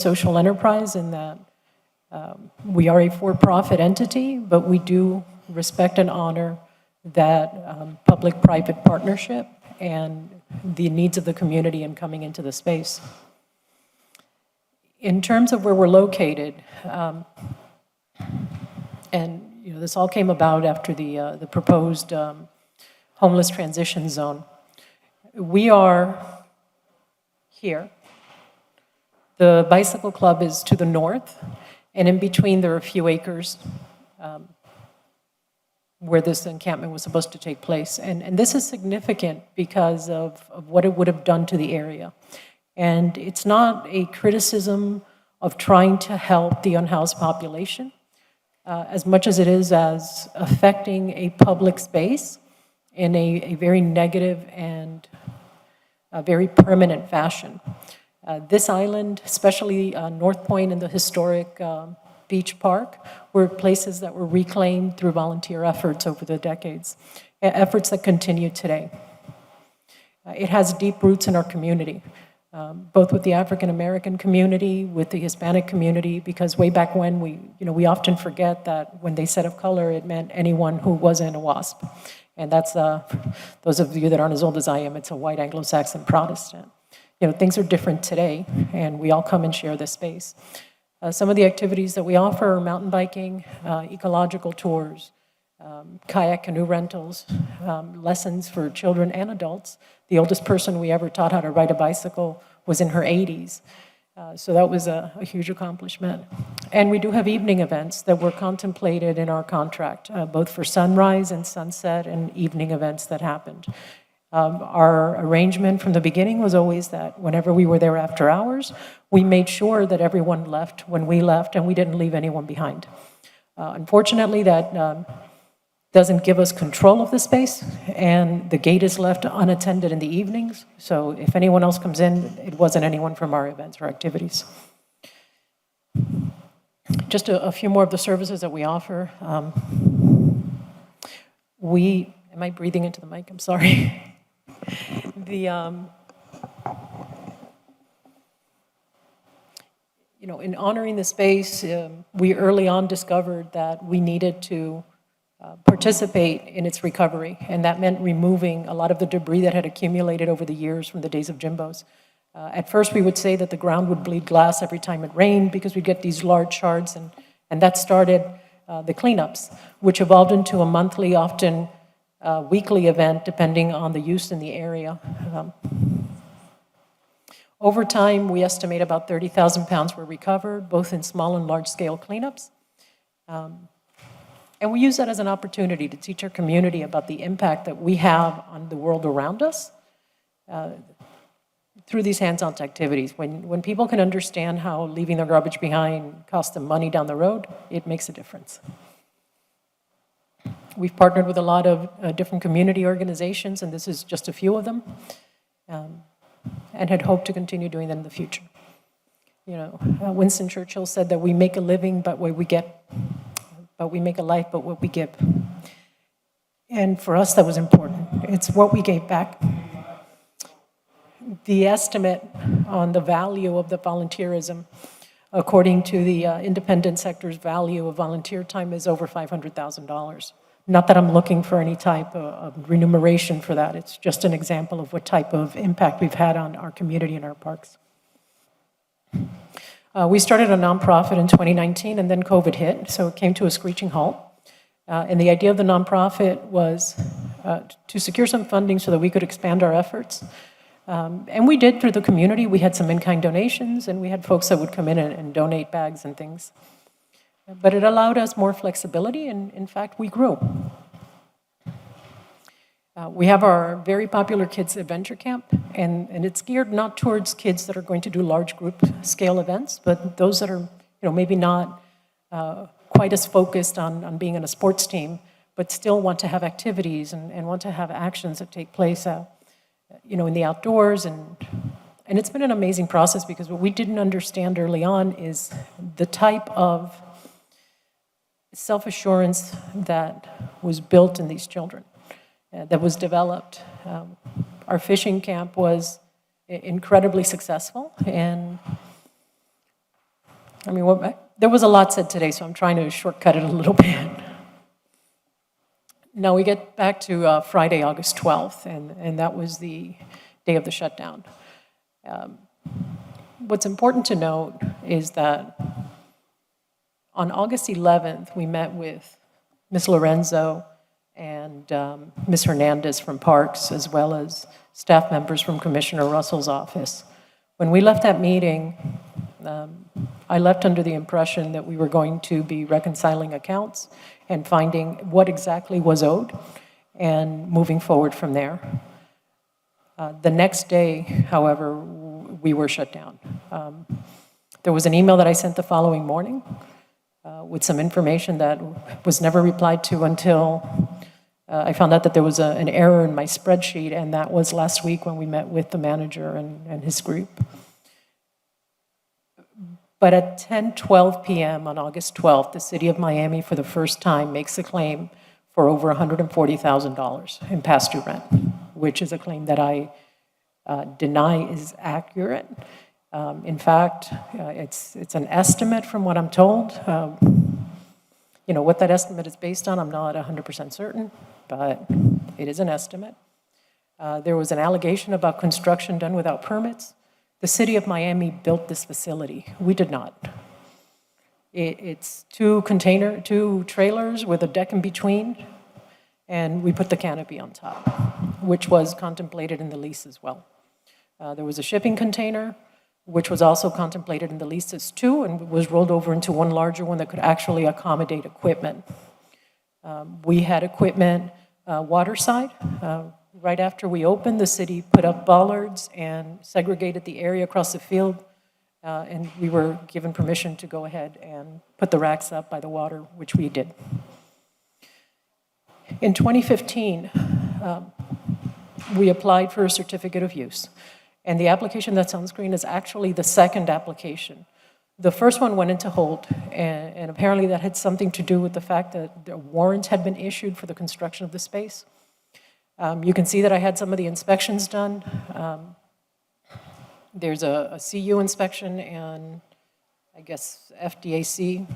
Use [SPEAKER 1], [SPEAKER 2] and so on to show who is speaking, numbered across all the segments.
[SPEAKER 1] social enterprise in that we are a for-profit entity, but we do respect and honor that public-private partnership and the needs of the community in coming into the space. In terms of where we're located, and this all came about after the proposed homeless transition zone. We are here. The bicycle club is to the north, and in between there are a few acres where this encampment was supposed to take place. And this is significant because of what it would have done to the area. And it's not a criticism of trying to help the unhoused population, as much as it is as affecting a public space in a very negative and a very permanent fashion. This island, especially North Point and the historic beach park, were places that were reclaimed through volunteer efforts over the decades, efforts that continue today. It has deep roots in our community, both with the African American community, with the Hispanic community, because way back when we often forget that when they said of color, it meant anyone who wasn't a WASP. And that's, those of you that aren't as old as I am, it's a white Anglo-Saxon Protestant. Things are different today, and we all come and share this space. Some of the activities that we offer are mountain biking, ecological tours, kayak canoe rentals, lessons for children and adults. The oldest person we ever taught how to ride a bicycle was in her 80s. So that was a huge accomplishment. And we do have evening events that were contemplated in our contract, both for sunrise and sunset and evening events that happened. Our arrangement from the beginning was always that whenever we were there after hours, we made sure that everyone left when we left and we didn't leave anyone behind. Unfortunately, that doesn't give us control of the space, and the gate is left unattended in the evenings. So if anyone else comes in, it wasn't anyone from our events or activities. Just a few more of the services that we offer. Am I breathing into the mic? I'm sorry. In honoring the space, we early on discovered that we needed to participate in its recovery, and that meant removing a lot of the debris that had accumulated over the years from the days of Jimbos. At first, we would say that the ground would bleed glass every time it rained because we'd get these large shards, and that started the cleanups, which evolved into a monthly, often weekly event, depending on the use in the area. Over time, we estimate about 30,000 pounds were recovered, both in small and large-scale cleanups. And we use that as an opportunity to teach our community about the impact that we have on the world around us through these hands-on activities. When people can understand how leaving their garbage behind costs them money down the road, it makes a difference. We've partnered with a lot of different community organizations, and this is just a few of them, and had hoped to continue doing that in the future. Winston Churchill said that we make a living but what we get, but we make a life but what we give. And for us, that was important. It's what we gave back. The estimate on the value of the volunteerism, according to the independent sector's value of volunteer time, is over $500,000. Not that I'm looking for any type of remuneration for that. It's just an example of what type of impact we've had on our community and our parks. We started a nonprofit in 2019, and then COVID hit, so it came to a screeching halt. And the idea of the nonprofit was to secure some funding so that we could expand our efforts. And we did through the community. We had some in-kind donations, and we had folks that would come in and donate bags and things. But it allowed us more flexibility, and in fact, we grew. We have our very popular kids adventure camp, and it's geared not towards kids that are going to do large group scale events, but those that are maybe not quite as focused on being in a sports team, but still want to have activities and want to have actions that take place in the outdoors. And it's been an amazing process, because what we didn't understand early on is the type of self-assurance that was built in these children, that was developed. Our fishing camp was incredibly successful, and I mean, there was a lot said today, so I'm trying to shortcut it a little bit. Now we get back to Friday, August 12th, and that was the day of the shutdown. What's important to note is that on August 11th, we met with Ms. Lorenzo and Ms. Hernandez from Parks, as well as staff members from Commissioner Russell's office. When we left that meeting, I left under the impression that we were going to be reconciling accounts and finding what exactly was owed and moving forward from there. The next day, however, we were shut down. There was an email that I sent the following morning with some information that was never replied to until I found out that there was an error in my spreadsheet, and that was last week when we met with the manager and his group. But at 10:12 p.m. on August 12th, the city of Miami, for the first time, makes a claim for over $140,000 in past due rent, which is a claim that I deny is accurate. In fact, it's an estimate from what I'm told. You know, what that estimate is based on, I'm not 100% certain, but it is an estimate. There was an allegation about construction done without permits. The city of Miami built this facility. We did not. It's two trailers with a deck in between, and we put the canopy on top, which was contemplated in the lease as well. There was a shipping container, which was also contemplated in the lease as two, and was rolled over into one larger one that could actually accommodate equipment. We had equipment waterside. Right after we opened, the city put up bollards and segregated the area across the field, and we were given permission to go ahead and put the racks up by the water, which we did. In 2015, we applied for a certificate of use, and the application that's on screen is actually the second application. The first one went into hold, and apparently that had something to do with the fact that the warrant had been issued for the construction of the space. You can see that I had some of the inspections done. There's a CU inspection and I guess FDAC.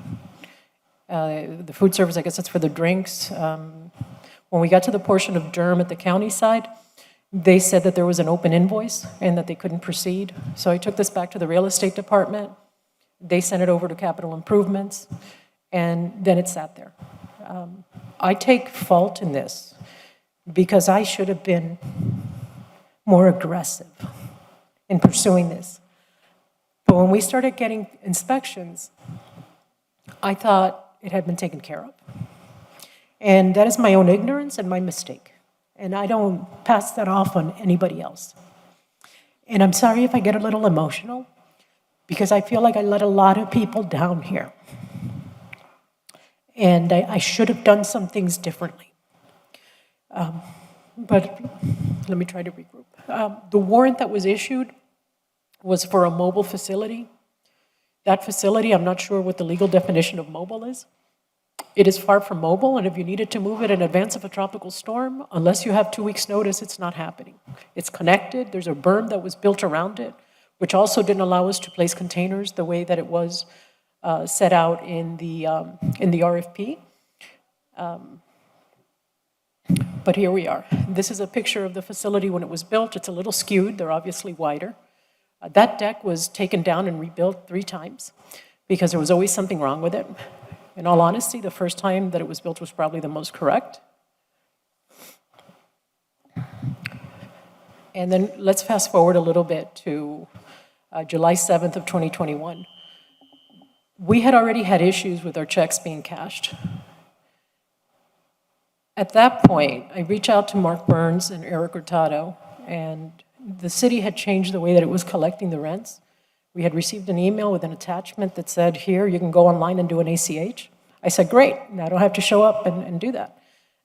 [SPEAKER 1] The food service, I guess it's for the drinks. When we got to the portion of Durham at the county side, they said that there was an open invoice and that they couldn't proceed. So I took this back to the real estate department. They sent it over to capital improvements, and then it sat there. I take fault in this because I should have been more aggressive in pursuing this. But when we started getting inspections, I thought it had been taken care of. And that is my own ignorance and my mistake. And I don't pass that off on anybody else. And I'm sorry if I get a little emotional, because I feel like I let a lot of people down here. And I should have done some things differently. But let me try to regroup. The warrant that was issued was for a mobile facility. That facility, I'm not sure what the legal definition of mobile is. It is far from mobile, and if you needed to move it in advance of a tropical storm, unless you have 2 weeks' notice, it's not happening. It's connected. There's a berm that was built around it, which also didn't allow us to place containers the way that it was set out in the RFP. But here we are. This is a picture of the facility when it was built. It's a little skewed. They're obviously wider. That deck was taken down and rebuilt 3 times because there was always something wrong with it. In all honesty, the first time that it was built was probably the most correct. And then let's fast forward a little bit to July 7th of 2021. We had already had issues with our checks being cashed. At that point, I reached out to Mark Burns and Eric Hurtado, and the city had changed the way that it was collecting the rents. We had received an email with an attachment that said, here, you can go online and do an ACH. I said, great, I don't have to show up and do that.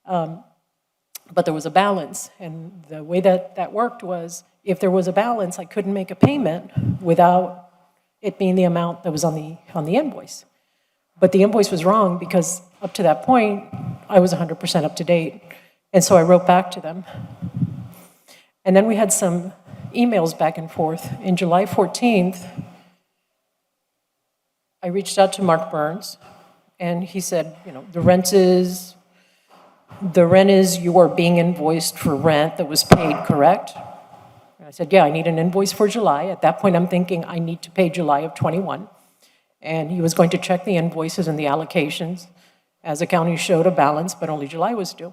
[SPEAKER 1] But there was a balance, and the way that that worked was, if there was a balance, I couldn't make a payment without it being the amount that was on the invoice. But the invoice was wrong because up to that point, I was 100% up to date. And so I wrote back to them. And then we had some emails back and forth. In July 14th, I reached out to Mark Burns, and he said, the rent is you are being invoiced for rent that was paid, correct? And I said, yeah, I need an invoice for July. At that point, I'm thinking I need to pay July of 21. And he was going to check the invoices and the allocations as accounting showed a balance, but only July was due.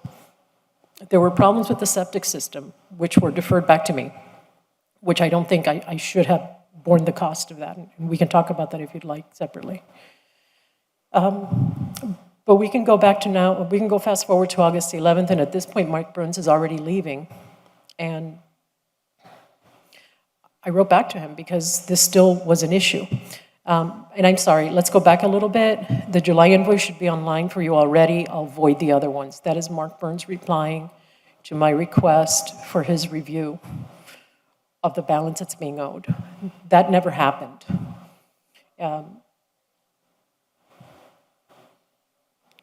[SPEAKER 1] There were problems with the septic system, which were deferred back to me, which I don't think I should have borne the cost of that. And we can talk about that if you'd like separately. But we can go back to now, we can go fast forward to August 11th, and at this point, Mark Burns is already leaving. And I wrote back to him because this still was an issue. And I'm sorry, let's go back a little bit. The July invoice should be online for you already. I'll void the other ones. That is Mark Burns replying to my request for his review of the balance that's being owed. That never happened.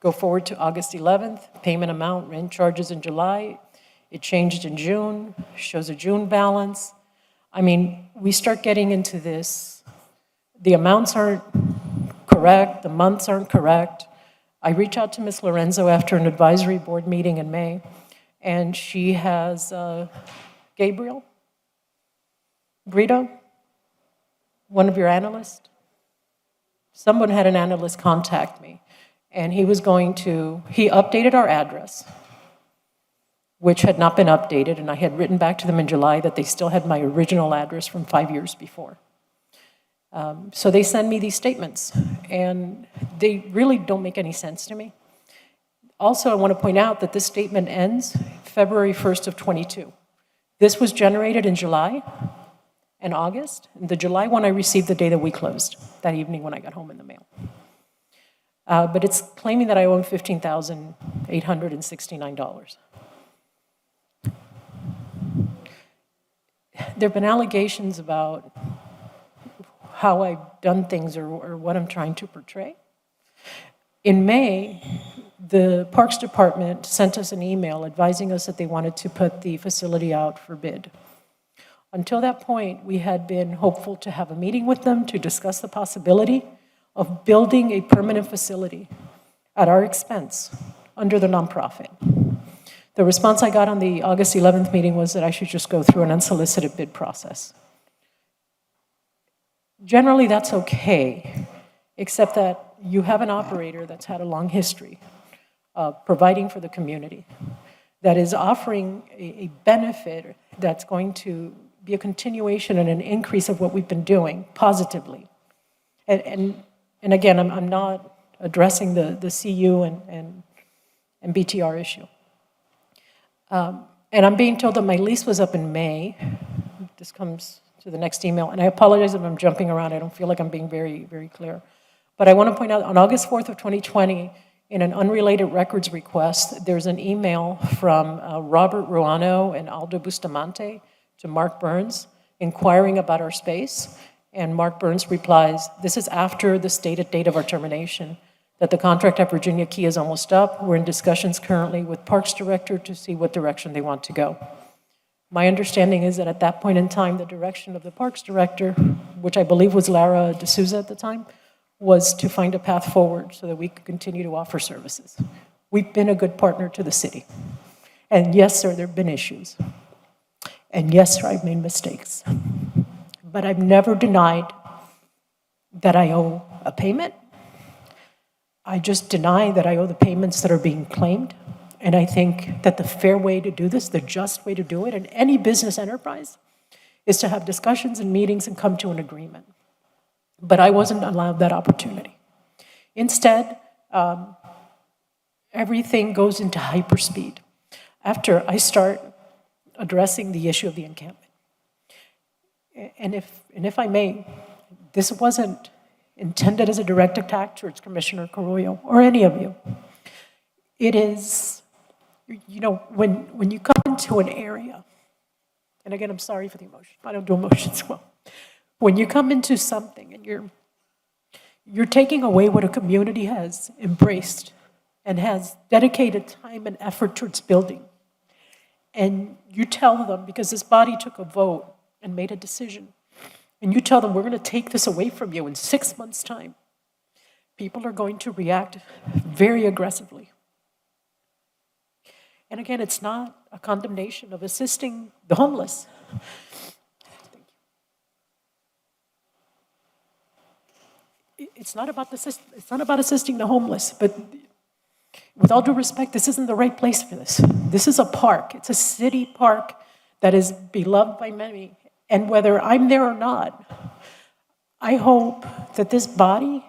[SPEAKER 1] Go forward to August 11th, payment amount, rent charges in July. It changed in June, shows a June balance. I mean, we start getting into this. The amounts aren't correct, the months aren't correct. I reach out to Ms. Lorenzo after an advisory board meeting in May, and she has Gabriel, Brito, one of your analysts. Someone had an analyst contact me, and he updated our address, which had not been updated, and I had written back to them in July that they still had my original address from 5 years before. So they send me these statements, and they really don't make any sense to me. Also, I want to point out that this statement ends February 1st of 22. This was generated in July and August. And the July one I received the day that we closed, that evening when I got home in the mail. But it's claiming that I owe $15,869. There have been allegations about how I've done things or what I'm trying to portray. In May, the Parks Department sent us an email advising us that they wanted to put the facility out for bid. Until that point, we had been hopeful to have a meeting with them to discuss the possibility of building a permanent facility at our expense under the nonprofit. The response I got on the August 11th meeting was that I should just go through an unsolicited bid process. Generally, that's okay, except that you have an operator that's had a long history of providing for the community, that is offering a benefit that's going to be a continuation and an increase of what we've been doing positively. And again, I'm not addressing the CU and BTR issue. And I'm being told that my lease was up in May. This comes to the next email, and I apologize if I'm jumping around. I don't feel like I'm being very, very clear. But I want to point out, on August 4th of 2020, in an unrelated records request, there's an email from Robert Ruano and Aldo Bustamante to Mark Burns inquiring about our space. And Mark Burns replies, this is after the stated date of our termination, that the contract at Virginia Key is almost up. We're in discussions currently with Parks Director to see what direction they want to go. My understanding is that at that point in time, the direction of the Parks Director, which I believe was Lara D'Souza at the time, was to find a path forward so that we could continue to offer services. We've been a good partner to the city. And yes, sir, there have been issues. And yes, sir, I've made mistakes. But I've never denied that I owe a payment. I just deny that I owe the payments that are being claimed. And I think that the fair way to do this, the just way to do it in any business enterprise, is to have discussions and meetings and come to an agreement. But I wasn't allowed that opportunity. Instead, everything goes into hyperspeed after I start addressing the issue of the encampment. And if I may, this wasn't intended as a direct attack towards Commissioner Carollo or any of you. It is, when you come into an area, and again, I'm sorry for the emotion. I don't do emotions well. When you come into something and you're taking away what a community has embraced and has dedicated time and effort towards building, and you tell them, because this body took a vote and made a decision, and you tell them, we're going to take this away from you in 6 months' time, people are going to react very aggressively. And again, it's not a condemnation of assisting the homeless. It's not about assisting the homeless, but with all due respect, this isn't the right place for this. This is a park. It's a city park that is beloved by many. And whether I'm there or not, I hope that this body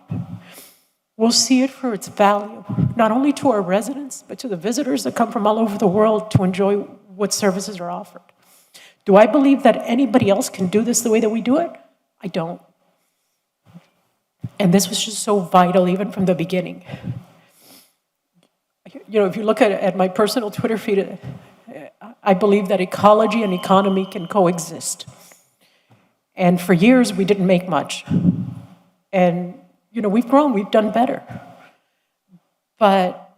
[SPEAKER 1] will see it for its value, not only to our residents, but to the visitors that come from all over the world to enjoy what services are offered. Do I believe that anybody else can do this the way that we do it? I don't. And this was just so vital even from the beginning. You know, if you look at my personal Twitter feed, I believe that ecology and economy can coexist. And for years, we didn't make much. And, you know, we've grown, we've done better. But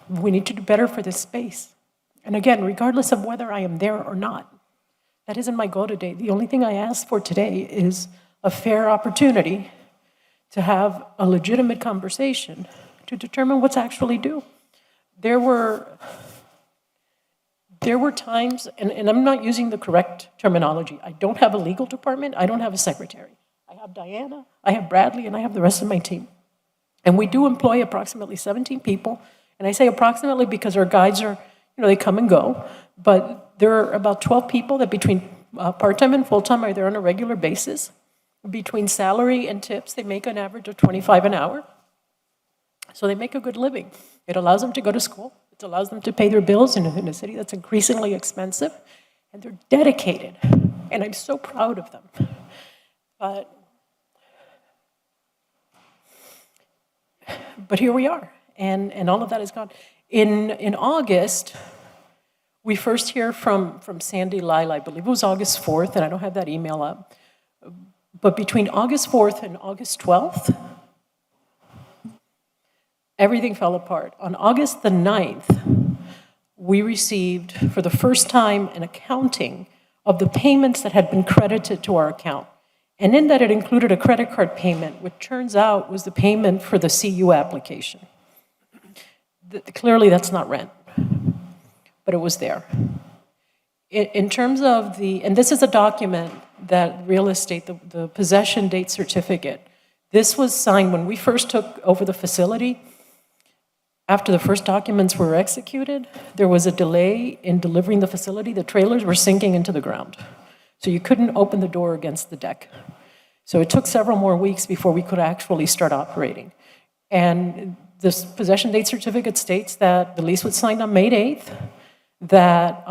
[SPEAKER 1] we need to do better for this space. And again, regardless of whether I am there or not, that isn't my goal today. The only thing I ask for today is a fair opportunity to have a legitimate conversation to determine what's actually due. There were times, and I'm not using the correct terminology. I don't have a legal department. I don't have a secretary. I have Diana, I have Bradley, and I have the rest of my team. And we do employ approximately 17 people. And I say approximately because our guides are, you know, they come and go. But there are about 12 people that between part-time and full-time are there on a regular basis. Between salary and tips, they make an average of $25 an hour. So they make a good living. It allows them to go to school. It allows them to pay their bills in a city that's increasingly expensive. And they're dedicated. And I'm so proud of them. But here we are. And all of that is gone. In August, we first hear from Sandy Lila. I believe it was August 4th, and I don't have that email up. But between August 4th and August 12th, everything fell apart. On August the 9th, we received, for the first time, an accounting of the payments that had been credited to our account. And in that, it included a credit card payment, which turns out was the payment for the CU application. Clearly, that's not rent, but it was there. In terms of and this is a document that real estate, the possession date certificate, this was signed when we first took over the facility. After the first documents were executed, there was a delay in delivering the facility. The trailers were sinking into the ground. So you couldn't open the door against the deck. So it took several more weeks before we could actually start operating. And this possession date certificate states that the lease was signed on May 8th, that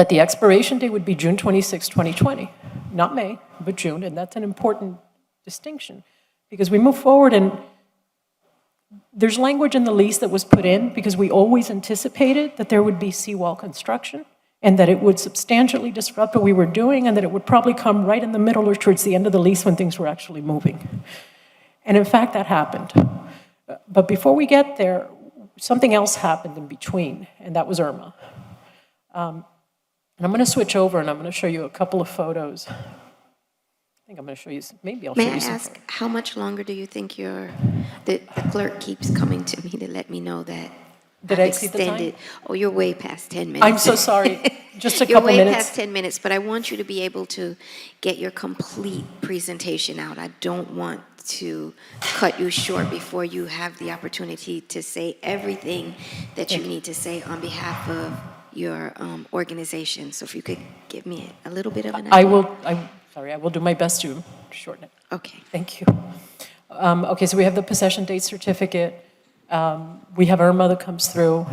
[SPEAKER 1] the expiration date would be June 26, 2020. Not May, but June, and that's an important distinction. Because we move forward and there's language in the lease that was put in because we always anticipated that there would be seawall construction and that it would substantially disrupt what we were doing and that it would probably come right in the middle or towards the end of the lease when things were actually moving. And in fact, that happened. But before we get there, something else happened in between, and that was Irma. And I'm going to switch over and I'm going to show you a couple of photos. I think I'm going to show you, maybe I'll show you some.
[SPEAKER 2] May I ask, how much longer do you think the clerk keeps coming to me to let me know that
[SPEAKER 1] Did I exceed the time?
[SPEAKER 2] Oh, you're way past 10 minutes.
[SPEAKER 1] I'm so sorry. Just a
[SPEAKER 2] You're
[SPEAKER 1] couple
[SPEAKER 2] way
[SPEAKER 1] minutes.
[SPEAKER 2] past 10 minutes, but I want you to be able to get your complete presentation out. I don't want to cut you short before you have the opportunity to say everything that you need to say on behalf of your organization. So if you could give me a little bit of an idea.
[SPEAKER 1] I will do my best to shorten it.
[SPEAKER 2] Okay.
[SPEAKER 1] Thank you. Okay, so we have the possession date certificate. We have Irma that comes through.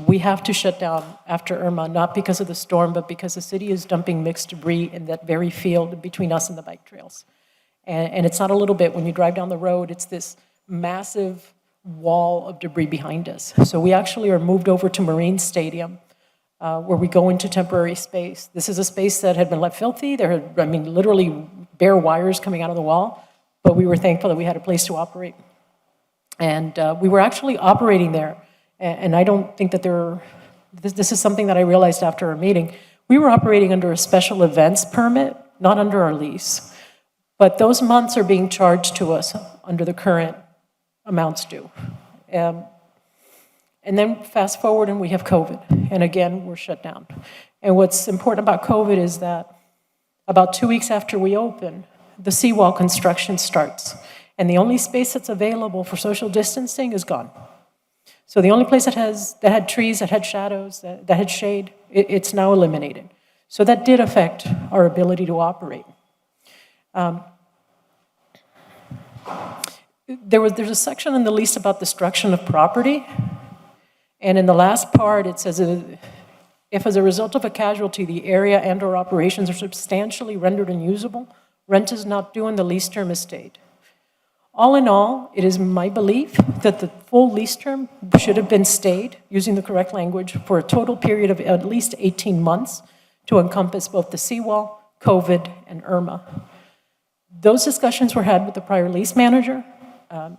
[SPEAKER 1] We have to shut down after Irma, not because of the storm, but because the city is dumping mixed debris in that very field between us and the bike trails. And it's not a little bit. When you drive down the road, it's this massive wall of debris behind us. So we actually are moved over to Marine Stadium, where we go into temporary space. This is a space that had been left filthy. There had, literally bare wires coming out of the wall, but we were thankful that we had a place to operate. And we were actually operating there, and I don't think that this is something that I realized after our meeting. We were operating under a special events permit, not under our lease. But those months are being charged to us under the current amounts due. And then fast forward and we have COVID, and again, we're shut down. And what's important about COVID is that about 2 weeks after we open, the seawall construction starts. And the only space that's available for social distancing is gone. So the only place that had trees, that had shadows, that had shade, it's now eliminated. So that did affect our ability to operate. There's a section in the lease about destruction of property. And in the last part, it says, if as a result of a casualty, the area and/or operations are substantially rendered unusable, rent is not due and the lease term is stayed. All in all, it is my belief that the full lease term should have been stayed, using the correct language, for a total period of at least 18 months to encompass both the seawall, COVID, and Irma. Those discussions were had with the prior lease manager.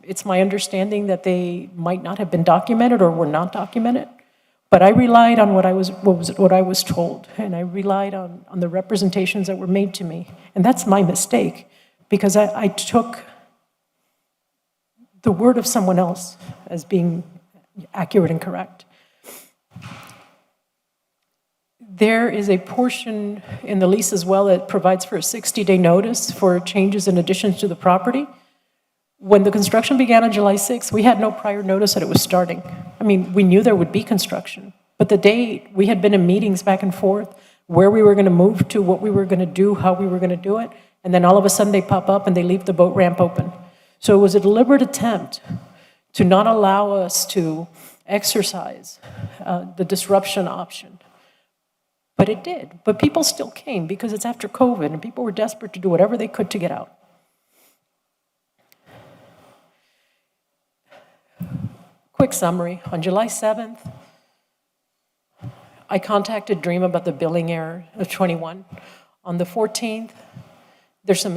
[SPEAKER 1] It's my understanding that they might not have been documented or were not documented, but I relied on what I was told, and I relied on the representations that were made to me. And that's my mistake, because I took the word of someone else as being accurate and correct. There is a portion in the lease as well that provides for a 60-day notice for changes and additions to the property. When the construction began on July 6th, we had no prior notice that it was starting. I mean, we knew there would be construction, but the date, we had been in meetings back and forth, where we were going to move to, what we were going to do, how we were going to do it, and then all of a sudden they pop up and they leave the boat ramp open. So it was a deliberate attempt to not allow us to exercise the disruption option. But it did. But people still came because it's after COVID and people were desperate to do whatever they could to get out. Quick summary. On July 7th, I contacted Dream about the billing error of 21. On the 14th, there's some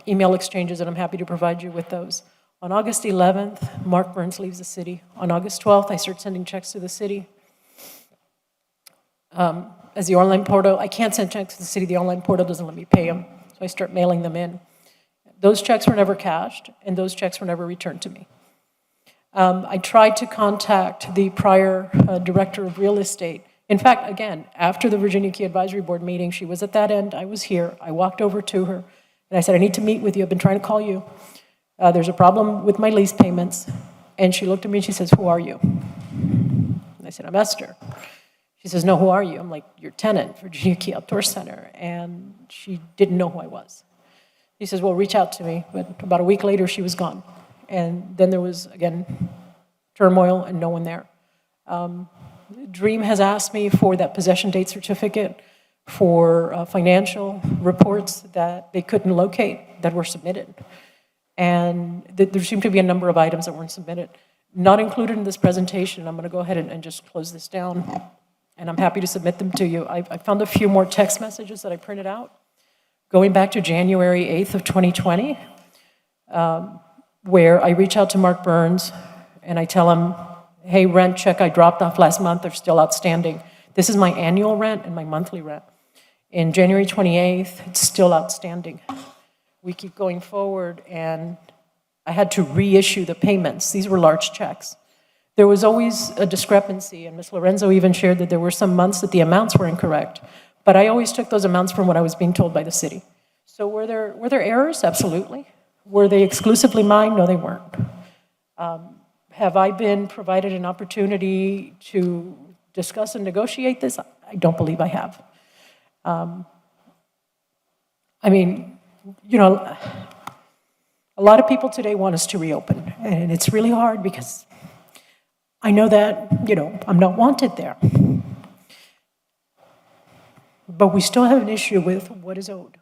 [SPEAKER 1] email exchanges, and I'm happy to provide you with those. On August 11th, Mark Burns leaves the city. On August 12th, I start sending checks to the city. As the online portal, I can't send checks to the city. The online portal doesn't let me pay them, so I start mailing them in. Those checks were never cashed, and those checks were never returned to me. I tried to contact the prior director of real estate. In fact, again, after the Virginia Key Advisory Board meeting, she was at that end, I was here, I walked over to her, and I said, I need to meet with you, I've been trying to call you. There's a problem with my lease payments. And she looked at me and she says, who are you? And I said, I'm Esther. She says, no, who are you? I'm like, your tenant, Virginia Key Outdoor Center. And she didn't know who I was. She says, well, reach out to me. But about a week later, she was gone. And then there was, again, turmoil and no one there. Dream has asked me for that possession date certificate for financial reports that they couldn't locate that were submitted. And there seemed to be a number of items that weren't submitted. Not included in this presentation. I'm going to go ahead and just close this down. And I'm happy to submit them to you. I found a few more text messages that I printed out, going back to January 8th of 2020, where I reach out to Mark Burns and I tell him, hey, rent check I dropped off last month are still outstanding. This is my annual rent and my monthly rent. In January 28th, it's still outstanding. We keep going forward, and I had to reissue the payments. These were large checks. There was always a discrepancy, and Ms. Lorenzo even shared that there were some months that the amounts were incorrect, but I always took those amounts from what I was being told by the city. So were there errors? Absolutely. Were they exclusively mine? No, they weren't. Have I been provided an opportunity to discuss and negotiate this? I don't believe I have. I mean, you know, a lot of people today want us to reopen, and it's really hard because I know that, you know, I'm not wanted there. But we still have an issue with what is owed.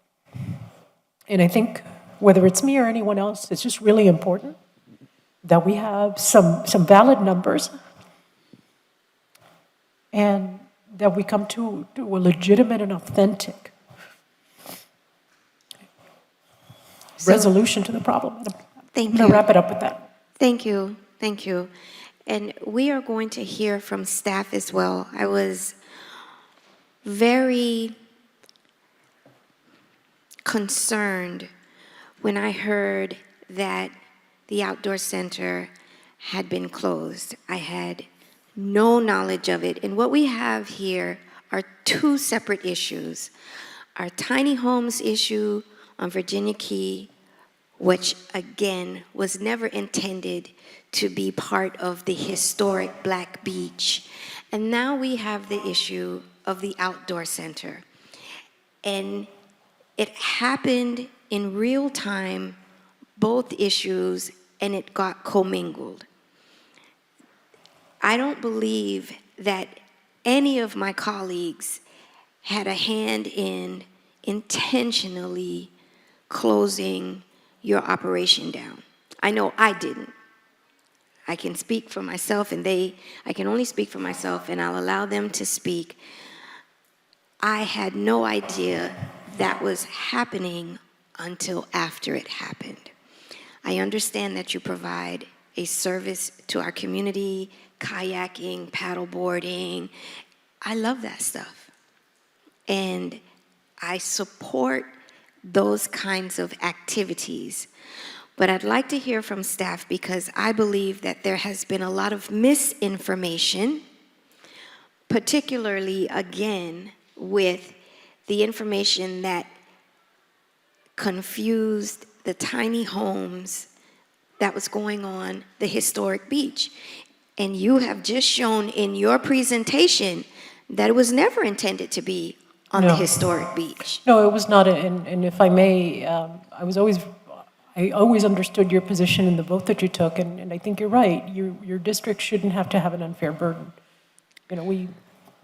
[SPEAKER 1] And I think whether it's me or anyone else, it's just really important that we have some valid numbers and that we come to a legitimate and authentic resolution to the problem.
[SPEAKER 2] Thank
[SPEAKER 1] I'm going
[SPEAKER 2] you.
[SPEAKER 1] to wrap it up with that.
[SPEAKER 2] Thank you. Thank you. And we are going to hear from staff as well. I was very concerned when I heard that the outdoor center had been closed. I had no knowledge of it. And what we have here are two separate issues. Our tiny homes issue on Virginia Key, which again was never intended to be part of the historic Black Beach. And now we have the issue of the outdoor center. And it happened in real time, both issues, and it got commingled. I don't believe that any of my colleagues had a hand in intentionally closing your operation down. I know I didn't. I can speak for myself, and I can only speak for myself, and I'll allow them to speak. I had no idea that was happening until after it happened. I understand that you provide a service to our community, kayaking, paddleboarding. I love that stuff. And I support those kinds of activities. But I'd like to hear from staff, because I believe that there has been a lot of misinformation, particularly, again, with the information that confused the tiny homes that was going on the historic beach. And you have just shown in your presentation that it was never intended to be on the
[SPEAKER 1] No.
[SPEAKER 2] historic beach.
[SPEAKER 1] No, it was not, and if I may, I always understood your position in the vote that you took, and I think you're right. Your district shouldn't have to have an unfair burden. You know,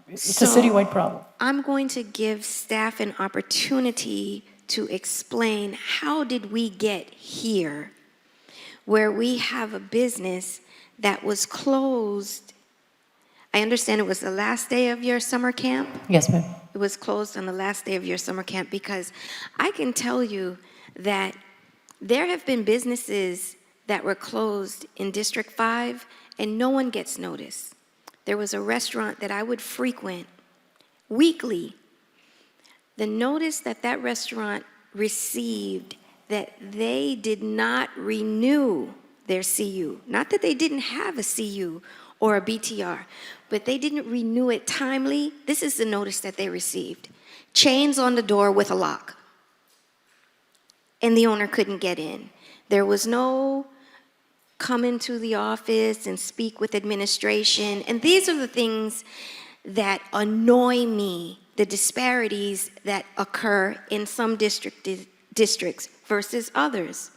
[SPEAKER 1] it's a citywide problem.
[SPEAKER 2] I'm going to give staff an opportunity to explain, how did we get here where we have a business that was closed? I understand it was the last day of your summer camp?
[SPEAKER 1] Yes, ma'am.
[SPEAKER 2] It was closed on the last day of your summer camp, because I can tell you that there have been businesses that were closed in District 5 and no one gets noticed. There was a restaurant that I would frequent weekly. The notice that that restaurant received, that they did not renew their CU. Not that they didn't have a CU or a BTR, but they didn't renew it timely. This is the notice that they received. Chains on the door with a lock. And the owner couldn't get in. There was no come into the office and speak with administration. And these are the things that annoy me, the disparities that occur in some districts versus others.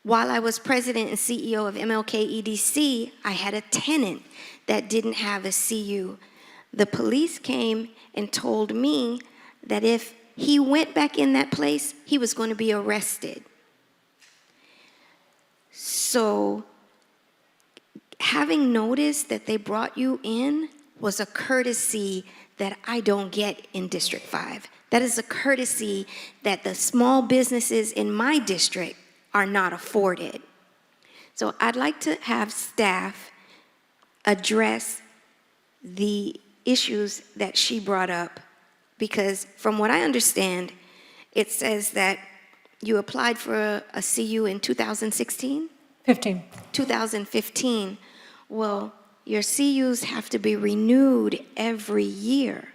[SPEAKER 2] While I was president and CEO of MLK EDC, I had a tenant that didn't have a CU. The police came and told me that if he went back in that place, he was going to be arrested. So having noticed that they brought you in was a courtesy that I don't get in District 5. That is a courtesy that the small businesses in my district are not afforded. So I'd like to have staff address the issues that she brought up, because from what I understand, it says that you applied for a CU in 2016?
[SPEAKER 1] 15.
[SPEAKER 2] 2015. Well, your CUs have to be renewed every year.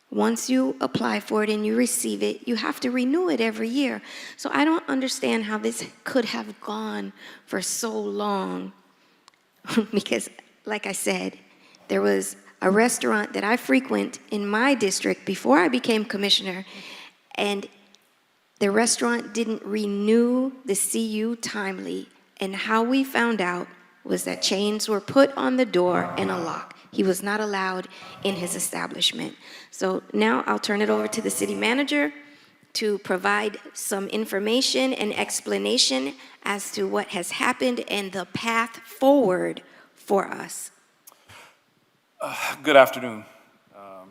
[SPEAKER 2] Once you apply for it and you receive it, you have to renew it every year. So I don't understand how this could have gone for so long. Because, like I said, there was a restaurant that I frequent in my district before I became commissioner, and the restaurant didn't renew the CU timely. And how we found out was that chains were put on the door and a lock. He was not allowed in his establishment. So now I'll turn it over to the city manager to provide some information and explanation as to what has happened and the path forward for us.
[SPEAKER 3] Good afternoon,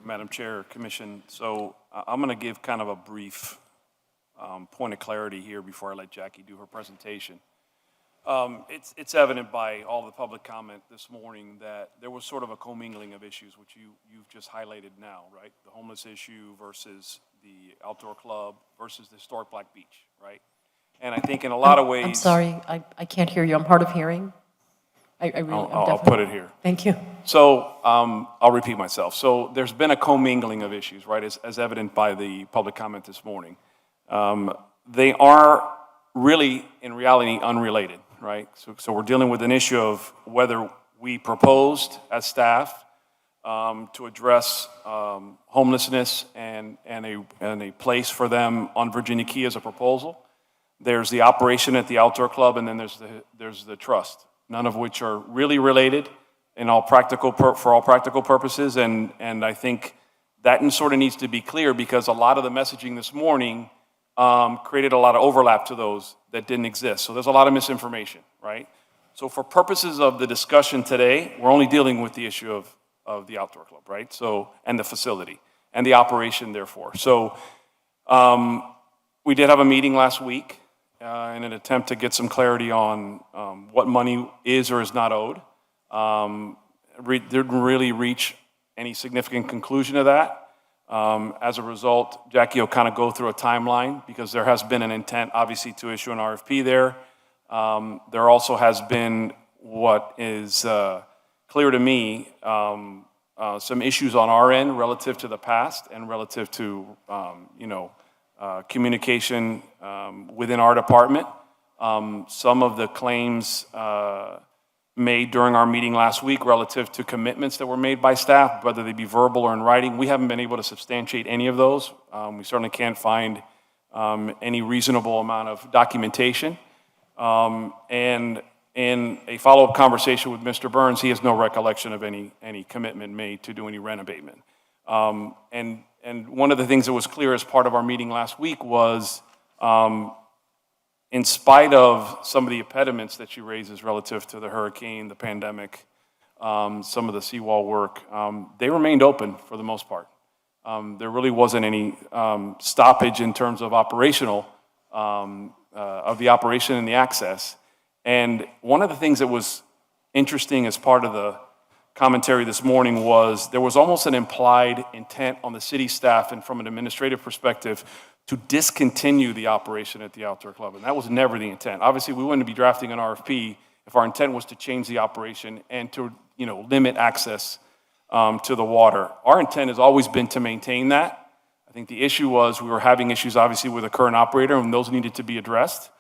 [SPEAKER 3] Madam Chair, Commission. So I'm going to give kind of a brief point of clarity here before I let Jackie do her presentation. It's evident by all the public comment this morning that there was sort of a commingling of issues, which you've just highlighted now, right? The homeless issue versus the outdoor club versus the historic Black Beach, right? And I think in a lot of ways.
[SPEAKER 1] I'm sorry, I can't hear you. I'm hard of hearing. I really, I'm
[SPEAKER 3] I'll
[SPEAKER 1] definitely.
[SPEAKER 3] put it here.
[SPEAKER 1] Thank you.
[SPEAKER 3] So I'll repeat myself. So there's been a commingling of issues, right, as evident by the public comment this morning. They are really, in reality, unrelated, right? So we're dealing with an issue of whether we proposed as staff to address homelessness and a place for them on Virginia Key as a proposal. There's the operation at the outdoor club, and then there's the trust, none of which are really related for all practical purposes. And I think that sort of needs to be clear, because a lot of the messaging this morning created a lot of overlap to those that didn't exist. So there's a lot of misinformation, right? So for purposes of the discussion today, we're only dealing with the issue of the outdoor club, right? So, and the facility and the operation, therefore. So we did have a meeting last week in an attempt to get some clarity on what money is or is not owed. Didn't really reach any significant conclusion of that. As a result, Jackie will kind of go through a timeline, because there has been an intent, obviously, to issue an RFP there. There also has been, what is clear to me, some issues on our end relative to the past and relative to, communication within our department. Some of the claims made during our meeting last week relative to commitments that were made by staff, whether they be verbal or in writing, we haven't been able to substantiate any of those. We certainly can't find any reasonable amount of documentation. And in a follow-up conversation with Mr. Burns, he has no recollection of any commitment made to do any rent abatement. And one of the things that was clear as part of our meeting last week was, in spite of some of the impediments that she raises relative to the hurricane, the pandemic, some of the seawall work, they remained open for the most part. There really wasn't any stoppage in terms of operational, of the operation and the access. And one of the things that was interesting as part of the commentary this morning was there was almost an implied intent on the city staff and from an administrative perspective to discontinue the operation at the outdoor club. And that was never the intent. Obviously, we wouldn't be drafting an RFP if our intent was to change the operation and to limit access to the water. Our intent has always been to maintain that. I think the issue was we were having issues, obviously, with the current operator, and those needed to be addressed.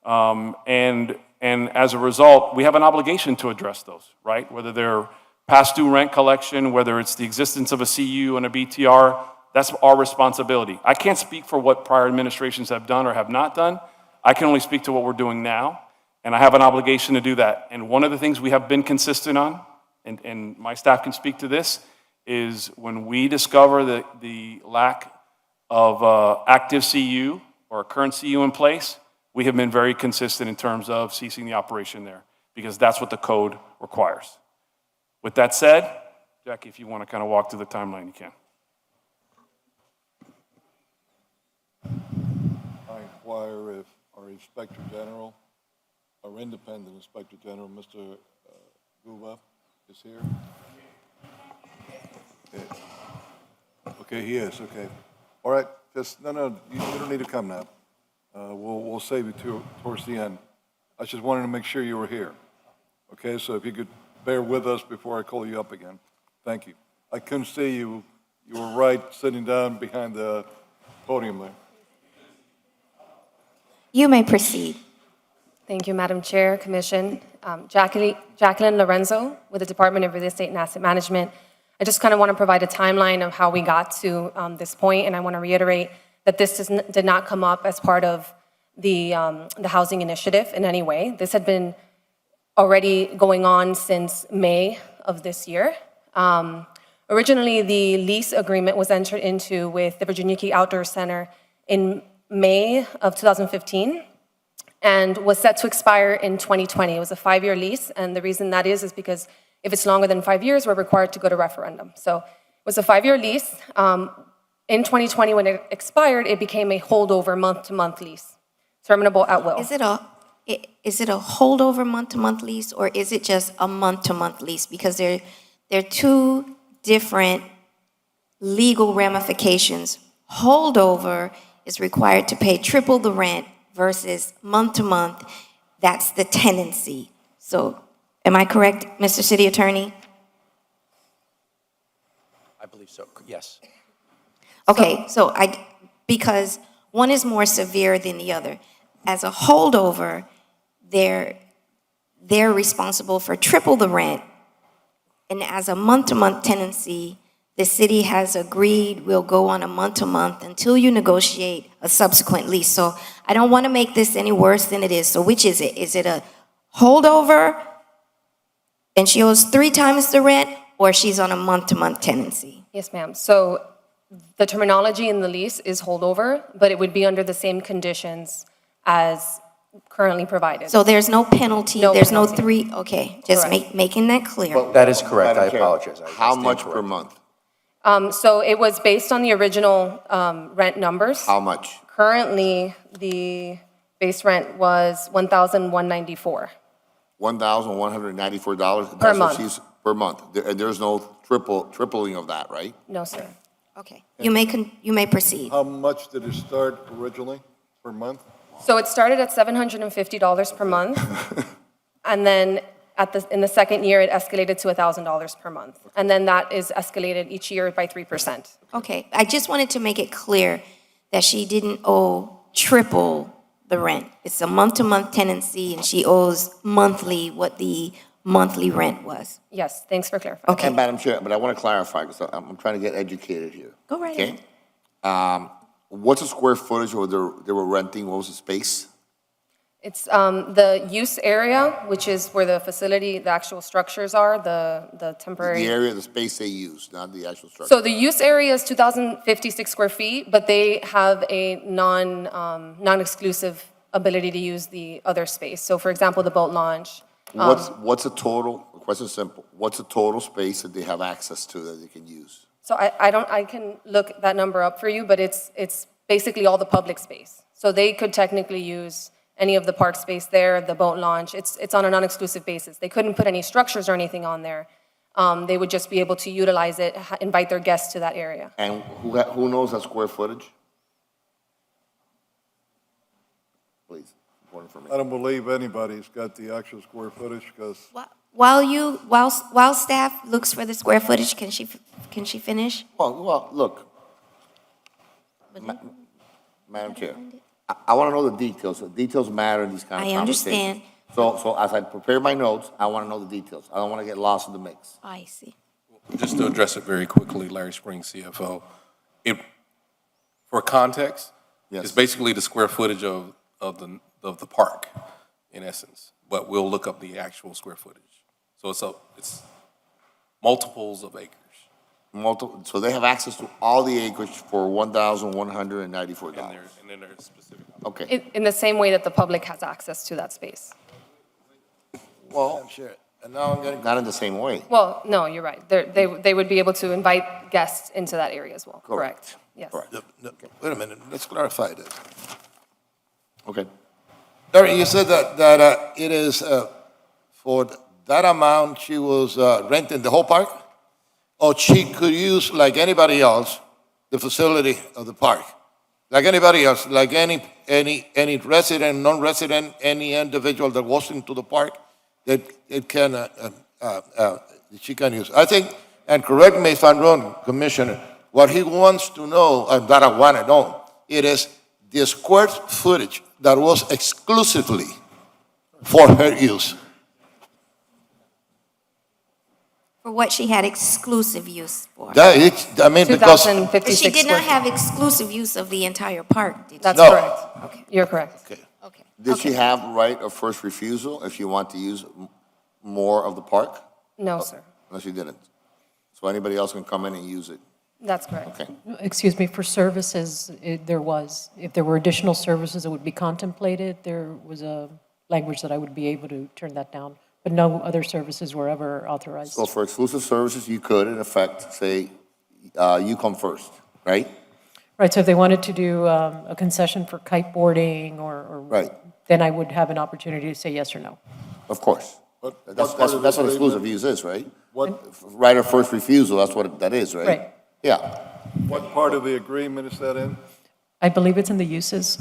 [SPEAKER 3] And as a result, we have an obligation to address those, right? Whether they're past due rent collection, whether it's the existence of a CU and a BTR, that's our responsibility. I can't speak for what prior administrations have done or have not done. I can only speak to what we're doing now, and I have an obligation to do that. And one of the things we have been consistent on, and my staff can speak to this, is when we discover the lack of active CU or a current CU in place, we have been very consistent in terms of ceasing the operation there, because that's what the code requires. With that said, Jackie, if you want to kind of walk through the timeline, you can.
[SPEAKER 4] I inquire if our Inspector General, our independent Inspector General, Mr. Guva, is here. Okay, he is, okay. All right, no, you don't need to come now. We'll save you towards the end. I just wanted to make sure you were here. Okay, so if you could bear with us before I call you up again. Thank you. I couldn't see you. You were right sitting down behind the podium there.
[SPEAKER 2] You may proceed.
[SPEAKER 5] Thank you, Madam Chair, Commission. Jacqueline Lorenzo with the Department of Real Estate and Asset Management. I just kind of want to provide a timeline of how we got to this point, and I want to reiterate that this did not come up as part of the housing initiative in any way. This had been already going on since May of this year. Originally, the lease agreement was entered into with the Virginia Key Outdoor Center in May of 2015 and was set to expire in 2020. It was a 5-year lease, and the reason that is because if it's longer than 5 years, we're required to go to referendum. So it was a 5-year lease. In 2020, when it expired, it became a holdover month-to-month lease, terminable at will.
[SPEAKER 2] Is it a holdover month-to-month lease, or is it just a month-to-month lease? Because they're two different legal ramifications. Holdover is required to pay triple the rent versus month to month, that's the tenancy. So, am I correct, Mr. City Attorney?
[SPEAKER 6] I believe so, yes.
[SPEAKER 2] Okay, so because one is more severe than the other. As a holdover, they're responsible for triple the rent. And as a month-to-month tenancy, the city has agreed we'll go on a month-to-month until you negotiate a subsequent lease. So I don't want to make this any worse than it is. So which is it? Is it a holdover and she owes 3 times the rent, or she's on a month-to-month tenancy?
[SPEAKER 5] Yes, ma'am. So the terminology in the lease is holdover, but it would be under the same conditions as currently provided.
[SPEAKER 2] So there's no penalty,
[SPEAKER 5] No
[SPEAKER 2] there's no
[SPEAKER 5] penalty.
[SPEAKER 2] 3, okay, just
[SPEAKER 5] Correct.
[SPEAKER 2] making that clear.
[SPEAKER 6] That is correct, I
[SPEAKER 7] Madam Chair,
[SPEAKER 6] apologize.
[SPEAKER 7] How much per month?
[SPEAKER 5] So it was based on the original rent numbers.
[SPEAKER 7] How much?
[SPEAKER 5] Currently, the base rent was $1,194.
[SPEAKER 7] $1,194?
[SPEAKER 5] Per month.
[SPEAKER 7] Per month. And there's no tripling of that, right?
[SPEAKER 5] No, sir.
[SPEAKER 2] Okay, you may proceed.
[SPEAKER 4] How much did it start originally per month?
[SPEAKER 5] So it started at $750 per month, and then in the second year, it escalated to $1,000 per month. And then that is escalated each year by 3%.
[SPEAKER 2] Okay, I just wanted to make it clear that she didn't owe triple the rent. It's a month-to-month tenancy, and she owes monthly what the monthly rent was.
[SPEAKER 5] Yes, thanks for clarifying.
[SPEAKER 2] Okay,
[SPEAKER 7] And Madam Chair, but I want to clarify, because I'm trying to get educated here.
[SPEAKER 2] go right
[SPEAKER 7] Okay?
[SPEAKER 2] ahead.
[SPEAKER 7] What's the square footage of they were renting? What was the space?
[SPEAKER 5] It's the use area, which is where the facility, the actual structures are, the temporary.
[SPEAKER 7] The area, the space they use, not the actual structure.
[SPEAKER 5] So the use area is 2,056 square feet, but they have a non-exclusive ability to use the other space. So for example, the boat launch.
[SPEAKER 7] What's the total, the question's simple, what's the total space that they have access to that they can use?
[SPEAKER 5] So I can look that number up for you, but it's basically all the public space. So they could technically use any of the park space there, the boat launch. It's on a non-exclusive basis. They couldn't put any structures or anything on there. They would just be able to utilize it, invite their guests to that area.
[SPEAKER 7] And who knows that square footage? Please, important for me.
[SPEAKER 4] I don't believe anybody's got the actual square footage because
[SPEAKER 2] While staff looks for the square footage, can she finish?
[SPEAKER 7] Well, look, Madam Chair, I want to know the details. The details matter in these kind of
[SPEAKER 2] I
[SPEAKER 7] conversations.
[SPEAKER 2] understand.
[SPEAKER 7] So as I prepare my notes, I want to know the details. I don't want to get lost in the mix.
[SPEAKER 2] I see.
[SPEAKER 8] Just to address it very quickly, Larry Springs, CFO. For context,
[SPEAKER 7] Yes.
[SPEAKER 8] it's basically the square footage of the park, in essence. But we'll look up the actual square footage. So it's multiples of acres.
[SPEAKER 7] So they have access to all the acreage for $1,194.
[SPEAKER 8] And then there's specific.
[SPEAKER 7] Okay.
[SPEAKER 5] In the same way that the public has access to that space.
[SPEAKER 7] Well,
[SPEAKER 6] Sure. And now I'm getting.
[SPEAKER 7] not in the same way.
[SPEAKER 5] Well, no, you're right. They would be able to invite guests into that area as well. Correct. Yes.
[SPEAKER 7] Correct.
[SPEAKER 6] No, wait a minute, let's clarify this.
[SPEAKER 7] Okay.
[SPEAKER 6] Larry, you said that it is for that amount she was renting the whole park? Or she could use, like anybody else, the facility of the park? Like anybody else, like any resident, non-resident, any individual that walks into the park, that it can, she can use. I think, and correct me if I'm wrong, Commissioner, what he wants to know, and that I want to know, it is the square footage that was exclusively for her use.
[SPEAKER 2] For what she had exclusive use for.
[SPEAKER 6] That is, I mean, because,
[SPEAKER 5] 2,056
[SPEAKER 2] But she did not
[SPEAKER 5] square
[SPEAKER 2] have exclusive use of the entire park, did she?
[SPEAKER 5] That's
[SPEAKER 6] No.
[SPEAKER 5] correct.
[SPEAKER 2] Okay,
[SPEAKER 5] You're correct.
[SPEAKER 6] okay.
[SPEAKER 2] okay.
[SPEAKER 7] Did she
[SPEAKER 2] okay.
[SPEAKER 7] have right of first refusal if you want to use more of the park?
[SPEAKER 5] No, sir.
[SPEAKER 7] No, she didn't. So anybody else can come in and use it.
[SPEAKER 5] That's correct.
[SPEAKER 7] Okay.
[SPEAKER 1] Excuse me, for services, there was. If there were additional services that would be contemplated, there was a language that I would be able to turn that down. But no other services were ever authorized.
[SPEAKER 7] So for exclusive services, you could, in effect, say, you come first, right?
[SPEAKER 1] Right, so if they wanted to do a concession for kiteboarding or.
[SPEAKER 7] Right.
[SPEAKER 1] Then I would have an opportunity to say yes or no.
[SPEAKER 7] Of course.
[SPEAKER 4] What-
[SPEAKER 7] That's
[SPEAKER 4] what part of
[SPEAKER 7] what
[SPEAKER 4] the
[SPEAKER 7] exclusive
[SPEAKER 4] statement-
[SPEAKER 7] use is, right?
[SPEAKER 4] What,
[SPEAKER 7] Right of first refusal, that's what that is, right?
[SPEAKER 1] Right.
[SPEAKER 7] Yeah.
[SPEAKER 4] What part of the agreement is that in?
[SPEAKER 1] I believe it's in the uses.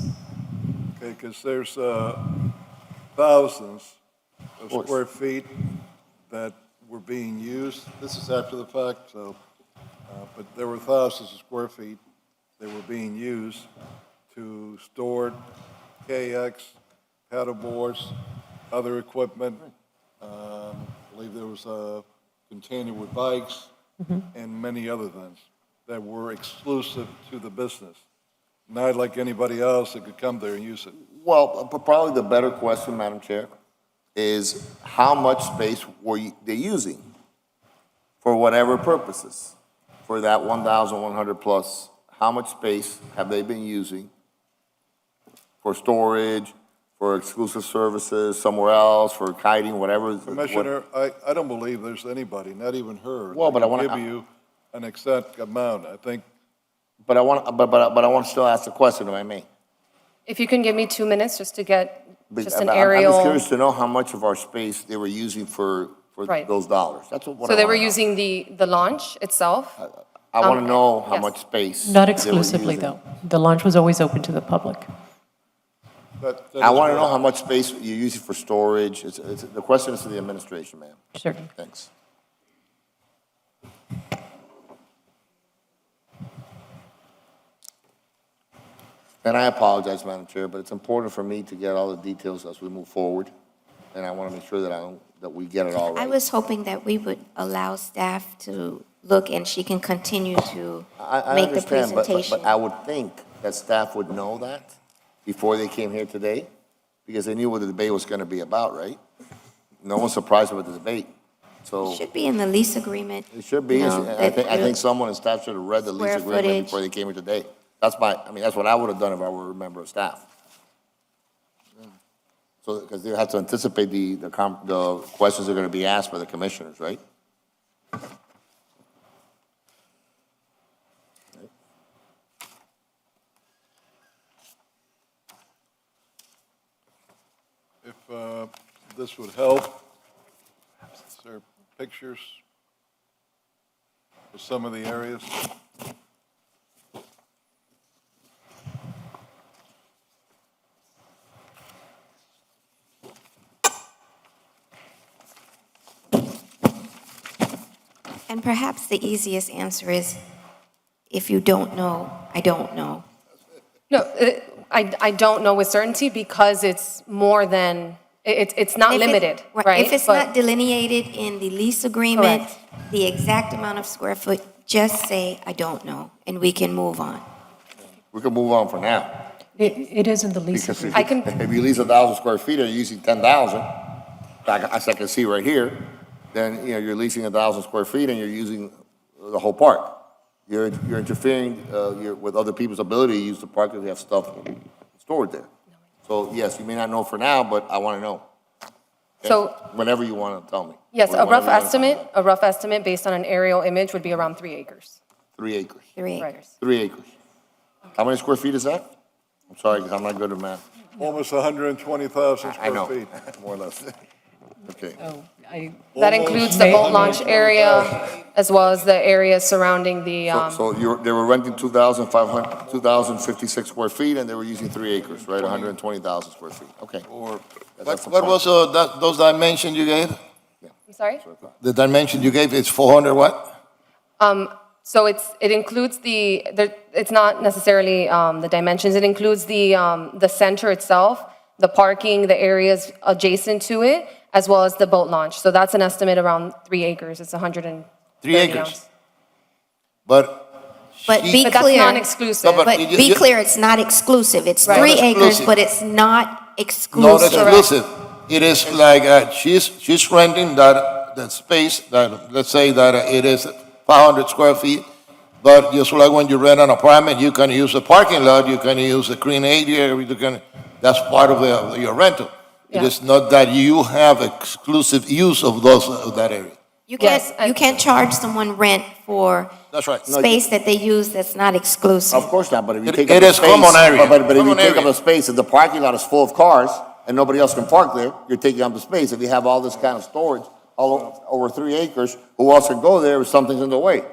[SPEAKER 4] Okay, because there's thousands of square feet that were being used. This is after the fact, so, but there were thousands of square feet that were being used to store KX, paddle boards, other equipment. I believe there was a container with bikes and many other things that were exclusive to the business, not like anybody else that could come there and use it.
[SPEAKER 7] Well, probably the better question, Madam Chair, is how much space were they using for whatever purposes? For that 1,100 plus, how much space have they been using for storage, for exclusive services somewhere else, for kiting, whatever?
[SPEAKER 4] Commissioner, I don't believe there's anybody, not even her,
[SPEAKER 7] Well,
[SPEAKER 4] that
[SPEAKER 7] but I
[SPEAKER 4] can
[SPEAKER 7] wanna-
[SPEAKER 4] give you an exact amount. I think
[SPEAKER 7] But I want to still ask the question, if I may.
[SPEAKER 5] If you can give me 2 minutes just to get just an
[SPEAKER 7] I'm
[SPEAKER 5] aerial.
[SPEAKER 7] just curious to know how much of our space they were using for
[SPEAKER 5] Right.
[SPEAKER 7] those dollars. That's what
[SPEAKER 5] So
[SPEAKER 7] I
[SPEAKER 5] they were
[SPEAKER 7] wanna know.
[SPEAKER 5] using the launch itself?
[SPEAKER 7] I want to know how
[SPEAKER 5] yes.
[SPEAKER 7] much space.
[SPEAKER 1] Not
[SPEAKER 7] they were
[SPEAKER 1] exclusively,
[SPEAKER 7] using.
[SPEAKER 1] though. The launch was always open to the public.
[SPEAKER 4] that
[SPEAKER 7] I
[SPEAKER 4] is
[SPEAKER 7] want to know
[SPEAKER 4] what-
[SPEAKER 7] how much space you're using for storage. The question is to the administration, ma'am.
[SPEAKER 1] Certainly.
[SPEAKER 7] Thanks. And I apologize, Madam Chair, but it's important for me to get all the details as we move forward. And I want to make sure that we get it all
[SPEAKER 2] I
[SPEAKER 7] right.
[SPEAKER 2] was hoping that we would allow staff to look and she can continue to
[SPEAKER 7] I
[SPEAKER 2] make the
[SPEAKER 7] understand,
[SPEAKER 2] presentation.
[SPEAKER 7] but I would think that staff would know that before they came here today, because they knew what the debate was going to be about, right? No one's surprised with the debate, so
[SPEAKER 2] Should be in the lease agreement.
[SPEAKER 7] it should be.
[SPEAKER 2] you know,
[SPEAKER 7] I
[SPEAKER 2] that
[SPEAKER 7] think
[SPEAKER 2] you-
[SPEAKER 7] someone in staff should have read the lease
[SPEAKER 2] Square
[SPEAKER 7] agreement
[SPEAKER 2] footage.
[SPEAKER 7] before they came here today. That's what I would have done if I were a member of staff. So, because they have to anticipate the questions that are going to be asked by the commissioners, right?
[SPEAKER 4] If this would help, is there pictures of some of the areas?
[SPEAKER 2] And perhaps the easiest answer is, if you don't know, I don't know.
[SPEAKER 5] No, I don't know with certainty because it's more than, it's not
[SPEAKER 2] If it-
[SPEAKER 5] limited, right?
[SPEAKER 2] If it's
[SPEAKER 5] But-
[SPEAKER 2] not delineated in the lease agreement,
[SPEAKER 5] Correct.
[SPEAKER 2] the exact amount of square foot, just say, I don't know, and we can move on.
[SPEAKER 7] We can move on for now.
[SPEAKER 1] It is in the lease
[SPEAKER 7] Because
[SPEAKER 1] agreement.
[SPEAKER 5] I can-
[SPEAKER 7] if you lease 1,000 square feet and you're using 10,000, as I can see right here, then, you're leasing 1,000 square feet and you're using the whole park. You're interfering with other people's ability to use the park because they have stuff stored there. So, yes, you may not know for now, but I want to know. Okay?
[SPEAKER 5] So-
[SPEAKER 7] Whenever you want to tell me.
[SPEAKER 5] Yes,
[SPEAKER 7] Whenever
[SPEAKER 5] a rough
[SPEAKER 7] you wanna tell me.
[SPEAKER 5] estimate based on an aerial image would be around 3 acres.
[SPEAKER 7] 3 acres.
[SPEAKER 2] 3
[SPEAKER 5] Right.
[SPEAKER 2] acres.
[SPEAKER 7] 3 acres. How many square feet is that? I'm sorry, because I'm not good at math.
[SPEAKER 4] Almost 120,000
[SPEAKER 7] I
[SPEAKER 4] square
[SPEAKER 7] know,
[SPEAKER 4] feet.
[SPEAKER 7] more or less. Okay.
[SPEAKER 1] Oh,
[SPEAKER 5] That includes the boat launch area as well as the area surrounding the,
[SPEAKER 7] So they were renting 2,056 square feet, and they were using 3 acres, right? 120,000 square feet, okay. That's the
[SPEAKER 6] What
[SPEAKER 7] point.
[SPEAKER 6] was those dimensions you gave?
[SPEAKER 5] I'm sorry?
[SPEAKER 6] The dimension you gave, it's 400 what?
[SPEAKER 5] So it includes it's not necessarily the dimensions, it includes the center itself, the parking, the areas adjacent to it, as well as the boat launch. So that's an estimate around 3 acres, it's 130
[SPEAKER 6] 3 acres.
[SPEAKER 5] ounce.
[SPEAKER 6] But
[SPEAKER 2] But
[SPEAKER 6] she-
[SPEAKER 2] be
[SPEAKER 5] But that's
[SPEAKER 2] clear.
[SPEAKER 5] non-exclusive.
[SPEAKER 6] No, but
[SPEAKER 2] But
[SPEAKER 6] you-
[SPEAKER 2] be
[SPEAKER 6] you-
[SPEAKER 2] clear, it's not exclusive. It's
[SPEAKER 5] Right.
[SPEAKER 2] 3
[SPEAKER 6] Not
[SPEAKER 2] acres,
[SPEAKER 6] exclusive.
[SPEAKER 2] but it's not
[SPEAKER 6] not
[SPEAKER 2] exclusive.
[SPEAKER 6] exclusive. It is like, she's renting that space, that, let's say that it is 500 square feet, but just like when you rent an apartment, you can use the parking lot, you can use the green area, that's part of your rental. It
[SPEAKER 5] Yeah.
[SPEAKER 6] is not that you have exclusive use of that area.
[SPEAKER 2] You
[SPEAKER 5] Yes,
[SPEAKER 2] can't, you can't charge someone rent for
[SPEAKER 6] That's right. No,
[SPEAKER 2] space that they use that's not exclusive.
[SPEAKER 7] Of course not, but if you
[SPEAKER 6] It-
[SPEAKER 7] take
[SPEAKER 6] it
[SPEAKER 7] up the
[SPEAKER 6] is
[SPEAKER 7] space.
[SPEAKER 6] common area.
[SPEAKER 7] But if you
[SPEAKER 6] Common
[SPEAKER 7] take up
[SPEAKER 6] area.
[SPEAKER 7] the space, if the parking lot is full of cars and nobody else can park there, you're taking up the space. If you have all this kind of storage, over 3 acres, who else can go there if something's in the way?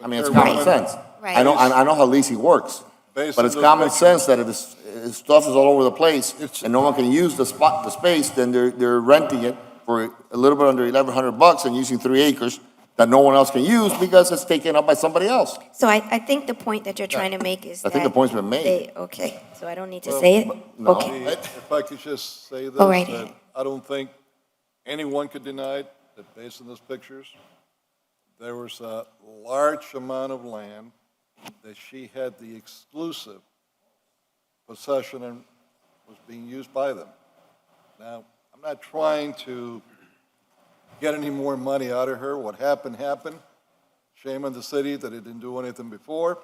[SPEAKER 7] I mean, it's common
[SPEAKER 2] Right.
[SPEAKER 7] sense.
[SPEAKER 2] Right.
[SPEAKER 7] I know how leasing works,
[SPEAKER 4] Based
[SPEAKER 7] but
[SPEAKER 4] on
[SPEAKER 7] it's
[SPEAKER 4] those
[SPEAKER 7] common
[SPEAKER 4] pictures.
[SPEAKER 7] sense that if stuff is all over the place and no one can use the space, then they're renting it for a little bit under $1,100 and using 3 acres that no one else can use because it's taken up by somebody else.
[SPEAKER 2] So I think the point that you're trying to make is
[SPEAKER 7] I think
[SPEAKER 2] that
[SPEAKER 7] the point's been made.
[SPEAKER 2] okay, so I don't need to say it?
[SPEAKER 7] no.
[SPEAKER 2] Okay.
[SPEAKER 4] If I could just say this,
[SPEAKER 2] Go right
[SPEAKER 4] that
[SPEAKER 2] ahead.
[SPEAKER 4] I don't think anyone could deny that based on those pictures, there was a large amount of land that she had the exclusive possession and was being used by them. Now, I'm not trying to get any more money out of her. What happened, happened. Shame on the city that it didn't do anything before.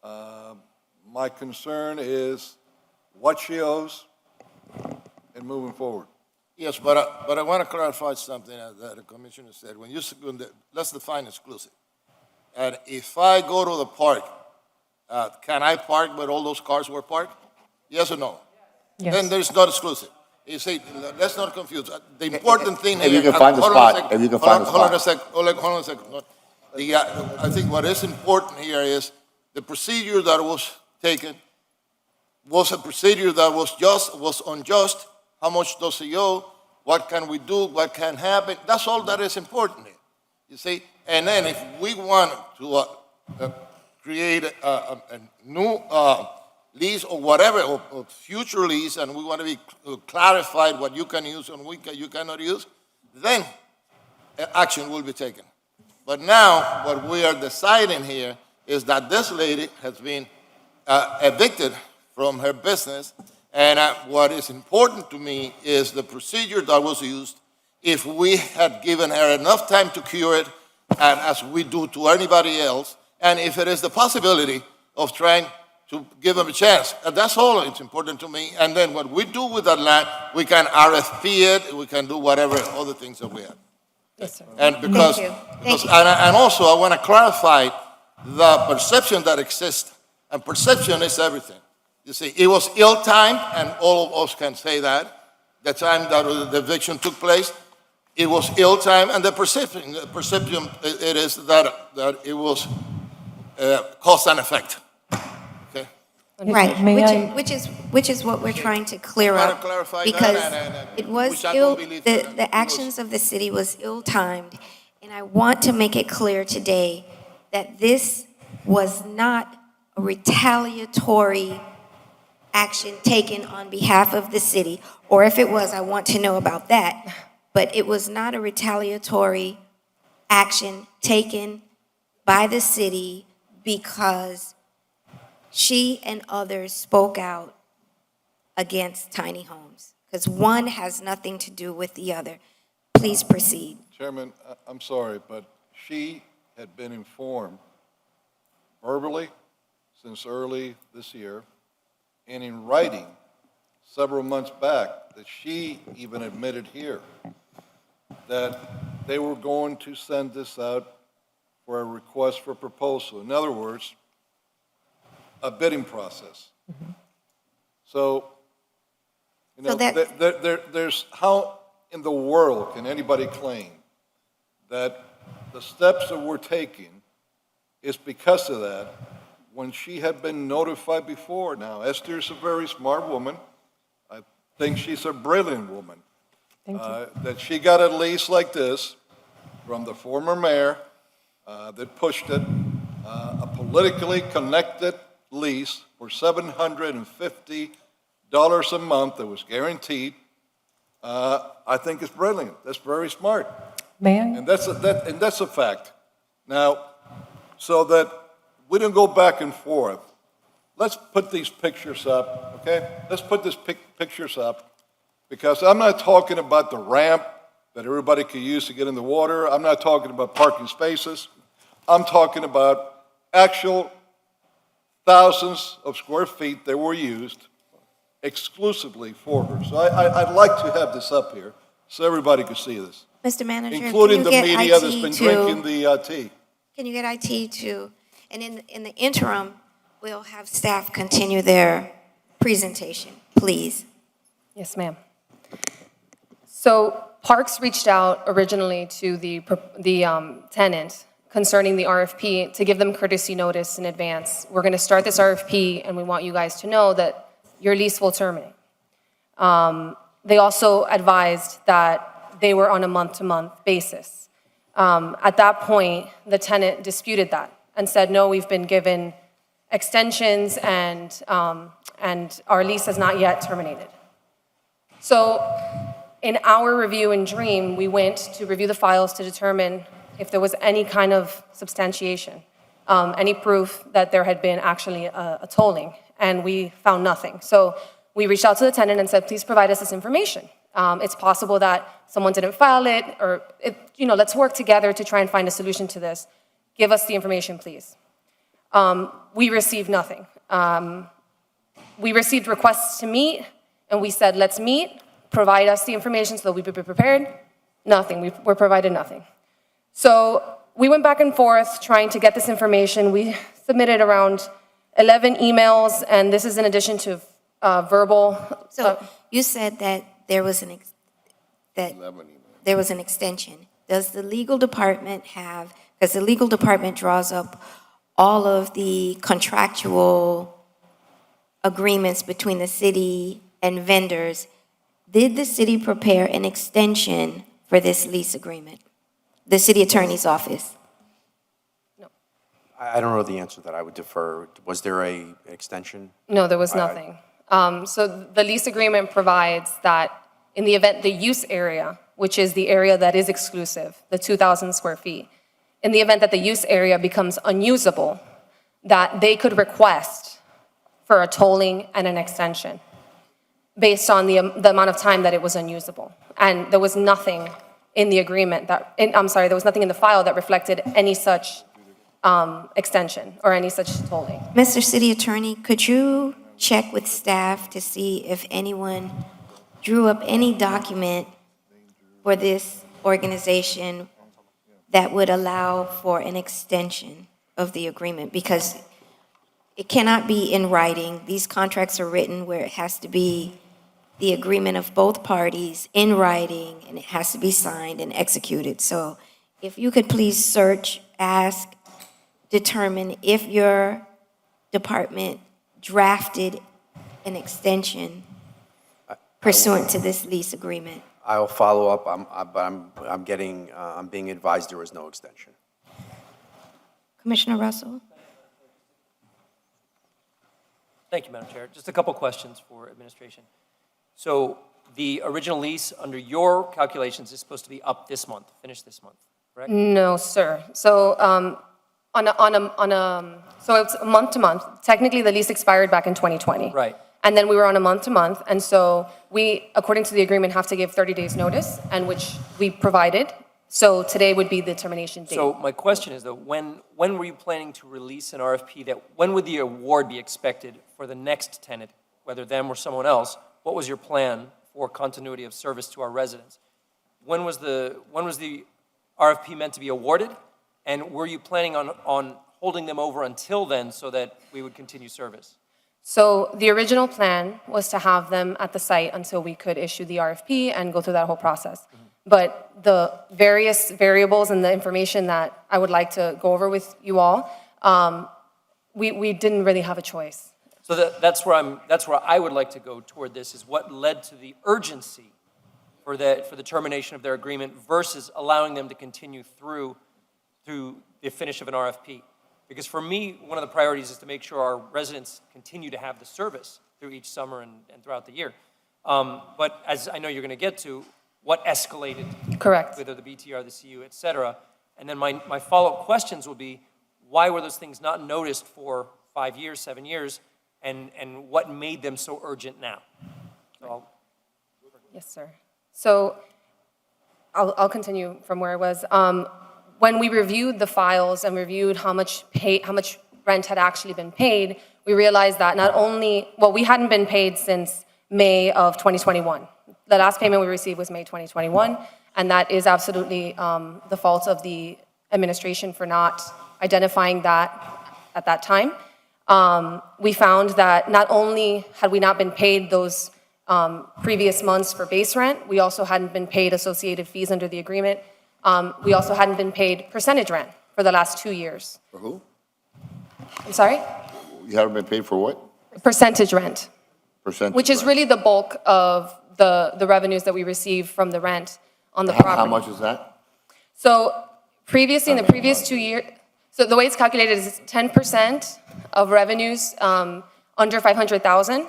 [SPEAKER 4] My concern is what she owes and moving forward.
[SPEAKER 6] Yes, but I want to clarify something that the commissioner said. Let's define exclusive. And if I go to the park, can I park where all those cars were parked? Yes or no?
[SPEAKER 1] Yes.
[SPEAKER 6] Then there's not exclusive. You see, let's not confuse. The important thing
[SPEAKER 7] If
[SPEAKER 6] here.
[SPEAKER 7] you can find the
[SPEAKER 6] hold on a
[SPEAKER 7] spot,
[SPEAKER 6] second.
[SPEAKER 7] if you can
[SPEAKER 6] Hold on-
[SPEAKER 7] find the
[SPEAKER 6] Hold on a
[SPEAKER 7] spot.
[SPEAKER 6] second, hold on a second. No. I think what is important here is the procedure that was taken was a procedure that was unjust. How much does he owe? What can we do? What can happen? That's all that is important here. You see? And then if we want to create a new lease or whatever, or future lease, and we want to be clarified what you can use and you cannot use, then action will be taken. But now, what we are deciding here is that this lady has been evicted from her business, and what is important to me is the procedure that was used. If we had given her enough time to cure it, and as we do to anybody else, and if it is the possibility of trying to give them a chance, and that's all it's important to me. And then what we do with that land, we can RFP it, we can do whatever other things that we have.
[SPEAKER 1] Yes, sir.
[SPEAKER 6] And because,
[SPEAKER 2] Thank you.
[SPEAKER 6] because-
[SPEAKER 2] Thank you.
[SPEAKER 6] and also I want to clarify the perception that exists, and perception is everything. You see, it was ill-timed, and all of us can say that, the time that the eviction took place, it was ill-timed, and the perception it is that it was cause and effect. Okay?
[SPEAKER 2] Right,
[SPEAKER 1] May I-
[SPEAKER 2] which is what we're trying to clear
[SPEAKER 6] Wanna
[SPEAKER 2] up.
[SPEAKER 6] clarify that,
[SPEAKER 2] Because
[SPEAKER 6] and
[SPEAKER 2] it was
[SPEAKER 6] which I
[SPEAKER 2] ill,
[SPEAKER 6] don't believe that it
[SPEAKER 2] the
[SPEAKER 6] was-
[SPEAKER 2] actions of the city was ill-timed. And I want to make it clear today that this was not a retaliatory action taken on behalf of the city. Or if it was, I want to know about that. But it was not a retaliatory action taken by the city because she and others spoke out against tiny homes, because one has nothing to do with the other. Please proceed.
[SPEAKER 4] Chairman, I'm sorry, but she had been informed verbally since early this year and in writing several months back that she even admitted here that they were going to send this out for a request for proposal. In other words, a bidding process. So, you
[SPEAKER 2] So
[SPEAKER 4] know,
[SPEAKER 2] that-
[SPEAKER 4] there's, how in the world can anybody claim that the steps that we're taking is because of that when she had been notified before? Now, Esther's a very smart woman. I think she's a brilliant woman.
[SPEAKER 1] Thank you.
[SPEAKER 4] That she got a lease like this from the former mayor that pushed it, a politically connected lease for $750 a month that was guaranteed. I think it's brilliant. That's very smart.
[SPEAKER 1] May I?
[SPEAKER 4] And that's a fact. Now, so that we don't go back and forth, let's put these pictures up, okay? Let's put these pictures up, because I'm not talking about the ramp that everybody could use to get in the water. I'm not talking about parking spaces. I'm talking about actual thousands of square feet that were used exclusively for her. So I'd like to have this up here so everybody could see this,
[SPEAKER 2] Mr. Manager,
[SPEAKER 4] including the
[SPEAKER 2] can you get
[SPEAKER 4] media that's been
[SPEAKER 2] IT
[SPEAKER 4] drinking
[SPEAKER 2] to,
[SPEAKER 4] the tea.
[SPEAKER 2] can you get IT to, and in the interim, we'll have staff continue their presentation, please.
[SPEAKER 5] Yes, ma'am. So Parks reached out originally to the tenant concerning the RFP to give them courtesy notice in advance. We're going to start this RFP, and we want you guys to know that your lease will terminate. They also advised that they were on a month-to-month basis. At that point, the tenant disputed that and said, no, we've been given extensions and our lease has not yet terminated. So in our review in Dream, we went to review the files to determine if there was any kind of substantiation, any proof that there had been actually a tolling, and we found nothing. So we reached out to the tenant and said, please provide us this information. It's possible that someone didn't file it, or let's work together to try and find a solution to this. Give us the information, please. We received nothing. We received requests to meet, and we said, let's meet, provide us the information so that we could be prepared. Nothing, we were provided nothing. So we went back and forth trying to get this information. We submitted around 11 emails, and this is in addition to verbal.
[SPEAKER 2] So you said that there was an extension. Does the legal department have, because the legal department draws up all of the contractual agreements between the city and vendors, did the city prepare an extension for this lease agreement? The city attorney's office?
[SPEAKER 9] I don't know the answer to that. I would defer. Was there an extension?
[SPEAKER 5] No, there was nothing. So the lease agreement provides that in the event the use area, which is the area that is exclusive, the 2,000 square feet, in the event that the use area becomes unusable, that they could request for a tolling and an extension based on the amount of time that it was unusable. And there was nothing in the agreement there was nothing in the file that reflected any such extension or any such tolling.
[SPEAKER 2] Mr. City Attorney, could you check with staff to see if anyone drew up any document for this organization that would allow for an extension of the agreement? Because it cannot be in writing. These contracts are written where it has to be the agreement of both parties in writing, and it has to be signed and executed. So if you could please search, ask, determine if your department drafted an extension pursuant to this lease agreement.
[SPEAKER 9] I'll follow up, but I'm being advised there was no extension.
[SPEAKER 2] Commissioner Russell?
[SPEAKER 10] Thank you, Madam Chair. Just a couple questions for administration. So the original lease, under your calculations, is supposed to be up this month, finished this month, correct?
[SPEAKER 5] No, sir. So so it's month to month. Technically, the lease expired back in 2020.
[SPEAKER 10] Right.
[SPEAKER 5] And then we were on a month to month, and so we, according to the agreement, have to give 30 days notice, and which we provided. So today would be the termination date.
[SPEAKER 10] So my question is, though, when were you planning to release an RFP when would the award be expected for the next tenant, whether them or someone else? What was your plan for continuity of service to our residents? When was the RFP meant to be awarded? And were you planning on holding them over until then so that we would continue service?
[SPEAKER 5] So the original plan was to have them at the site until we could issue the RFP and go through that whole process. Mm-hmm. But the various variables and the information that I would like to go over with you all, we didn't really have a choice.
[SPEAKER 10] So that's where I would like to go toward this, is what led to the urgency for the termination of their agreement versus allowing them to continue through the finish of an RFP. Because for me, one of the priorities is to make sure our residents continue to have the service through each summer and throughout the year. But as I know you're going to get to, what escalated?
[SPEAKER 5] Correct.
[SPEAKER 10] Whether the BTR, the CU, et cetera. And then my follow-up questions will be, why were those things not noticed for 5 years, 7 years, and what made them so urgent now? So
[SPEAKER 5] Yes, sir. So I'll continue from where I was. When we reviewed the files and reviewed how much rent had actually been paid, we realized that we hadn't been paid since May of 2021. The last payment we received was May 2021, and that is absolutely the fault of the administration for not identifying that at that time. We found that not only had we not been paid those previous months for base rent, we also hadn't been paid associated fees under the agreement. We also hadn't been paid percentage rent for the last 2 years.
[SPEAKER 7] For who?
[SPEAKER 5] I'm sorry?
[SPEAKER 7] You haven't been paid for what?
[SPEAKER 5] Percentage rent,
[SPEAKER 7] Percentage?
[SPEAKER 5] which is
[SPEAKER 7] rent?
[SPEAKER 5] really the bulk of the revenues that we receive from the rent on the property.
[SPEAKER 7] How much is that?
[SPEAKER 5] So previously, in the previous 2 years, so the way it's calculated is 10% of revenues under 500,000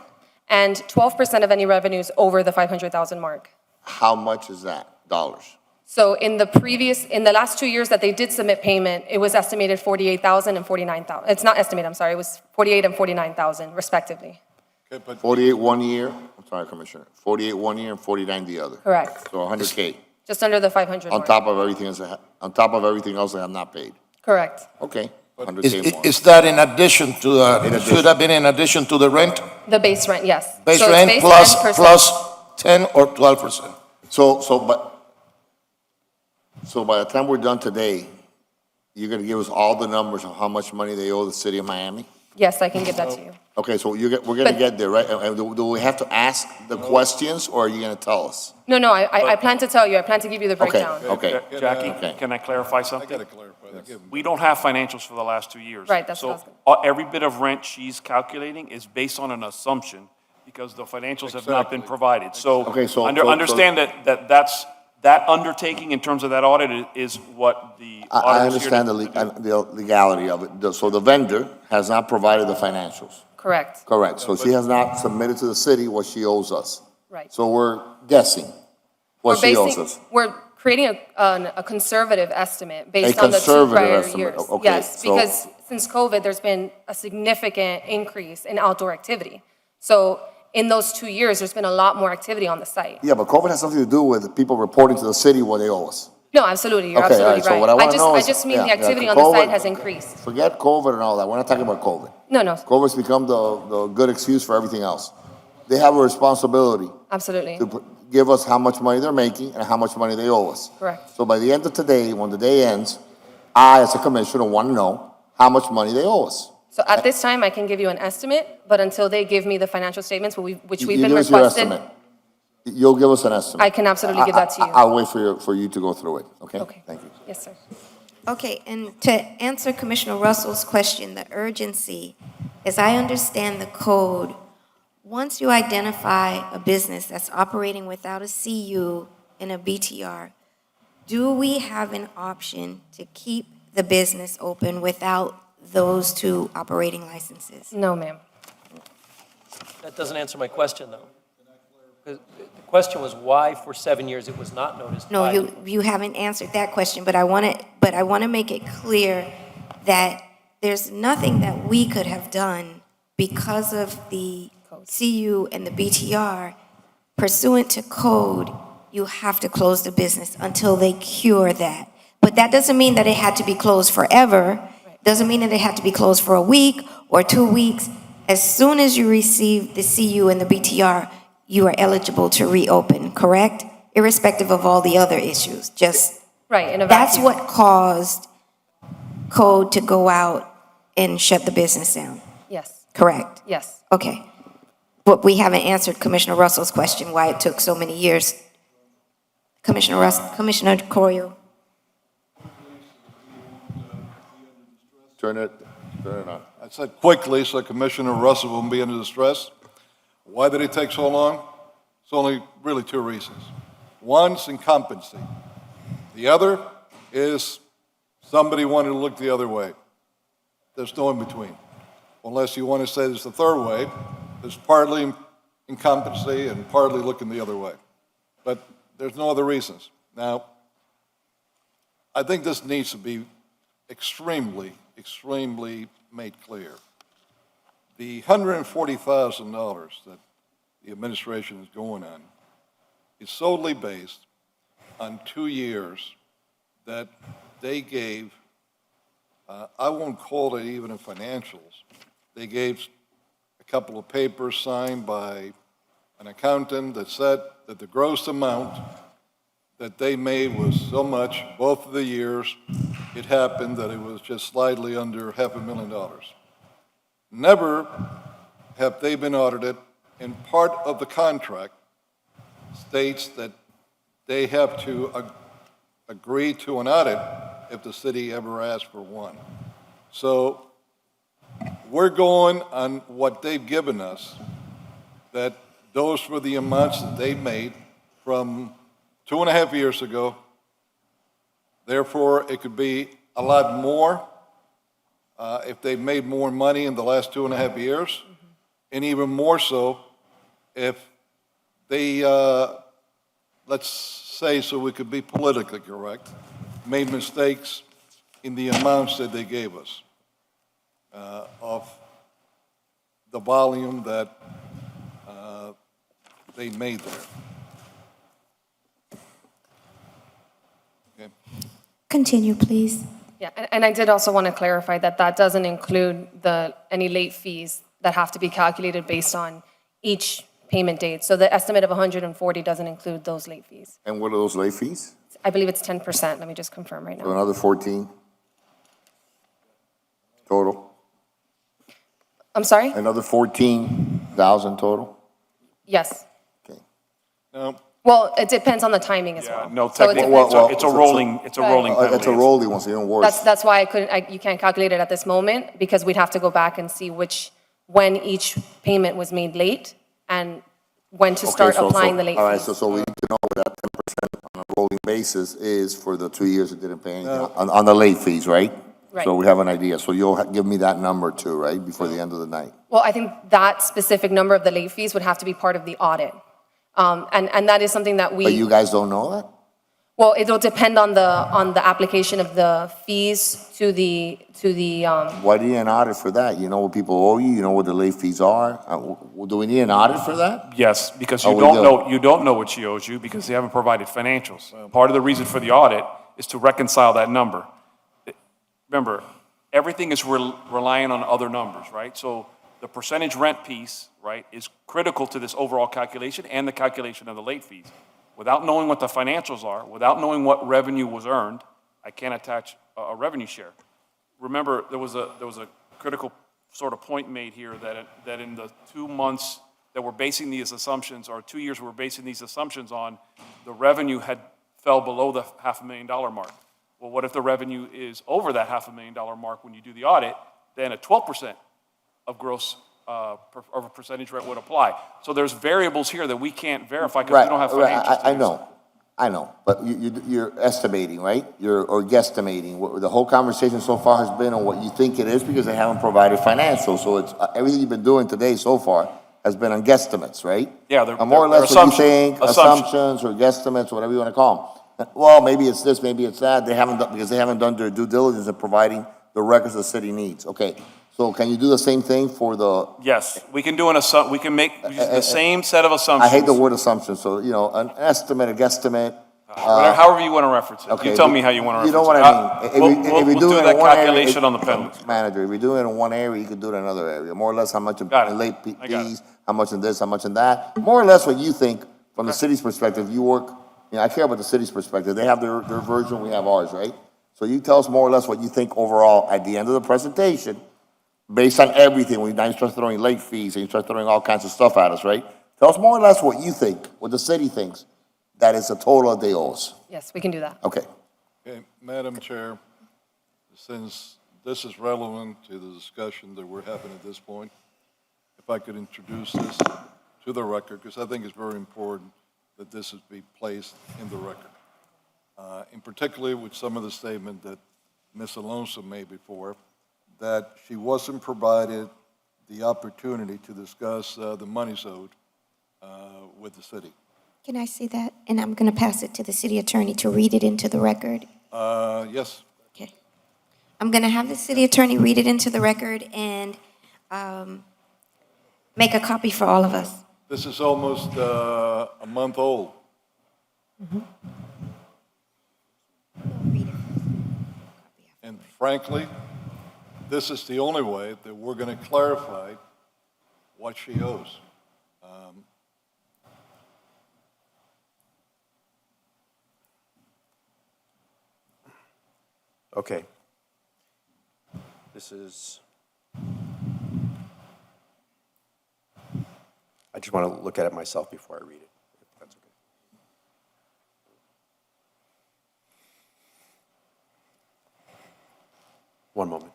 [SPEAKER 5] and 12% of any revenues over the 500,000 mark.
[SPEAKER 7] How much is that? Dollars?
[SPEAKER 5] So in the last 2 years that they did submit payment, it was estimated 48,000 and 49,000. It's not estimated, I'm sorry, it was 48 and 49,000 respectively.
[SPEAKER 4] Okay, but
[SPEAKER 7] 48 one year, I'm sorry, Commissioner, 48 one year and 49 the other.
[SPEAKER 5] Correct.
[SPEAKER 7] So 100K
[SPEAKER 5] Just under the 500
[SPEAKER 7] on
[SPEAKER 5] mark.
[SPEAKER 7] top of everything else, on top of everything else that I'm not paid.
[SPEAKER 5] Correct.
[SPEAKER 7] Okay,
[SPEAKER 6] Is,
[SPEAKER 7] 100K more.
[SPEAKER 6] is that in addition to, should have been in addition to the rent?
[SPEAKER 5] The base rent, yes.
[SPEAKER 6] Base
[SPEAKER 5] So it's
[SPEAKER 6] rent
[SPEAKER 5] base
[SPEAKER 6] plus,
[SPEAKER 5] and percent.
[SPEAKER 6] plus 10 or 12%?
[SPEAKER 7] So by the time we're done today, you're gonna give us all the numbers of how much money they owe the city of Miami?
[SPEAKER 5] Yes, I can give that to you.
[SPEAKER 7] Okay, so we're gonna
[SPEAKER 5] But-
[SPEAKER 7] get there, right? And do we have to ask the questions, or are you gonna tell us?
[SPEAKER 5] No, I plan to tell you, I plan to give you the breakdown.
[SPEAKER 7] Okay.
[SPEAKER 3] Jackie,
[SPEAKER 7] Okay.
[SPEAKER 3] can I clarify
[SPEAKER 4] I
[SPEAKER 3] something?
[SPEAKER 4] gotta clarify that. Give 'em-
[SPEAKER 3] We don't have financials for the last 2 years.
[SPEAKER 5] Right, that's what I was
[SPEAKER 3] So every bit of rent she's calculating is based on an assumption because the financials have not been
[SPEAKER 4] Exactly.
[SPEAKER 3] provided. So
[SPEAKER 7] Okay, so-
[SPEAKER 3] understand that undertaking in terms of that audit is what the
[SPEAKER 7] I
[SPEAKER 3] audit is here
[SPEAKER 7] understand
[SPEAKER 3] to do.
[SPEAKER 7] the legality of it. So the vendor has not provided the financials.
[SPEAKER 5] Correct,
[SPEAKER 7] Correct. So she has not submitted to the city what she owes us.
[SPEAKER 5] right.
[SPEAKER 7] So we're guessing what she owes us.
[SPEAKER 5] We're creating a conservative estimate based
[SPEAKER 7] A
[SPEAKER 5] on the 2
[SPEAKER 7] conservative
[SPEAKER 5] prior
[SPEAKER 7] estimate,
[SPEAKER 5] years.
[SPEAKER 7] okay,
[SPEAKER 5] Yes,
[SPEAKER 7] so-
[SPEAKER 5] because since COVID, there's been a significant increase in outdoor activity. So in those 2 years, there's been a lot more activity on the site.
[SPEAKER 7] Yeah, but COVID has something to do with people reporting to the city what they owe us.
[SPEAKER 5] No, absolutely, you're
[SPEAKER 7] Okay, all
[SPEAKER 5] absolutely
[SPEAKER 7] right, so what I
[SPEAKER 5] right.
[SPEAKER 7] wanna know
[SPEAKER 5] I
[SPEAKER 7] is-
[SPEAKER 5] just mean
[SPEAKER 7] yeah,
[SPEAKER 5] the
[SPEAKER 7] yeah,
[SPEAKER 5] activity on the
[SPEAKER 7] COVID-
[SPEAKER 5] site has increased.
[SPEAKER 7] Forget COVID and all that. We're not talking about COVID.
[SPEAKER 5] No,
[SPEAKER 7] COVID's become the good excuse for everything else. They have a responsibility
[SPEAKER 5] absolutely,
[SPEAKER 7] to give us how much money they're making and how much money they owe us.
[SPEAKER 5] correct.
[SPEAKER 7] So by the end of today, when the day ends, I, as a commissioner, want to know how much money they owe us.
[SPEAKER 5] So at this time, I can give you an estimate, but until they give me the financial statements, which we've
[SPEAKER 7] You
[SPEAKER 5] been
[SPEAKER 7] give us your
[SPEAKER 5] requested.
[SPEAKER 7] estimate. You'll give us an estimate.
[SPEAKER 5] I can absolutely give that to you.
[SPEAKER 7] I'll wait for you to go through it, okay?
[SPEAKER 5] Okay.
[SPEAKER 7] Thank you.
[SPEAKER 5] Yes, sir.
[SPEAKER 2] Okay, and to answer Commissioner Russell's question, the urgency, as I understand the code, once you identify a business that's operating without a CU and a BTR, do we have an option to keep the business open without those 2 operating licenses?
[SPEAKER 5] No, ma'am.
[SPEAKER 10] That doesn't answer my question, though. 'Cause the question was why for 7 years it was not noticed.
[SPEAKER 2] No,
[SPEAKER 10] by-
[SPEAKER 2] you haven't answered that question, but I want to make it clear that there's nothing that we could have done because of the CU and the BTR. Pursuant to code, you have to close the business until they cure that. But that doesn't mean that it had to be closed forever. Doesn't mean that it had to be closed for a week or 2 weeks. As soon as you receive the CU and the BTR, you are eligible to reopen, correct? Irrespective of all the other issues, just,
[SPEAKER 5] Right, in a
[SPEAKER 2] that's
[SPEAKER 5] vacuum.
[SPEAKER 2] what caused code to go out and shut the business down,
[SPEAKER 5] Yes,
[SPEAKER 2] correct?
[SPEAKER 5] yes.
[SPEAKER 2] Okay. But we haven't answered Commissioner Russell's question, why it took so many years. Commissioner Corio.
[SPEAKER 7] Turn it on.
[SPEAKER 4] I said quickly, so Commissioner Russell won't be under distress. Why did it take so long? It's only really 2 reasons. One's incompetency. The other is somebody wanted to look the other way. There's no in between. Unless you want to say there's the third way, there's partly incompetency and partly looking the other way. But there's no other reasons. Now, I think this needs to be extremely made clear. The $140,000 that the administration is going on is solely based on 2 years that they gave, I won't call it even in financials, they gave a couple of papers signed by an accountant that said that the gross amount that they made was so much, both of the years it happened, that it was just slightly under $500,000. Never have they been audited, and part of the contract states that they have to agree to an audit if the city ever asked for one. So we're going on what they've given us, that those were the amounts that they made from 2.5 years ago. Therefore, it could be a lot more if they've made more money in the last 2.5 years, and even more so if they, let's say, so we could be politically correct, made mistakes in the amounts that they gave us of the volume that they made there. Okay.
[SPEAKER 2] Continue, please.
[SPEAKER 5] Yeah, and I did also want to clarify that that doesn't include any late fees that have to be calculated based on each payment date. So the estimate of 140 doesn't include those late fees.
[SPEAKER 7] And what are those late fees?
[SPEAKER 5] I believe it's 10%. Let me just confirm right
[SPEAKER 7] So
[SPEAKER 5] now.
[SPEAKER 7] another 14 total?
[SPEAKER 5] I'm sorry?
[SPEAKER 7] Another 14,000 total?
[SPEAKER 5] Yes.
[SPEAKER 7] Okay.
[SPEAKER 4] Now,
[SPEAKER 5] Well, it depends on the timing as
[SPEAKER 3] Yeah,
[SPEAKER 5] well.
[SPEAKER 3] no,
[SPEAKER 5] So it
[SPEAKER 3] technically,
[SPEAKER 5] depends-
[SPEAKER 3] it's a rolling, it's a rolling penalty.
[SPEAKER 7] It's a rolling one, so even worse.
[SPEAKER 5] That's why you can't calculate it at this moment, because we'd have to go back and see when each payment was made late and when to start applying the late
[SPEAKER 7] All right,
[SPEAKER 5] fees.
[SPEAKER 7] so we need to know what that 10% on a rolling basis is for the 2 years that didn't pay anything on the late fees, right?
[SPEAKER 5] Right.
[SPEAKER 7] So we have an idea. So you'll give me that number too, right, before the end of the night?
[SPEAKER 5] Well, I think that specific number of the late fees would have to be part of the audit. And that is something that
[SPEAKER 7] But you guys don't know that?
[SPEAKER 5] well, it'll depend on the application of the fees to the
[SPEAKER 7] Why do you need an audit for that? You know what people owe you, you know what the late fees are? Do we need an audit for that?
[SPEAKER 3] Yes, because
[SPEAKER 7] Oh,
[SPEAKER 3] you
[SPEAKER 7] we
[SPEAKER 3] don't
[SPEAKER 7] do.
[SPEAKER 3] know, you don't know what she owes you because they haven't provided financials. Part of the reason for the audit is to reconcile that number. Remember, everything is relying on other numbers, right? So the percentage rent piece, right, is critical to this overall calculation and the calculation of the late fees. Without knowing what the financials are, without knowing what revenue was earned, I can't attach a revenue share. Remember, there was a critical sort of point made here that in the 2 months that we're basing these assumptions, or 2 years we're basing these assumptions on, the revenue had fell below the $500,000 mark. Well, what if the revenue is over that $500,000 mark when you do the audit? Then a 12% of gross of a percentage rent would apply. So there's variables here that we can't verify because we don't have financials.
[SPEAKER 7] I know, but you're estimating, right? Or guesstimating. The whole conversation so far has been on what you think it is because they haven't provided financials. So it's everything you've been doing today so far has been on guesstimates, right?
[SPEAKER 3] Yeah, they're
[SPEAKER 7] more or
[SPEAKER 3] they're
[SPEAKER 7] less what you think,
[SPEAKER 3] assumptions.
[SPEAKER 7] assumptions or guesstimates, whatever you want to call them. Well, maybe it's this, maybe it's that. They haven't done, because they haven't done their due diligence in providing the records the city needs. Okay, so can you do the same thing for the?
[SPEAKER 3] Yes, we can do we can make the same set of assumptions.
[SPEAKER 7] I hate the word assumption, so, you know, an estimate, a guesstimate.
[SPEAKER 3] However you want to reference it.
[SPEAKER 7] Okay,
[SPEAKER 3] You tell me how you want to reference it.
[SPEAKER 7] You know what I mean?
[SPEAKER 3] We'll do that calculation on the penalty.
[SPEAKER 7] Manager, if you're doing it in one area, you can do it in another area. More or less how much in
[SPEAKER 3] Got it.
[SPEAKER 7] late
[SPEAKER 3] I got it.
[SPEAKER 7] fees, how much in this, how much in that. More or less what you think from the city's perspective. You work, you know, I care about the city's perspective. They have their version, we have ours, right? So you tell us more or less what you think overall at the end of the presentation, based on everything. Now you start throwing late fees and you start throwing all kinds of stuff at us, right? Tell us more or less what you think, what the city thinks, that is the total they owe us.
[SPEAKER 5] Yes, we can do that.
[SPEAKER 7] Okay.
[SPEAKER 4] Okay, Madam Chair, since this is relevant to the discussion that we're having at this point, if I could introduce this to the record, because I think it's very important that this is be placed in the record. In particular with some of the statement that Ms. Alonso made before, that she wasn't provided the opportunity to discuss the monies owed with the city.
[SPEAKER 2] Can I see that? And I'm going to pass it to the city attorney to read it into the record.
[SPEAKER 4] Yes.
[SPEAKER 2] Okay. I'm going to have the city attorney read it into the record and make a copy for all of us.
[SPEAKER 4] This is almost a month old. And frankly, this is the only way that we're going to clarify what she owes.
[SPEAKER 9] Okay. This is, I just want to look at it myself before I read it, if that's okay. One moment.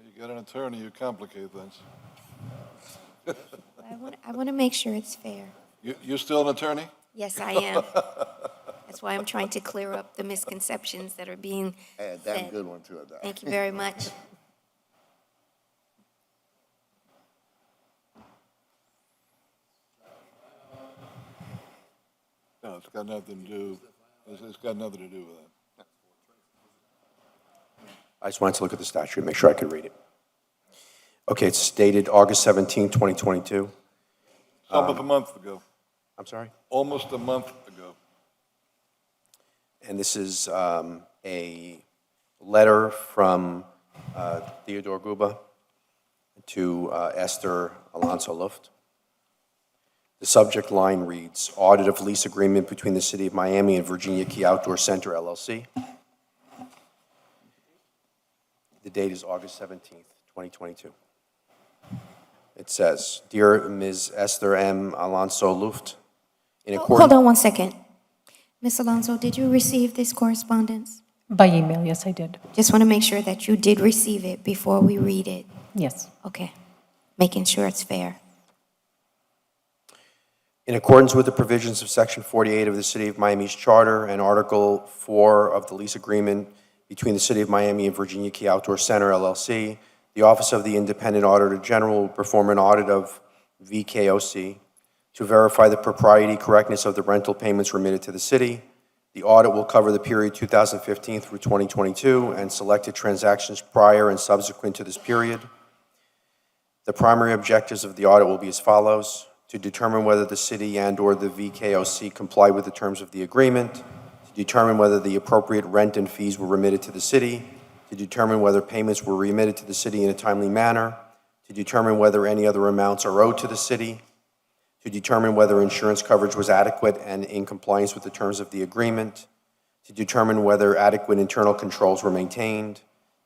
[SPEAKER 4] You got an attorney, you complicate things.
[SPEAKER 2] I want to make sure it's fair.
[SPEAKER 4] You still an attorney?
[SPEAKER 2] Yes, I am. That's why I'm trying to clear up the misconceptions that are being
[SPEAKER 7] And damn
[SPEAKER 2] said.
[SPEAKER 7] good one too at that.
[SPEAKER 2] Thank you very much.
[SPEAKER 4] No, it's got nothing to do, it's got nothing to do with that.
[SPEAKER 9] I just wanted to look at the statute and make sure I could read it. Okay, it's dated August 17, 2022.
[SPEAKER 4] Almost a month ago,
[SPEAKER 9] I'm sorry?
[SPEAKER 4] almost a month ago.
[SPEAKER 9] And this is a letter from Theodore Guba to Esther Alonso Luft. The subject line reads, Audit of Lease Agreement between the City of Miami and Virginia Key Outdoor Center, LLC. The date is August 17th, 2022. It says, Dear Ms. Esther M. Alonso Luft, in accordance...
[SPEAKER 2] Hold on one second. Ms. Alonso, did you receive this correspondence?
[SPEAKER 1] By email, yes, I did.
[SPEAKER 2] Just want to make sure that you did receive it before we read it.
[SPEAKER 1] Yes.
[SPEAKER 2] Okay. Making sure it's fair.
[SPEAKER 9] In accordance with the provisions of Section 48 of the City of Miami's Charter and Article 4 of the lease agreement between the City of Miami and Virginia Key Outdoor Center, LLC, the Office of the Independent Auditor General will perform an audit of VKOC to verify the propriety, correctness of the rental payments remitted to the city. The audit will cover the period 2015 through 2022 and selected transactions prior and subsequent to this period. The primary objectives of the audit will be as follows: to determine whether the city and/or the VKOC comply with the terms of the agreement, to determine whether the appropriate rent and fees were remitted to the city, to determine whether payments were remitted to the city in a timely manner, to determine whether any other amounts are owed to the city, to determine whether insurance coverage was adequate and in compliance with the terms of the agreement, to determine whether adequate internal controls were maintained,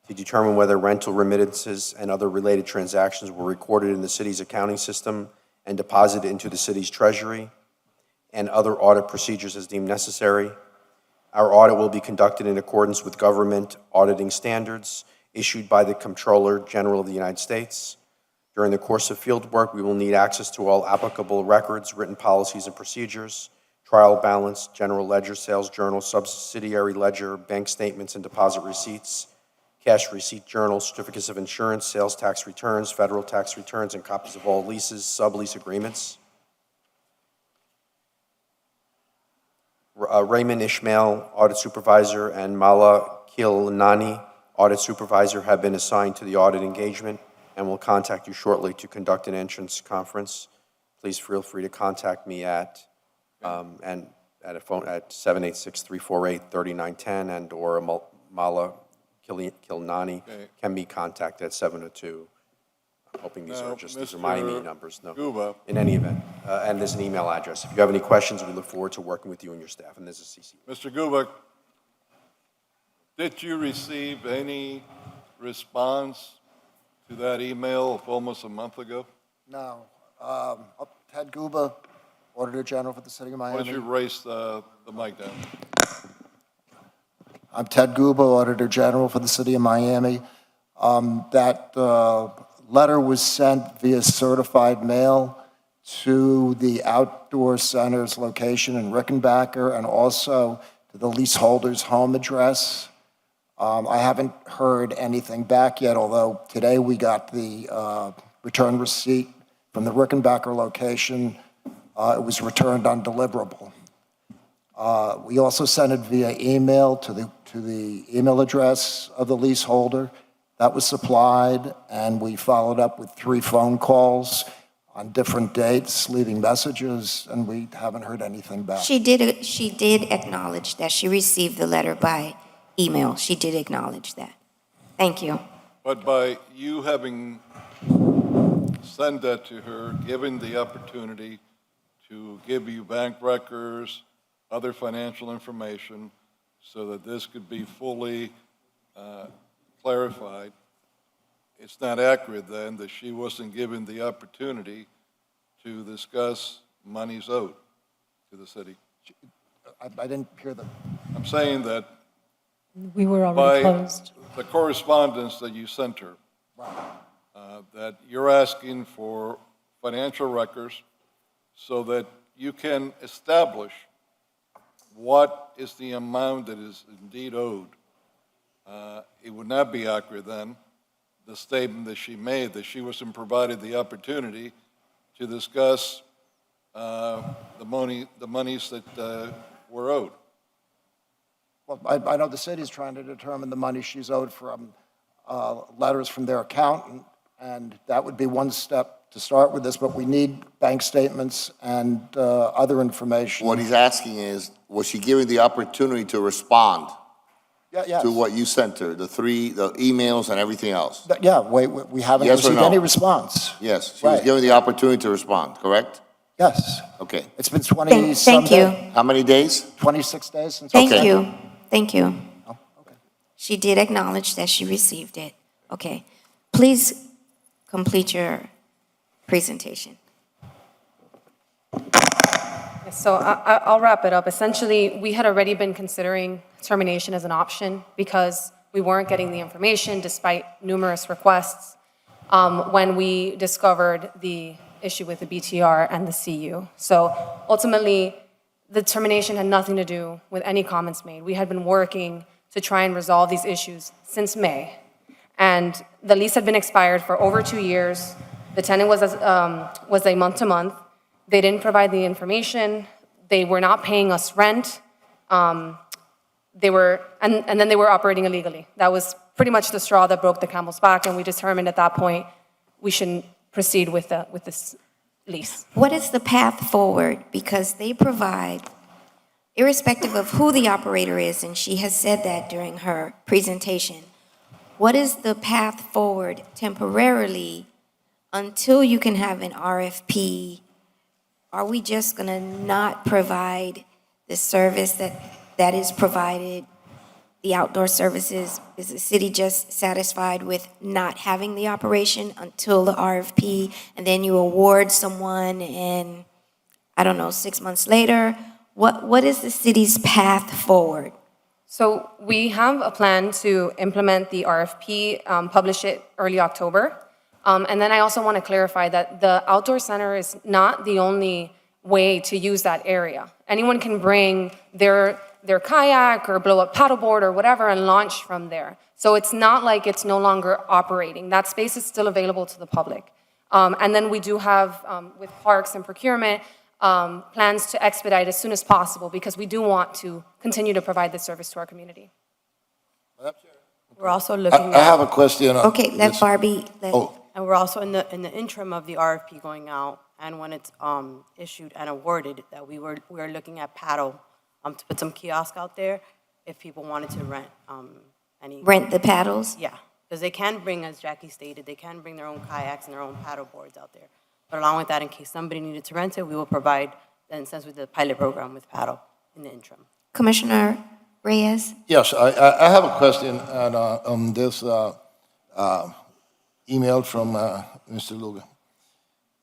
[SPEAKER 9] to determine whether rental remittances and other related transactions were recorded in the city's accounting system and deposited into the city's treasury, and other audit procedures as deemed necessary. Our audit will be conducted in accordance with government auditing standards issued by the Comptroller General of the United States. During the course of field work, we will need access to all applicable records, written policies and procedures, trial balance, general ledger, sales journal, subsidiary ledger, bank statements and deposit receipts, cash receipt journals, certificates of insurance, sales tax returns, federal tax returns, and copies of all leases, sublease agreements. Raymond Ishmael, Audit Supervisor, and Mala Kilnani, Audit Supervisor, have been assigned to the audit engagement and will contact you shortly to conduct an entrance conference. Please feel free to contact me at and at a phone at 786-348-3910, and or Mala Kilnani can be contacted at 702. I'm hoping these are just these are Miami numbers. No,
[SPEAKER 4] Guba.
[SPEAKER 9] in any event, and there's an email address. If you have any questions, we look forward to working with you and your staff. And there's a CC.
[SPEAKER 4] Mr. Guba, did you receive any response to that email of almost a month ago?
[SPEAKER 11] No. Ted Guba, Auditor General for the City of
[SPEAKER 4] Why don't
[SPEAKER 11] Miami.
[SPEAKER 4] you raise the mic down?
[SPEAKER 11] I'm Ted Guba, Auditor General for the City of Miami. That letter was sent via certified mail to the outdoor center's location in Rickenbacker and also to the leaseholder's home address. I haven't heard anything back yet, although today we got the return receipt from the Rickenbacker location. It was returned undeliverable. We also sent it via email to the email address of the leaseholder. That was supplied, and we followed up with 3 phone calls on different dates, leaving messages, and we haven't heard anything back.
[SPEAKER 2] She did acknowledge that she received the letter by email. She did acknowledge that. Thank you.
[SPEAKER 4] But by you having sent that to her, given the opportunity to give you bank records, other financial information, so that this could be fully clarified, it's not accurate then that she wasn't given the opportunity to discuss monies owed to the city.
[SPEAKER 11] I didn't hear the,
[SPEAKER 4] I'm saying that
[SPEAKER 1] We were already
[SPEAKER 4] by
[SPEAKER 1] closed.
[SPEAKER 4] the correspondence that you sent her, that you're asking for financial records so that you can establish what is the amount that is indeed owed. It would not be accurate then, the statement that she made, that she wasn't provided the opportunity to discuss the monies that were owed.
[SPEAKER 11] well, I know the city's trying to determine the money she's owed from letters from their accountant, and that would be one step to start with this, but we need bank statements and other information.
[SPEAKER 7] What he's asking is, was she given the opportunity to respond
[SPEAKER 11] Yeah, yes.
[SPEAKER 7] to what you sent her, the emails and everything else?
[SPEAKER 11] Yeah, we haven't
[SPEAKER 7] Yes or
[SPEAKER 11] received
[SPEAKER 7] no?
[SPEAKER 11] any response.
[SPEAKER 7] Yes, she was
[SPEAKER 11] Right.
[SPEAKER 7] given the opportunity to respond, correct?
[SPEAKER 11] Yes.
[SPEAKER 7] Okay.
[SPEAKER 11] It's been 20-some
[SPEAKER 2] Thank you.
[SPEAKER 11] days.
[SPEAKER 7] How many days?
[SPEAKER 11] 26 days since.
[SPEAKER 2] Thank
[SPEAKER 7] Okay.
[SPEAKER 2] you, thank you.
[SPEAKER 11] Oh, okay.
[SPEAKER 2] She did acknowledge that she received it. Okay. Please complete your presentation.
[SPEAKER 5] So I'll wrap it up. Essentially, we had already been considering termination as an option because we weren't getting the information despite numerous requests when we discovered the issue with the BTR and the CU. So ultimately, the termination had nothing to do with any comments made. We had been working to try and resolve these issues since May. And the lease had been expired for over 2 years. The tenant was a month-to-month. They didn't provide the information. They were not paying us rent. And then they were operating illegally. That was pretty much the straw that broke the camel's back, and we determined at that point we shouldn't proceed with this lease.
[SPEAKER 2] What is the path forward? Because they provide, irrespective of who the operator is, and she has said that during her presentation, what is the path forward temporarily until you can have an RFP? Are we just going to not provide the service that is provided, the outdoor services? Is the city just satisfied with not having the operation until the RFP, and then you award someone and, I don't know, 6 months later? What is the city's path forward?
[SPEAKER 5] So we have a plan to implement the RFP, publish it early October. And then I also want to clarify that the outdoor center is not the only way to use that area. Anyone can bring their kayak or blow-up paddleboard or whatever and launch from there. So it's not like it's no longer operating. That space is still available to the public. And then we do have, with parks and procurement, plans to expedite as soon as possible because we do want to continue to provide this service to our community.
[SPEAKER 12] We're also looking
[SPEAKER 6] I have
[SPEAKER 12] at,
[SPEAKER 6] a question.
[SPEAKER 2] Okay, let Barbie,
[SPEAKER 12] and we're also in the interim of the RFP going out, and when it's issued and awarded, that we're looking at paddle, to put some kiosk out there if people wanted to rent any.
[SPEAKER 2] rent the paddles?
[SPEAKER 12] Yeah, because they can bring, as Jackie stated, they can bring their own kayaks and their own paddle boards out there. But along with that, in case somebody needed to rent it, we will provide, then since we did the pilot program with paddle in the interim.
[SPEAKER 2] Commissioner Reyes?
[SPEAKER 6] Yes, I have a question on this email from Mr. Luga.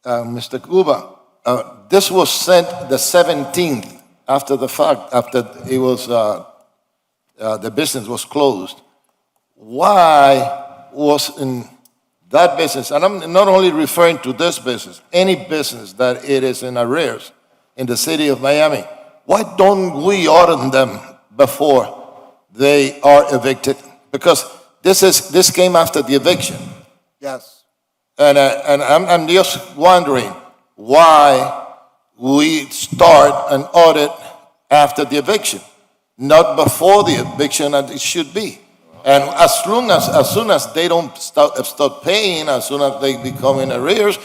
[SPEAKER 6] Mr. Cuba, this was sent the 17th after the fact, after it was, the business was closed. Why was in that business, and I'm not only referring to this business, any business that it is in arrears in the city of Miami, why don't we audit them before they are evicted? Because this came after the eviction.
[SPEAKER 11] Yes.
[SPEAKER 6] And I'm just wondering why we start an audit after the eviction, not before the eviction as it should be. And as soon as they don't stop paying, as soon as they become in arrears,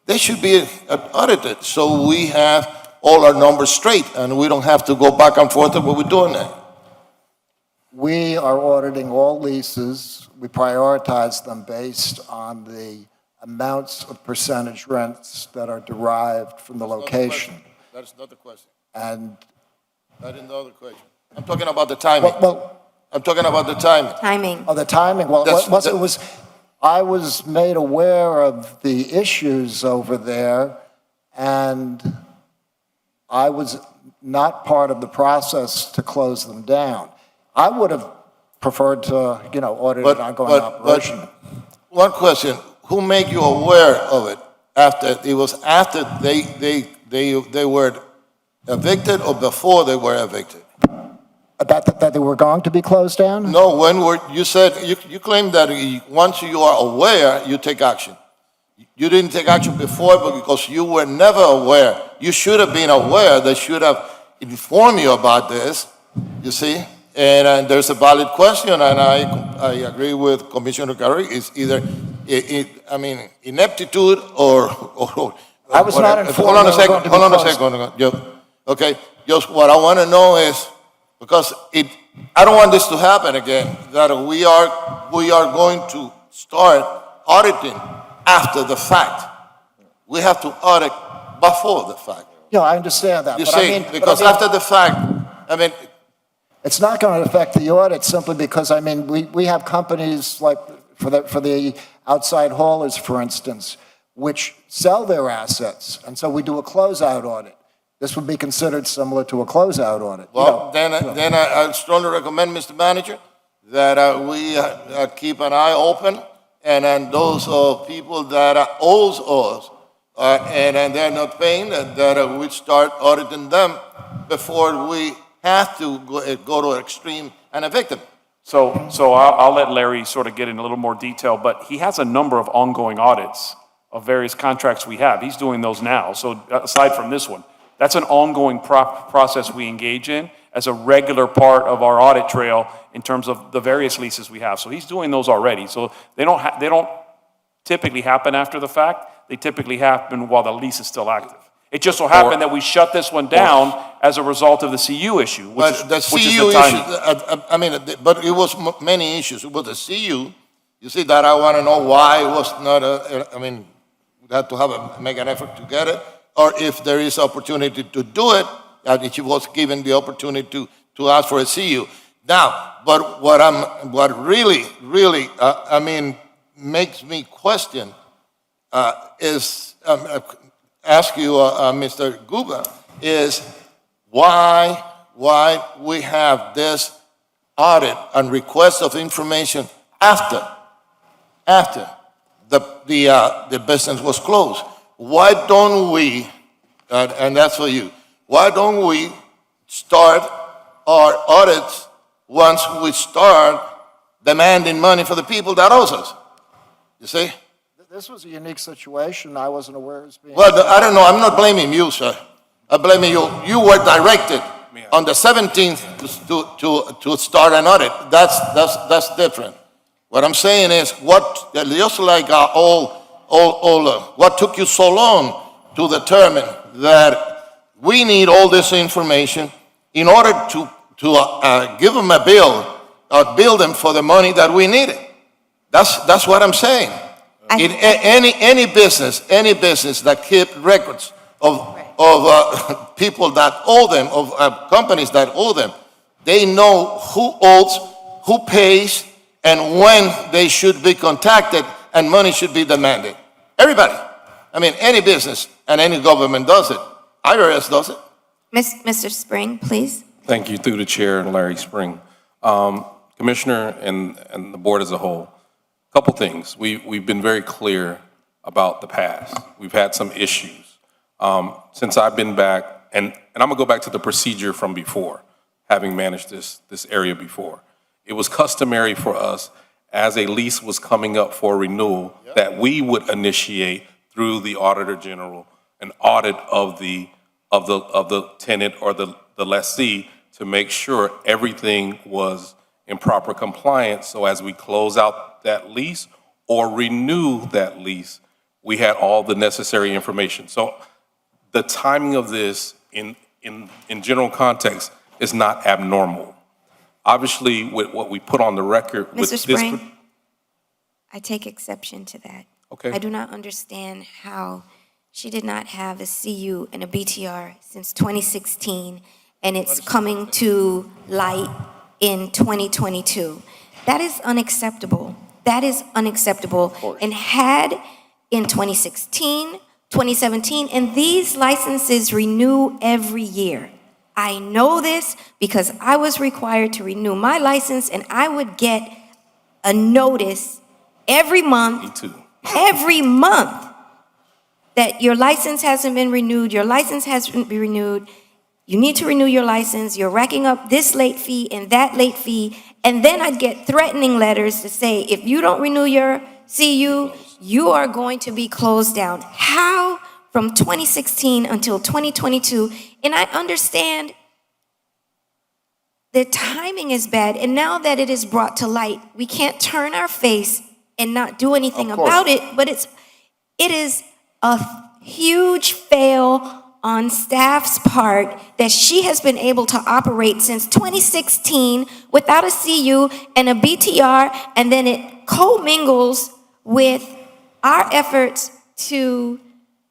[SPEAKER 6] they should be audited. So we have all our numbers straight and we don't have to go back and forth with what we're doing now.
[SPEAKER 11] We are auditing all leases. We prioritize them based on the amounts of percentage rents that are derived from the location.
[SPEAKER 6] That's not the question.
[SPEAKER 11] And,
[SPEAKER 6] That is not the question. I'm talking about the timing.
[SPEAKER 11] well,
[SPEAKER 6] I'm talking about the timing.
[SPEAKER 2] Timing.
[SPEAKER 11] oh, the timing, well,
[SPEAKER 6] That's-
[SPEAKER 11] I was made aware of the issues over there, and I was not part of the process to close them down. I would have preferred to, audit an ongoing operation.
[SPEAKER 6] One question, who made you aware of it? It was after they were evicted or before they were evicted?
[SPEAKER 11] That they were going to be closed down?
[SPEAKER 6] No, you said, you claimed that once you are aware, you take action. You didn't take action before, but because you were never aware. You should have been aware. They should have informed you about this, you see? And there's a valid question, and I agree with Commissioner Carey. It's either, ineptitude or
[SPEAKER 11] I was not informed.
[SPEAKER 6] Hold on a second. Okay, just what I want to know is, because I don't want this to happen again, that we are going to start auditing after the fact. We have to audit before the fact.
[SPEAKER 11] Yeah, I understand that.
[SPEAKER 6] You see, because after the fact,
[SPEAKER 11] it's not going to affect the audit simply because, we have companies like for the outside haulers, for instance, which sell their assets. And so we do a closeout audit. This would be considered similar to a closeout audit.
[SPEAKER 6] Well, then I strongly recommend, Mr. Manager, that we keep an eye open, and then those people that owes us and they're not paying, that we start auditing them before we have to go to an extreme and evict them.
[SPEAKER 3] So I'll let Larry sort of get in a little more detail, but he has a number of ongoing audits of various contracts we have. He's doing those now. So aside from this one, that's an ongoing process we engage in as a regular part of our audit trail in terms of the various leases we have. So he's doing those already. So they don't typically happen after the fact. They typically happen while the lease is still active. It just so happened that we shut this one down as a result of the CU issue, which is the timing.
[SPEAKER 6] But it was many issues. It was the CU. You see that I want to know why it was not, we had to make an effort to get it, or if there is opportunity to do it, that she was given the opportunity to ask for a CU. Now, but what really, makes me question is, ask you, Mr. Guba, is why we have this audit and request of information after the business was closed. Why don't we, and that's for you, why don't we start our audits once we start demanding money for the people that owes us? You see?
[SPEAKER 11] This was a unique situation. I wasn't aware it was being...
[SPEAKER 6] Well, I don't know. I'm not blaming you, sir. I'm blaming you. You were directed on the 17th to start an audit. That's different. What I'm saying is, just like what took you so long to determine that we need all this information in order to give them a bill, or bill them for the money that we needed. That's what I'm saying. In any business that keep records of people that owe them, of companies that owe them, they know who owes, who pays, and when they should be contacted and money should be demanded. Everybody. Any business and any government does it. IRS does it.
[SPEAKER 2] Mr. Spring, please.
[SPEAKER 8] Thank you, through the chair and Larry Spring. Commissioner and the board as a whole, a couple things. We've been very clear about the past. We've had some issues. Since I've been back, and I'm gonna go back to the procedure from before, having managed this area before. It was customary for us, as a lease was coming up for renewal, that we would initiate through the Auditor General an audit of the tenant or the lessee to make sure everything was in proper compliance. So as we close out that lease or renew that lease, we had all the necessary information. So the timing of this in general context is not abnormal. Obviously, with what we put on the record with
[SPEAKER 2] Mr. Spring, I take exception to that.
[SPEAKER 8] Okay.
[SPEAKER 2] I do not understand how she did not have a CU and a BTR since 2016, and it's coming to light in 2022. That is unacceptable. That is unacceptable. And had in 2016, 2017, and these licenses renew every year. I know this because I was required to renew my license, and I would get a notice every month.
[SPEAKER 8] Me too.
[SPEAKER 2] Every month that your license hasn't been renewed, your license hasn't been renewed, you need to renew your license, you're racking up this late fee and that late fee, and then I'd get threatening letters to say, if you don't renew your CU, you are going to be closed down. How from 2016 until 2022? And I understand the timing is bad, and now that it is brought to light, we can't turn our face and not do anything
[SPEAKER 7] Of course.
[SPEAKER 2] about it, but it is a huge fail on staff's part that she has been able to operate since 2016 without a CU and a BTR, and then it commingles with our efforts to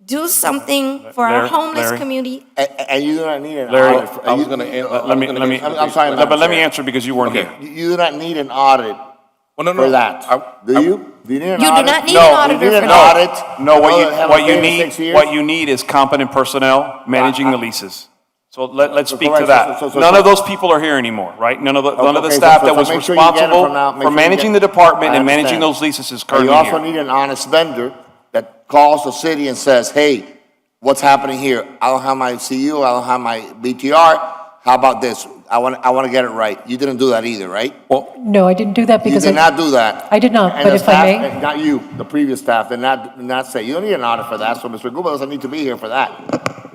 [SPEAKER 2] do something for our
[SPEAKER 3] Larry-
[SPEAKER 2] homeless
[SPEAKER 3] Larry?
[SPEAKER 2] community.
[SPEAKER 7] And you do not need an
[SPEAKER 3] Larry,
[SPEAKER 7] audit.
[SPEAKER 8] I was gonna,
[SPEAKER 3] Let me,
[SPEAKER 7] I'm sorry,
[SPEAKER 3] no,
[SPEAKER 7] Madam
[SPEAKER 3] but let me
[SPEAKER 7] Chair.
[SPEAKER 3] answer because you weren't
[SPEAKER 8] Okay.
[SPEAKER 3] here.
[SPEAKER 7] You do not need an audit
[SPEAKER 8] Well, no, no.
[SPEAKER 7] for that. Do you? Do you need an
[SPEAKER 2] You do
[SPEAKER 7] audit?
[SPEAKER 2] not need
[SPEAKER 7] No,
[SPEAKER 2] an
[SPEAKER 7] you
[SPEAKER 2] auditor
[SPEAKER 7] need
[SPEAKER 2] for
[SPEAKER 7] an
[SPEAKER 2] that.
[SPEAKER 7] audit.
[SPEAKER 3] No,
[SPEAKER 7] Well, haven't
[SPEAKER 3] what you
[SPEAKER 7] been in
[SPEAKER 3] need,
[SPEAKER 7] 6 years?
[SPEAKER 3] what you need is competent personnel managing the leases. So let's speak to
[SPEAKER 7] correct.
[SPEAKER 3] that.
[SPEAKER 7] So-
[SPEAKER 3] None of those people are here anymore, right? None of the
[SPEAKER 7] Okay,
[SPEAKER 3] staff
[SPEAKER 7] so
[SPEAKER 3] that was
[SPEAKER 7] make sure you get it
[SPEAKER 3] responsible
[SPEAKER 7] from now- make
[SPEAKER 3] for
[SPEAKER 7] sure you
[SPEAKER 3] managing
[SPEAKER 7] get-
[SPEAKER 3] the department
[SPEAKER 7] I
[SPEAKER 3] and managing
[SPEAKER 7] understand.
[SPEAKER 3] those leases is
[SPEAKER 7] But you
[SPEAKER 3] currently
[SPEAKER 7] also
[SPEAKER 3] here.
[SPEAKER 7] need an honest vendor that calls the city and says, hey, what's happening here? I don't have my CU, I don't have my BTR. How about this? I want to get it right. You didn't do that either, right?
[SPEAKER 1] No, I didn't do that
[SPEAKER 7] You
[SPEAKER 1] because
[SPEAKER 7] did not do that.
[SPEAKER 1] I did not,
[SPEAKER 7] And
[SPEAKER 1] but
[SPEAKER 7] the
[SPEAKER 1] if I
[SPEAKER 7] staff-
[SPEAKER 1] may.
[SPEAKER 7] Not you, the previous staff did not say, you don't need an audit for that, so Mr. Guba doesn't need to be here for that.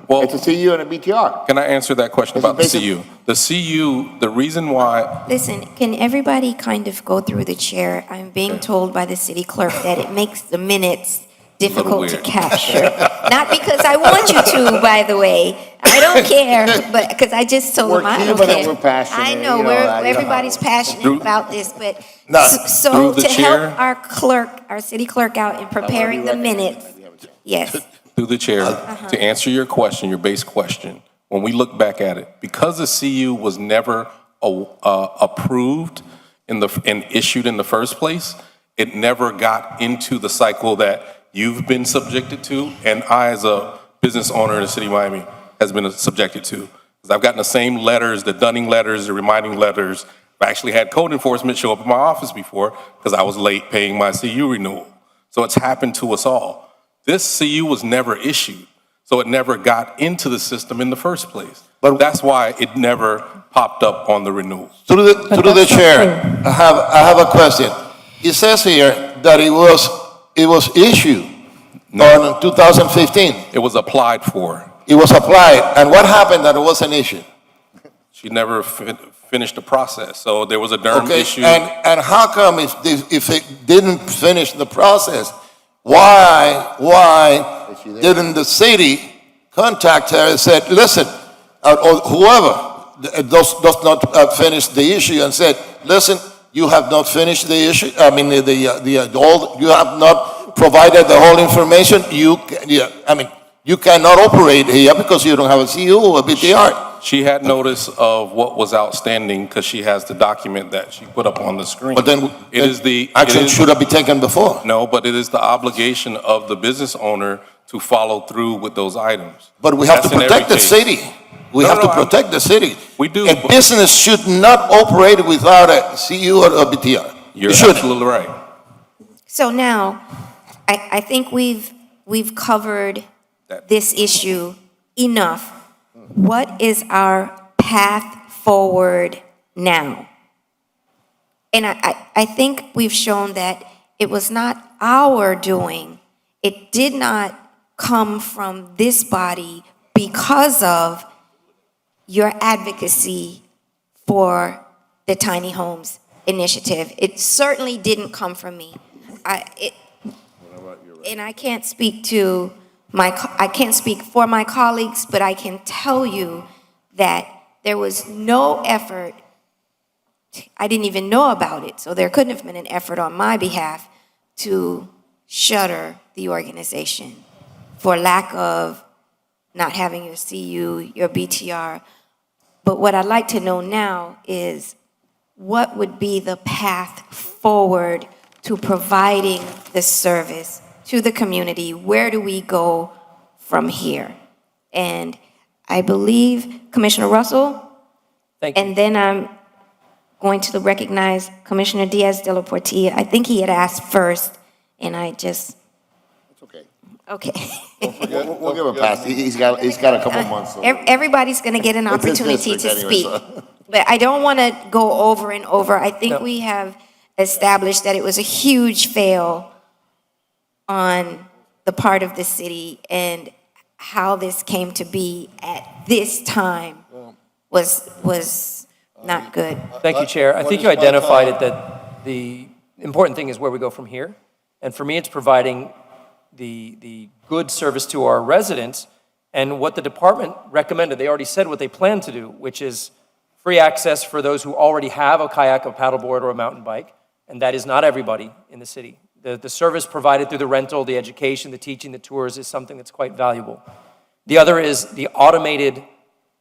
[SPEAKER 8] Well,
[SPEAKER 7] It's a CU and a BTR.
[SPEAKER 8] can I answer that question
[SPEAKER 7] It's
[SPEAKER 8] about the
[SPEAKER 7] basic-
[SPEAKER 8] CU? The CU, the reason why,
[SPEAKER 2] Listen, can everybody kind of go through the chair? I'm being told by the city clerk that it makes the minutes difficult to
[SPEAKER 8] weird.
[SPEAKER 2] capture. Not because I want you to, by the way. I don't care, but because I just told
[SPEAKER 7] We're
[SPEAKER 2] them I don't
[SPEAKER 7] Cuban and
[SPEAKER 2] care.
[SPEAKER 7] we're passionate,
[SPEAKER 2] I know,
[SPEAKER 7] you know that, you know.
[SPEAKER 2] everybody's passionate
[SPEAKER 8] Through-
[SPEAKER 2] about this, but
[SPEAKER 8] No,
[SPEAKER 2] so
[SPEAKER 8] through the
[SPEAKER 2] to
[SPEAKER 8] chair.
[SPEAKER 2] help our clerk, our city clerk out in preparing the minutes, yes.
[SPEAKER 8] through the chair, to answer your question, your base question, when we look back at it, because the CU was never approved and issued in the first place, it never got into the cycle that you've been subjected to, and I, as a business owner in the city of Miami, has been subjected to. Because I've gotten the same letters, the dunning letters, the reminding letters. I've actually had code enforcement show up in my office before because I was late paying my CU renewal. So it's happened to us all. This CU was never issued, so it never got into the system in the first place. But that's why it never popped up on the renewal.
[SPEAKER 6] Through the
[SPEAKER 1] that's not
[SPEAKER 6] chair,
[SPEAKER 1] true.
[SPEAKER 6] I have a question. It says here that it was issued on 2015.
[SPEAKER 8] It was applied for.
[SPEAKER 6] It was applied, and what happened that it wasn't issued?
[SPEAKER 8] She never finished the process, so there was a DERM
[SPEAKER 6] Okay,
[SPEAKER 8] issue.
[SPEAKER 6] and how come if it didn't finish the process, why didn't the city contact her and said, listen, or whoever does not finish the issue and said, listen, you have not finished the issue, I mean, you have not provided the whole information, you cannot operate here because you don't have a CU or a BTR.
[SPEAKER 8] She had notice of what was outstanding because she has the document that she put up on the screen.
[SPEAKER 6] But then
[SPEAKER 8] It is the
[SPEAKER 6] action
[SPEAKER 8] it is-
[SPEAKER 6] should have been taken before.
[SPEAKER 8] No, but it is the obligation of the business owner to follow through with those items.
[SPEAKER 6] But we have
[SPEAKER 8] That's
[SPEAKER 6] to
[SPEAKER 8] in every
[SPEAKER 6] protect the
[SPEAKER 8] case.
[SPEAKER 6] city. We
[SPEAKER 8] No,
[SPEAKER 6] have
[SPEAKER 8] no,
[SPEAKER 6] to
[SPEAKER 8] I'm-
[SPEAKER 6] protect the city.
[SPEAKER 8] We do,
[SPEAKER 6] A
[SPEAKER 8] but-
[SPEAKER 6] business should not operate without a CU or a BTR.
[SPEAKER 8] You're
[SPEAKER 6] It shouldn't.
[SPEAKER 8] absolutely right.
[SPEAKER 2] So now, I think we've covered this issue enough. What is our path forward now? And I think we've shown that it was not our doing. It did not come from this body because of your advocacy for the tiny homes initiative. It certainly didn't come from me. And I can't speak to I can't speak for my colleagues, but I can tell you that there was no effort. I didn't even know about it, so there couldn't have been an effort on my behalf to shutter the organization for lack of not having your CU, your BTR. But what I'd like to know now is what would be the path forward to providing the service to the community? Where do we go from here? And I believe, Commissioner Russell.
[SPEAKER 10] Thank you.
[SPEAKER 2] And then I'm going to recognize Commissioner Diaz de la Portilla. I think he had asked first, and I just,
[SPEAKER 7] It's okay.
[SPEAKER 2] okay.
[SPEAKER 7] We'll give him a pass. He's got a couple months. So.
[SPEAKER 2] Everybody's going to get an
[SPEAKER 7] It's his
[SPEAKER 2] opportunity to
[SPEAKER 7] district anyway,
[SPEAKER 2] speak.
[SPEAKER 7] so.
[SPEAKER 2] But I don't want to go over and over. I think
[SPEAKER 10] No.
[SPEAKER 2] we have established that it was a huge fail on the part of the city, and how this came to be at this time was not good.
[SPEAKER 10] Thank you, Chair. I think you identified it, that the important thing is where we go from here. And for me, it's providing the good service to our residents. And what the department recommended, they already said what they plan to do, which is free access for those who already have a kayak, a paddleboard, or a mountain bike. And that is not everybody in the city. The service provided through the rental, the education, the teaching, the tours is something that's quite valuable. The other is the automated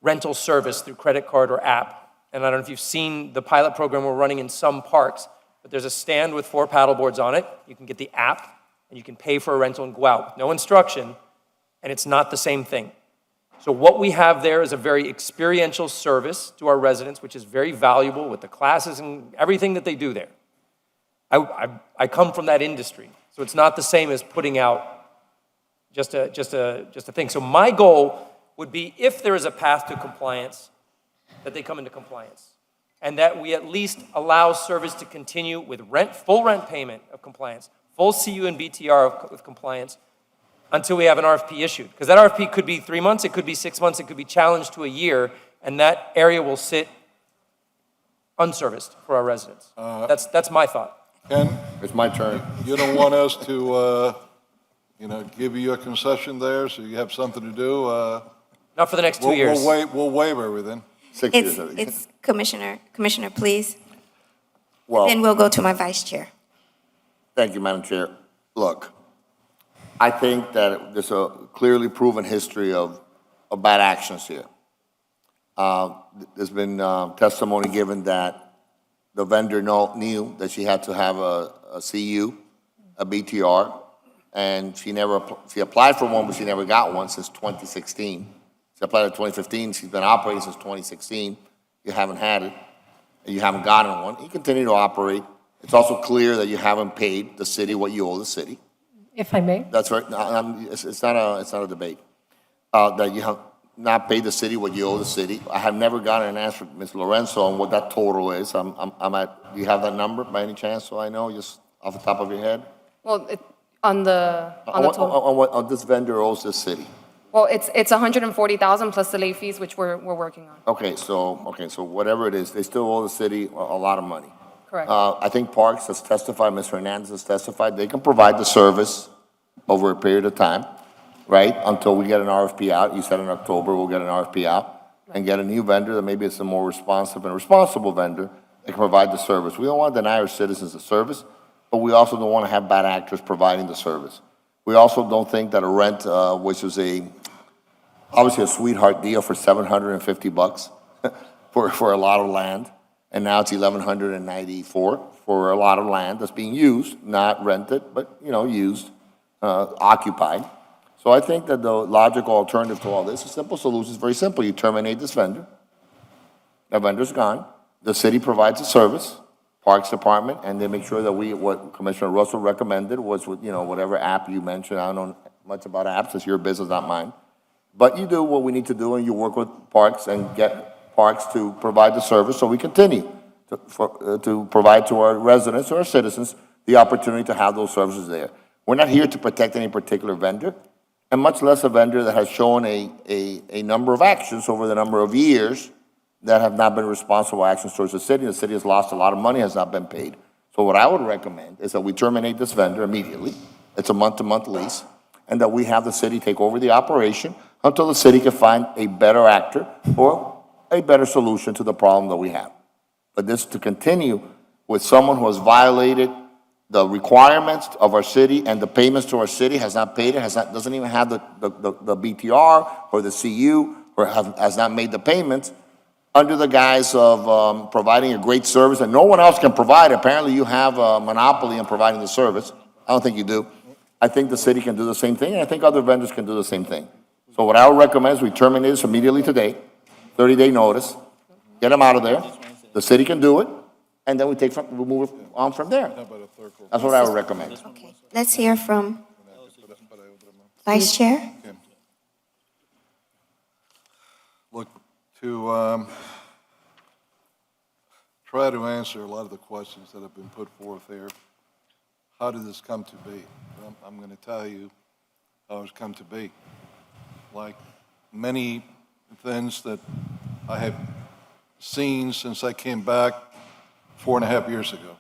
[SPEAKER 10] rental service through credit card or app. And I don't know if you've seen the pilot program we're running in some parks, but there's a stand with 4 paddleboards on it. You can get the app, and you can pay for a rental and go out with no instruction, and it's not the same thing. So what we have there is a very experiential service to our residents, which is very valuable with the classes and everything that they do there. I come from that industry, so it's not the same as putting out just a thing. So my goal would be, if there is a path to compliance, that they come into compliance, and that we at least allow service to continue with full rent payment of compliance, full CU and BTR of compliance, until we have an RFP issued. Because that RFP could be 3 months, it could be 6 months, it could be challenged to a year, and that area will sit unserviced for our residents. That's my thought.
[SPEAKER 4] Ken,
[SPEAKER 7] It's my turn.
[SPEAKER 4] you don't want us to, give you a concession there, so you have something to do?
[SPEAKER 10] Not for the next 2 years.
[SPEAKER 4] We'll waive everything.
[SPEAKER 7] 6 years, I think.
[SPEAKER 2] It's Commissioner, please.
[SPEAKER 7] Well,
[SPEAKER 2] Then we'll go to my vice chair.
[SPEAKER 7] thank you, Madam Chair. Look, I think that there's a clearly proven history of bad actions here. There's been testimony given that the vendor knew that she had to have a CU, a BTR, and she applied for one, but she never got one since 2016. She applied in 2015. She's been operating since 2016. You haven't had it, and you haven't gotten one. You continue to operate. It's also clear that you haven't paid the city what you owe the city.
[SPEAKER 1] If I may?
[SPEAKER 7] That's right. It's not a debate. That you have not paid the city what you owe the city. I have never gotten an answer from Ms. Lorenzo on what that total is. Do you have that number by any chance, so I know, just off the top of your head?
[SPEAKER 5] Well, on the total,
[SPEAKER 7] On this vendor owes this city.
[SPEAKER 5] well, it's 140,000 plus the late fees, which we're working on.
[SPEAKER 7] Okay, so whatever it is, they still owe the city a lot of money.
[SPEAKER 5] Correct.
[SPEAKER 7] I think Parks has testified, Ms. Hernandez has testified, they can provide the service over a period of time, right, until we get an RFP out. You said in October we'll get an RFP out and get a new vendor that maybe it's a more responsive and responsible vendor that can provide the service. We don't want to deny our citizens the service, but we also don't want to have bad actors providing the service. We also don't think that a rent, which is obviously a sweetheart deal for $750 for a lot of land, and now it's $1,194 for a lot of land that's being used, not rented, but used, occupied. So I think that the logical alternative to all this, a simple solution, is very simple. You terminate this vendor. That vendor's gone. The city provides a service, Parks Department, and they make sure that what Commissioner Russell recommended was with, whatever app you mentioned. I don't know much about apps. It's your business, not mine. But you do what we need to do, and you work with Parks and get Parks to provide the service, so we continue to provide to our residents, or our citizens, the opportunity to have those services there. We're not here to protect any particular vendor, and much less a vendor that has shown a number of actions over the number of years that have not been responsible actions towards the city. The city has lost a lot of money, has not been paid. So what I would recommend is that we terminate this vendor immediately. It's a month-to-month lease, and that we have the city take over the operation until the city can find a better actor or a better solution to the problem that we have. But this to continue with someone who has violated the requirements of our city and the payments to our city, has not paid it, doesn't even have the BTR or the CU, or has not made the payments, under the guise of providing a great service that no one else can provide. Apparently you have a monopoly in providing the service. I don't think you do. I think the city can do the same thing, and I think other vendors can do the same thing. So what I would recommend is we terminate this immediately today, 30-day notice, get them out of there. The city can do it, and then we move on from there. That's what I would recommend.
[SPEAKER 2] Okay, let's hear from Vice Chair.
[SPEAKER 4] Look, to try to answer a lot of the questions that have been put forth here, how did this come to be? Well, I'm going to tell you how it's come to be. Like many things that I have seen since I came back 4.5 years ago,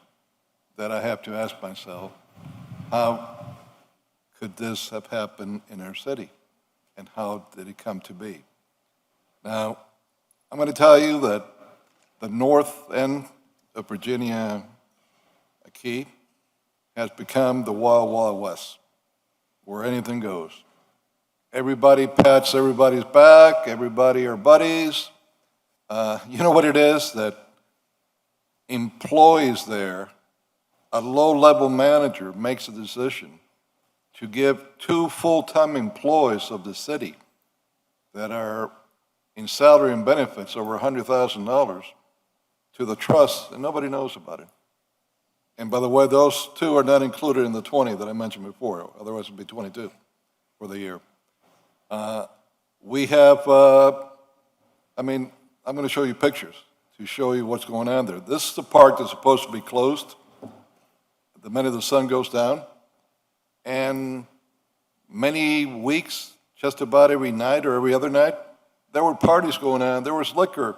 [SPEAKER 4] that I have to ask myself, how could this have happened in our city? And how did it come to be? Now, I'm going to tell you that the north end of Virginia Key has become the Wild Wild West, where anything goes. Everybody pats everybody's back, everybody are buddies. You know what it is? That employees there, a low-level manager makes a decision to give 2 full-time employees of the city that are in salary and benefits over $100,000 to the trust, and nobody knows about it. And by the way, those 2 are not included in the 20 that I mentioned before, otherwise it'd be 22 for the year. We have, I'm going to show you pictures to show you what's going on there. This is the park that's supposed to be closed the minute the sun goes down. And many weeks, just about every night or every other night, there were parties going on. There was liquor.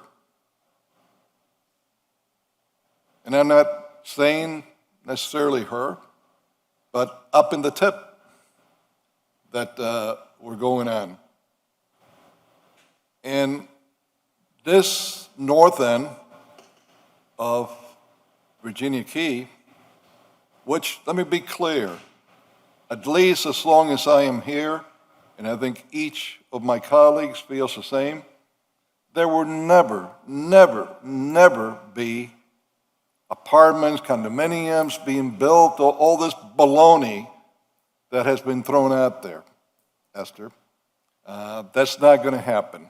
[SPEAKER 4] And I'm not saying necessarily her, but up in the tip that were going on. And this north end of Virginia Key, which, let me be clear, at least as long as I am here, and I think each of my colleagues feels the same, there will never, never, never be apartments, condominiums being built, all this baloney that has been thrown out there, Esther. That's not going to happen.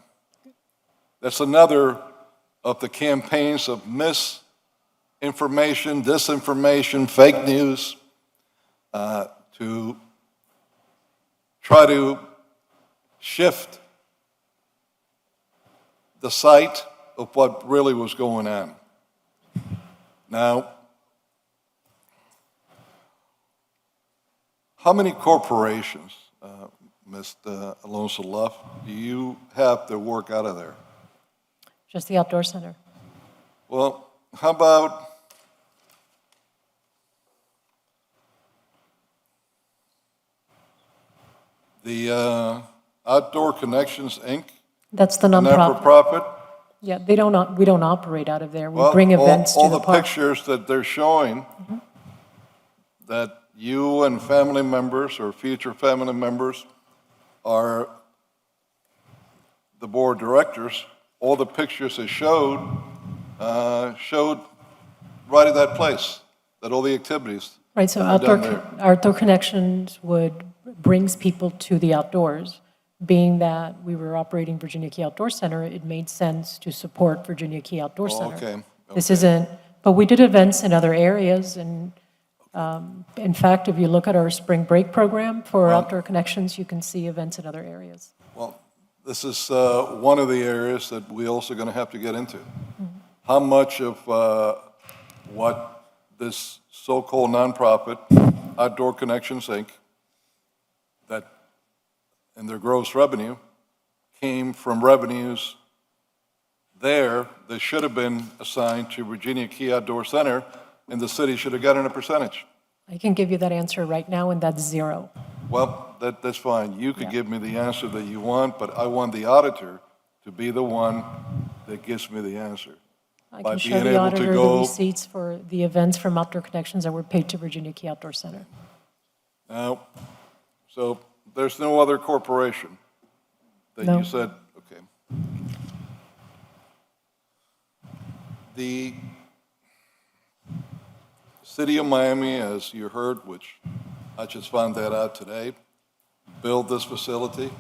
[SPEAKER 4] That's another of the campaigns of misinformation, disinformation, fake news, to try to shift the sight of what really was going on. Now, how many corporations, Mr. Alonso Luff, do you have to work out of there?
[SPEAKER 1] Just the outdoor center.
[SPEAKER 4] Well, how about the Outdoor Connections, Inc.?
[SPEAKER 1] That's the
[SPEAKER 4] A
[SPEAKER 1] nonprofit.
[SPEAKER 4] not-for-profit?
[SPEAKER 1] Yeah, we don't operate out of there. We
[SPEAKER 4] Well,
[SPEAKER 1] bring events to
[SPEAKER 4] all
[SPEAKER 1] the
[SPEAKER 4] the
[SPEAKER 1] park.
[SPEAKER 4] pictures that they're showing, that you and family members or future family members are the board of directors, all the pictures they showed right at that place, that all the activities
[SPEAKER 1] Right, so
[SPEAKER 4] are done
[SPEAKER 1] Outdoor Connections brings people to the outdoors. Being that we were operating Virginia Key Outdoor Center, it made sense to support Virginia Key Outdoor Center.
[SPEAKER 4] Okay.
[SPEAKER 1] This isn't, but we did events in other areas, and in fact, if you look at our spring break program for Outdoor Connections, you can see events in other areas.
[SPEAKER 4] Well, this is one of the areas that we also going to have to get into. How much of what this so-called nonprofit, Outdoor Connections, Inc., that in their gross revenue came from revenues there that should have been assigned to Virginia Key Outdoor Center, and the city should have gotten a percentage.
[SPEAKER 1] I can give you that answer right now, and that's 0.
[SPEAKER 4] Well, that's fine. You could give me the answer that you want, but I want the auditor to be the one that gives me the answer.
[SPEAKER 1] I
[SPEAKER 4] By
[SPEAKER 1] can show
[SPEAKER 4] being
[SPEAKER 1] the
[SPEAKER 4] able to
[SPEAKER 1] auditor the
[SPEAKER 4] go-
[SPEAKER 1] receipts for the events from Outdoor Connections that were paid to Virginia Key Outdoor Center.
[SPEAKER 4] Now, so there's no other corporation that
[SPEAKER 1] No.
[SPEAKER 4] you said, okay. The city of Miami, as you heard, which I just found that out today, built this facility,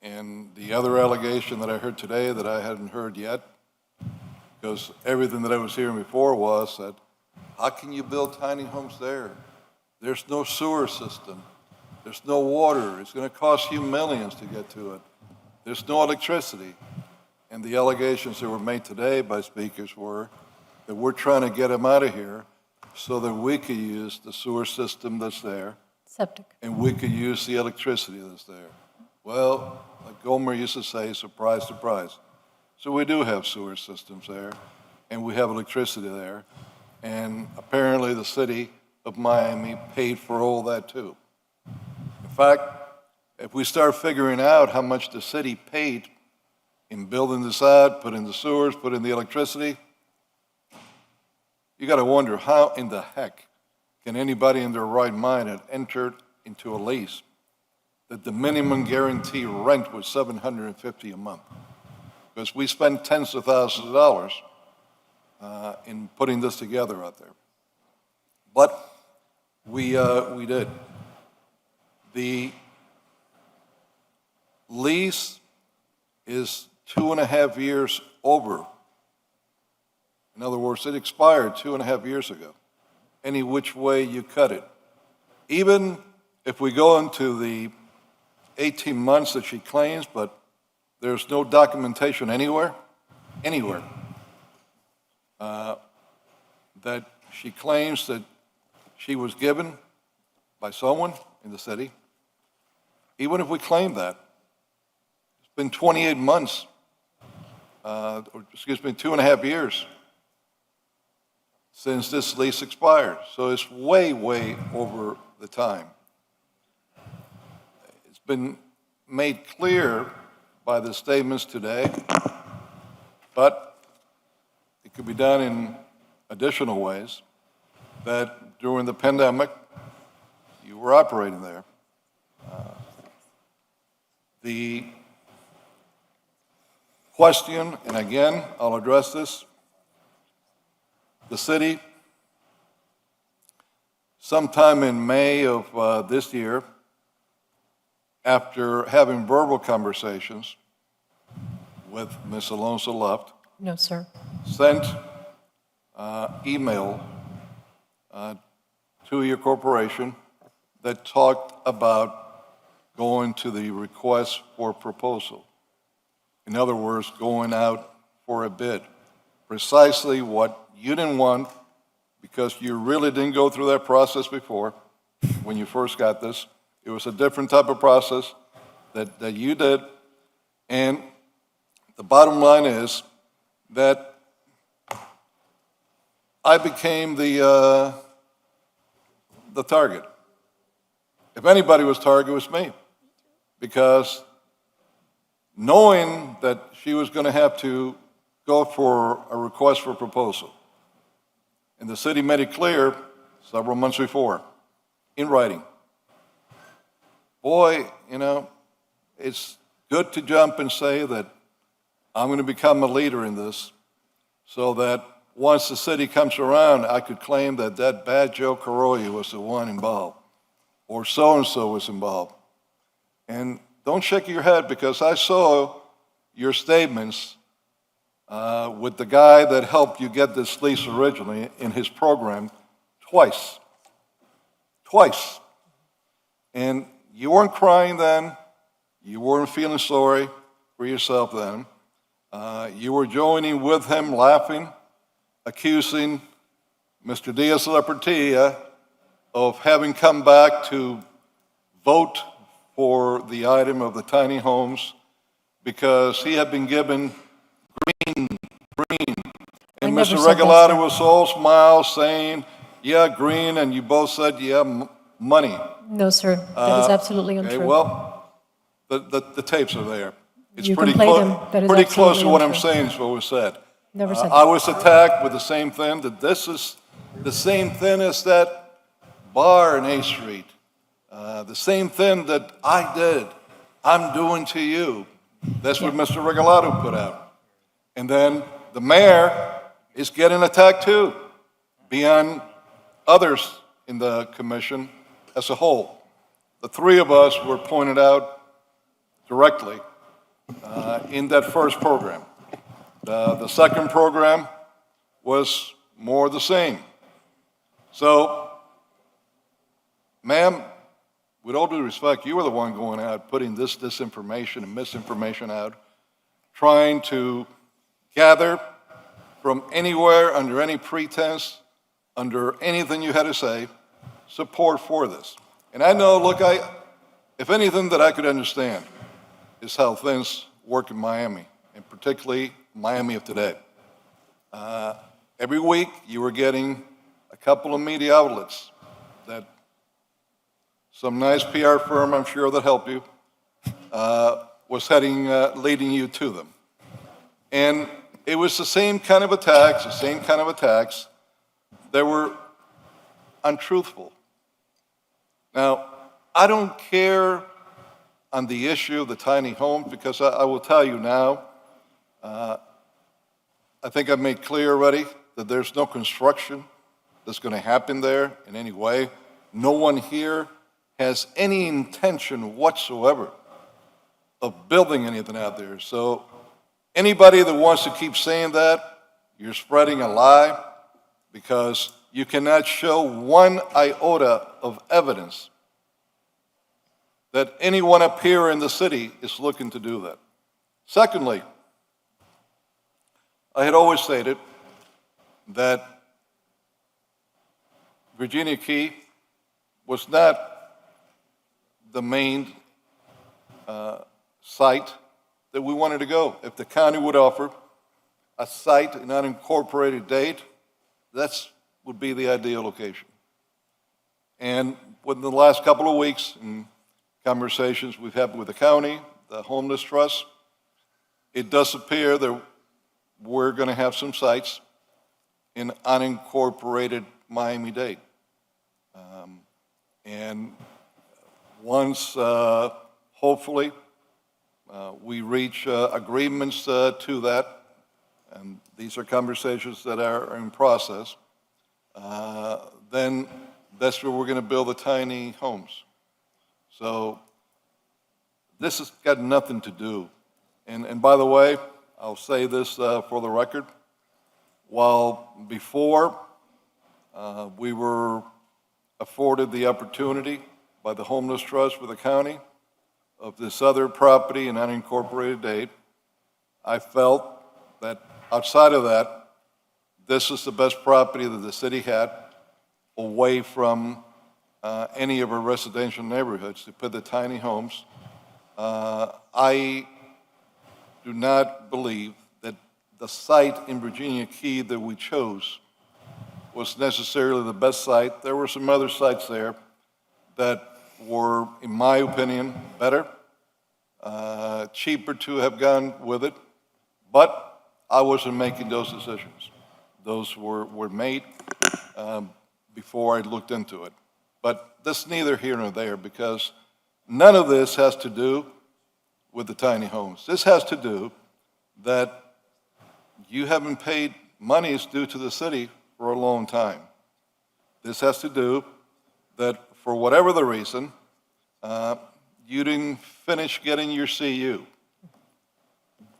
[SPEAKER 4] And the other allegation that I heard today that I hadn't heard yet, because everything that I was hearing before was that, how can you build tiny homes there? There's no sewer system. There's no water. It's going to cost you millions to get to it. There's no electricity. And the allegations that were made today by speakers were that we're trying to get them out of here so that we could use the sewer system that's there,
[SPEAKER 1] Septic.
[SPEAKER 4] and we could use the electricity that's there. Well, like Gomer used to say, surprise, surprise. So we do have sewer systems there, and we have electricity there, and apparently the city of Miami paid for all that too. In fact, if we start figuring out how much the city paid in building this out, put in the sewers, put in the electricity, you got to wonder how in the heck can anybody in their right mind have entered into a lease that the minimum guarantee rent was $750 a month? Because we spent tens of thousands of dollars in putting this together out there. But we did. The lease is 2.5 years over. In other words, it expired 2.5 years ago, any which way you cut it. Even if we go into the 18 months that she claims, but there's no documentation anywhere, that she claims that she was given by someone in the city. Even if we claim that, it's been 28 months, 2.5 years since this lease expired. So it's way, way over the time. It's been made clear by the statements today, but it could be done in additional ways, that during the pandemic, you were operating there. The question, and again, I'll address this, the city, sometime in May of this year, after having verbal conversations with Ms. Alonso Luft,
[SPEAKER 1] No, sir.
[SPEAKER 4] sent email to your corporation that talked about going to the request for proposal. In other words, going out for a bid. Precisely what you didn't want, because you really didn't go through that process before when you first got this. It was a different type of process that you did. And the bottom line is that I became the target. If anybody was target, it was me. Because knowing that she was going to have to go for a request for proposal, and the city made it clear several months before, in writing. Boy, you know, it's good to jump and say that I'm going to become a leader in this, so that once the city comes around, I could claim that that bad Joe Carroya was the one involved, or so-and-so was involved. And don't shake your head, because I saw your statements with the guy that helped you get this lease originally in his program twice. Twice. And you weren't crying then. You weren't feeling sorry for yourself then. You were joining with him, laughing, accusing Mr. Diaz-Lepertia of having come back to vote for the item of the tiny homes because he had been given green.
[SPEAKER 1] I
[SPEAKER 4] And
[SPEAKER 1] never
[SPEAKER 4] Mr.
[SPEAKER 1] said that,
[SPEAKER 4] Regalado
[SPEAKER 1] sir.
[SPEAKER 4] was all smiles saying, yeah, green, and you both said, yeah, money.
[SPEAKER 1] No, sir. That is absolutely
[SPEAKER 4] Okay,
[SPEAKER 1] untrue.
[SPEAKER 4] well, the tapes are there. It's
[SPEAKER 1] You can
[SPEAKER 4] pretty
[SPEAKER 1] play
[SPEAKER 4] close.
[SPEAKER 1] them. That is
[SPEAKER 4] Pretty close to
[SPEAKER 1] absolutely
[SPEAKER 4] what I'm
[SPEAKER 1] untrue.
[SPEAKER 4] saying is what was said.
[SPEAKER 1] Never said
[SPEAKER 4] I
[SPEAKER 1] that.
[SPEAKER 4] was attacked with the same thing, that this is the same thing as that bar in A Street. The same thing that I did, I'm doing to you. That's what Mr. Regalado put out. And then the mayor is getting attacked too, beyond others in the commission as a whole. The three of us were pointed out directly in that first program. The second program was more the same. So, ma'am, with all due respect, you were the one going out putting this disinformation and misinformation out, trying to gather from anywhere, under any pretense, under anything you had to say, support for this. And I know, look, if anything that I could understand is how things work in Miami, and particularly Miami of today. Every week, you were getting a couple of media outlets that some nice PR firm, I'm sure, that helped you, was leading you to them. And it was the same kind of attacks, that were untruthful. Now, I don't care on the issue of the tiny homes, because I will tell you now, I think I've made clear already that there's no construction that's going to happen there in any way. No one here has any intention whatsoever of building anything out there. So anybody that wants to keep saying that, you're spreading a lie, because you cannot show one iota of evidence that anyone up here in the city is looking to do that. Secondly, I had always stated that Virginia Key was not the main site that we wanted to go. If the county would offer a site, an unincorporated date, that would be the ideal location. And within the last couple of weeks, in conversations we've had with the county, the homeless trust, it does appear that we're going to have some sites in unincorporated Miami-Dade. And once, hopefully, we reach agreements to that, and these are conversations that are in process, then that's where we're going to build the tiny homes. So this has got nothing to do. And by the way, I'll say this for the record. While before we were afforded the opportunity by the Homeless Trust for the county of this other property in unincorporated Dade, I felt that outside of that, this is the best property that the city had away from any of our residential neighborhoods to put the tiny homes. I do not believe that the site in Virginia Key that we chose was necessarily the best site. There were some other sites there that were, in my opinion, better, cheaper to have gone with it, but I wasn't making those decisions. Those were made before I looked into it. But that's neither here nor there, because none of this has to do with the tiny homes. This has to do that you haven't paid monies due to the city for a long time. This has to do that for whatever the reason, you didn't finish getting your CU.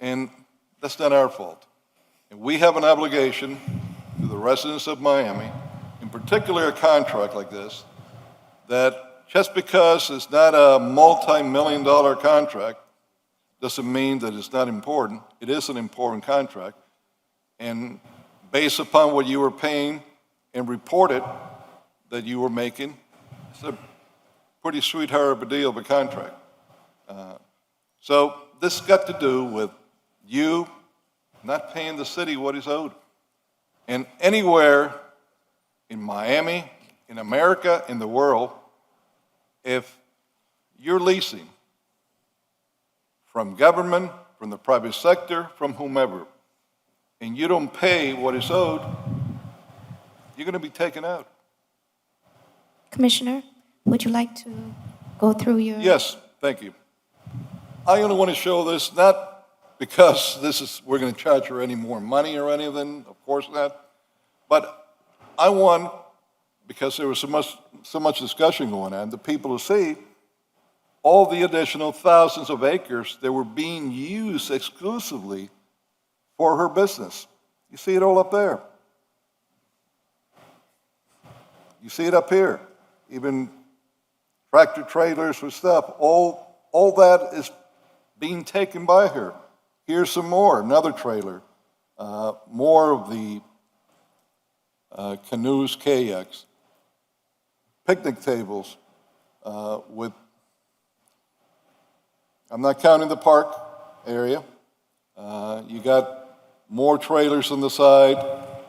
[SPEAKER 4] And that's not our fault. And we have an obligation to the residents of Miami, in particular a contract like this, that just because it's not a multi-million-dollar contract doesn't mean that it's not important. It is an important contract. And based upon what you were paying and reported that you were making, it's a pretty sweetheart of a deal of a contract. So this got to do with you not paying the city what is owed. And anywhere in Miami, in America, in the world, if you're leasing from government, from the private sector, from whomever, and you don't pay what is owed, you're going to be taken out.
[SPEAKER 2] Commissioner, would you like to go through your?
[SPEAKER 4] Yes, thank you. I only want to show this not because we're going to charge her any more money or anything, of course not, but I want, because there was so much discussion going on, the people to see all the additional thousands of acres that were being used exclusively for her business. You see it all up there. You see it up here. Even tractor trailers with stuff. All that is being taken by her. Here's some more, another trailer. More of the canoes, kayaks, picnic tables with, I'm not counting the park area. You got more trailers on the side,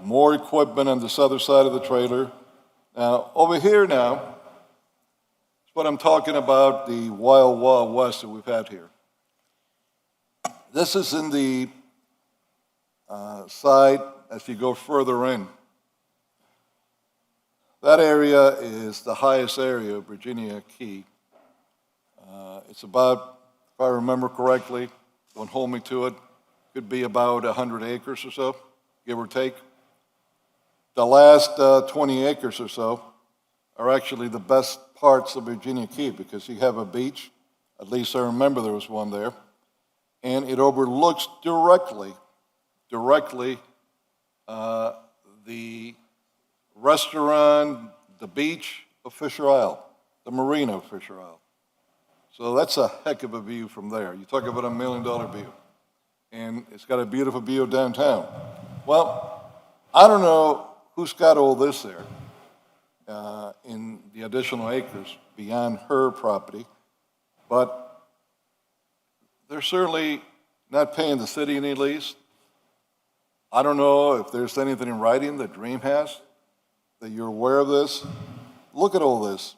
[SPEAKER 4] more equipment on this other side of the trailer. Now, over here now, is what I'm talking about, the wild, wild west that we've had here. This is in the side as you go further in. That area is the highest area of Virginia Key. It's about, if I remember correctly, don't hold me to it, could be about 100 acres or so, give or take. The last 20 acres or so are actually the best parts of Virginia Key because you have a beach, at least I remember there was one there, and it overlooks directly the restaurant, the beach of Fisher Isle, the marina of Fisher Isle. So that's a heck of a view from there. You talk about $1 million view. And it's got a beautiful view of downtown. Well, I don't know who's got all this there in the additional acres beyond her property, but they're certainly not paying the city any lease. I don't know if there's anything in writing that Dream has, that you're aware of this. Look at all this.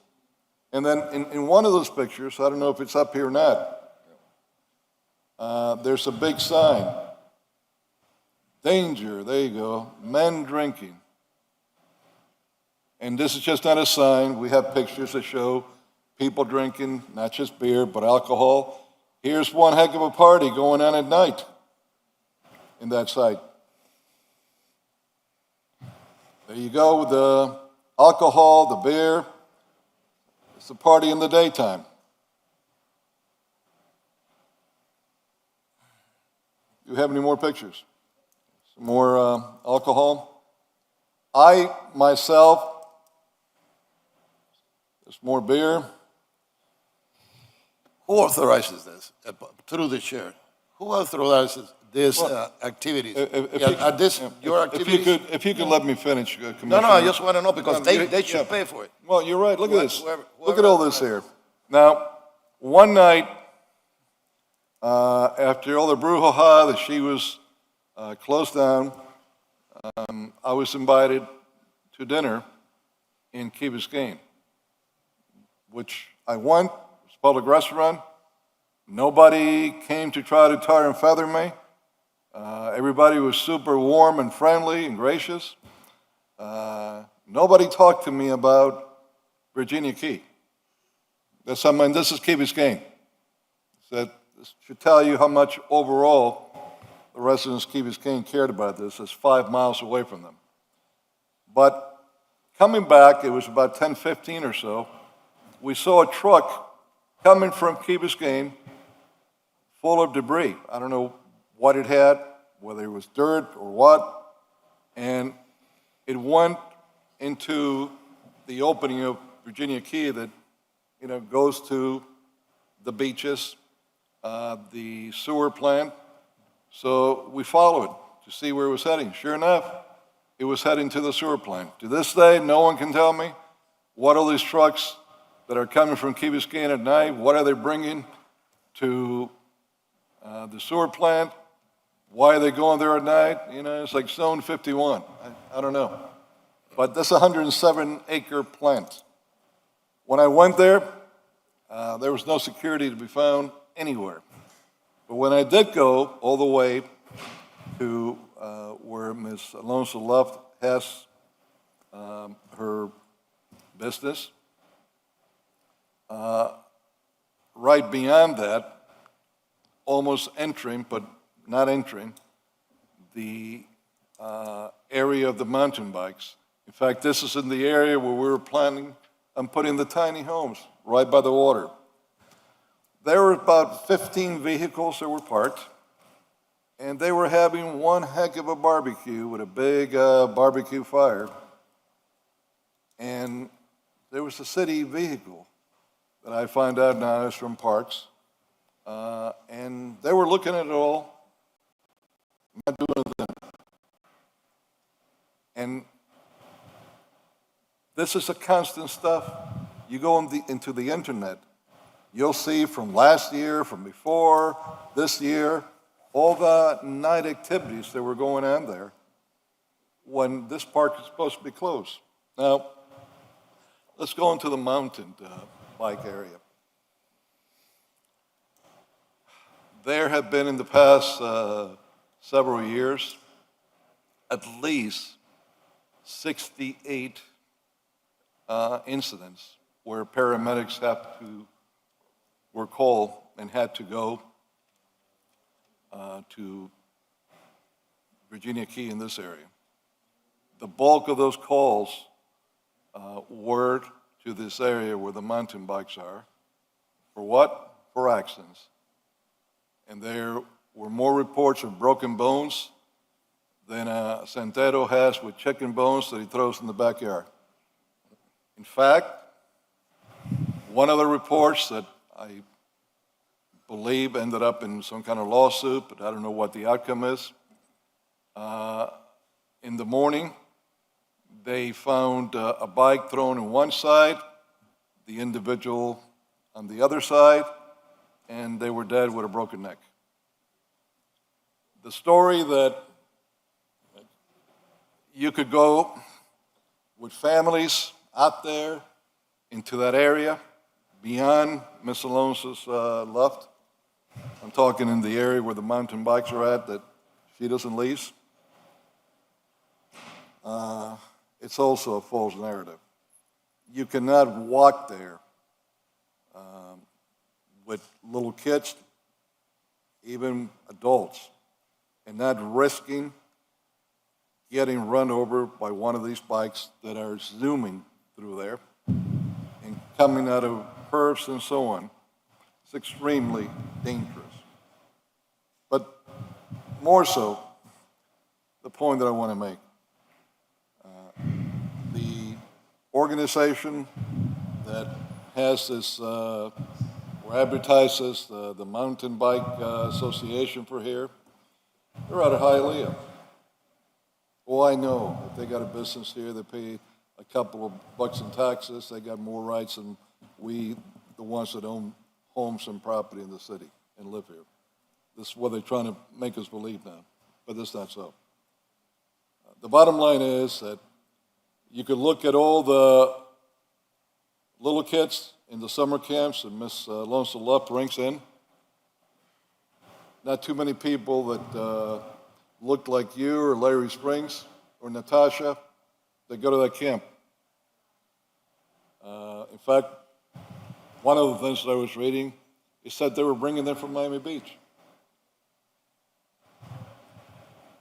[SPEAKER 4] And then in one of those pictures, I don't know if it's up here or not, there's a big sign. Danger, there you go, men drinking. And this is just not a sign. We have pictures that show people drinking, not just beer, but alcohol. Here's one heck of a party going on at night in that site. There you go with the alcohol, the beer. It's a party in the daytime. Do you have any more pictures? Some more alcohol? I, myself, there's more beer.
[SPEAKER 6] Who authorizes this? Through the chair. Who authorizes this activities? Your activities?
[SPEAKER 4] If you could let me finish, Commissioner.
[SPEAKER 6] No, I just want to know because they should pay for it.
[SPEAKER 4] Well, you're right. Look at this. Look at all this here. Now, one night, after all the brouhaha that she was closed down, I was invited to dinner in Key Biscayne, which I went. It's a public restaurant. Nobody came to try to tar and feather me. Everybody was super warm and friendly and gracious. Nobody talked to me about Virginia Key. This is Key Biscayne. This should tell you how much overall the residents of Key Biscayne cared about this. It's 5 miles away from them. But coming back, it was about 10:15 or so, we saw a truck coming from Key Biscayne full of debris. I don't know what it had, whether it was dirt or what, and it went into the opening of Virginia Key that, goes to the beaches, the sewer plant. So we followed it to see where it was heading. Sure enough, it was heading to the sewer plant. To this day, no one can tell me what are these trucks that are coming from Key Biscayne at night, what are they bringing to the sewer plant, why are they going there at night? It's like Zone 51. I don't know. But that's a 107-acre plant. When I went there, there was no security to be found anywhere. But when I did go all the way to where Ms. Alonso Luft has her business, right beyond that, almost entering, but not entering, the area of the mountain bikes. In fact, this is in the area where we were planning on putting the tiny homes right by the water. There were about 15 vehicles that were parked, and they were having one heck of a barbecue with a big barbecue fire. And there was a city vehicle that I find out now is from Parks, and they were looking at it all, not doing anything. And this is a constant stuff. You go into the internet, you'll see from last year, from before, this year, all the night activities that were going on there when this park is supposed to be closed. Now, let's go into the mountain bike area. There have been in the past several years at least 68 incidents where paramedics were called and had to go to Virginia Key in this area. The bulk of those calls were to this area where the mountain bikes are. For what? For accidents. And there were more reports of broken bones than Santero has with chicken bones that he throws in the backyard. In fact, one of the reports that I believe ended up in some kind of lawsuit, but I don't know what the outcome is. In the morning, they found a bike thrown on one side, the individual on the other side, and they were dead with a broken neck. The story that you could go with families out there into that area beyond Miss Alonso's left. I'm talking in the area where the mountain bikes are at that she doesn't lease. It's also a false narrative. You cannot walk there with little kids, even adults, and not risking getting run over by one of these bikes that are zooming through there and coming out of curves and so on. It's extremely dangerous. But more so, the point that I want to make, the organization that has this, or advertises the Mountain Bike Association for here, they're out of Hialeah. Oh, I know, if they got a business here, they pay a couple of bucks in taxes, they got more rights than we, the ones that own homes and property in the city and live here. This is what they're trying to make us believe now, but that's not so. The bottom line is that you could look at all the little kids in the summer camps that Miss Alonso Love brings in. Not too many people that look like you or Larry Springs or Natasha that go to that camp. In fact, one of the things that I was reading, it said they were bringing them from Miami Beach.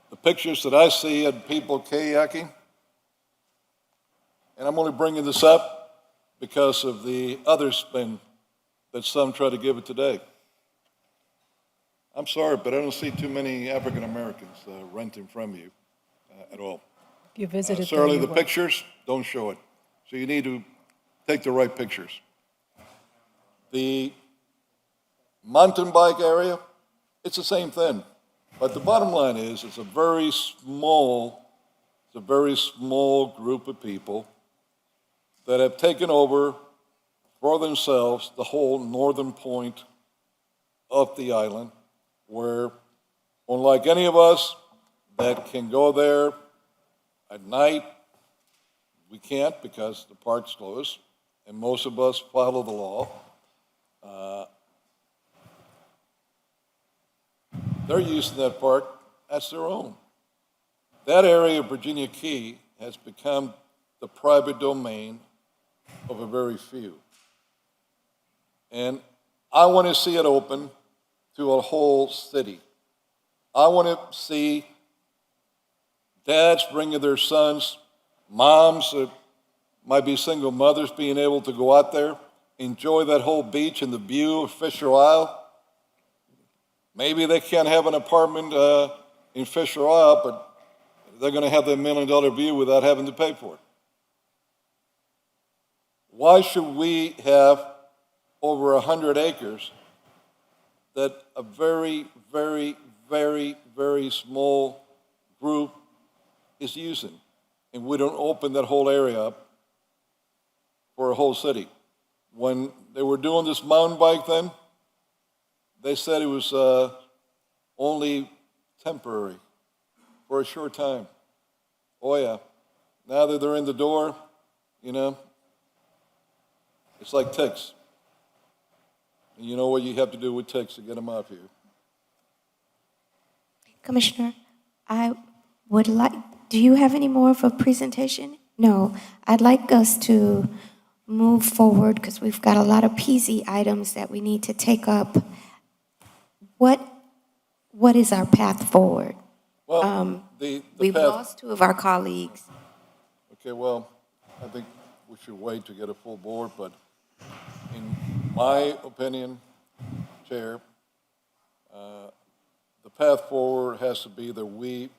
[SPEAKER 4] The pictures that I see of people kayaking, and I'm only bringing this up because of the other spin that some try to give it today. I'm sorry, but I don't see too many African Americans renting from you at all.
[SPEAKER 1] If you visited them,
[SPEAKER 4] Certainly
[SPEAKER 1] you
[SPEAKER 4] the
[SPEAKER 1] will.
[SPEAKER 4] pictures don't show it. So you need to take the right pictures. The mountain bike area, it's the same thing. But the bottom line is, it's a very small group of people that have taken over for themselves the whole northern point of the island, where, unlike any of us that can go there at night, we can't because the park's closed, and most of us follow the law. They're using that park as their own. That area of Virginia Key has become the private domain of a very few. And I want to see it open to a whole city. I want to see dads bringing their sons, moms that might be single mothers being able to go out there enjoy that whole beach and the view of Fisher Isle. Maybe they can't have an apartment in Fisher Isle, but they're going to have that $1 million view without having to pay for it. Why should we have over 100 acres that a very, very, very, very small group is using, and we don't open that whole area up for a whole city? When they were doing this mountain bike thing, they said it was only temporary, for a short time. Oh yeah, now that they're in the door, you know, it's like ticks. And you know what you have to do with ticks to get them out here.
[SPEAKER 2] Commissioner, I would like, do you have any more of a presentation? No, I'd like us to move forward because we've got a lot of PZ items that we need to take up. What is our path forward?
[SPEAKER 4] Well,
[SPEAKER 2] We've
[SPEAKER 4] path-
[SPEAKER 2] lost two of our colleagues.
[SPEAKER 4] Okay, well, I think we should wait to get a full board, but in my opinion, Chair, the path forward has to be that we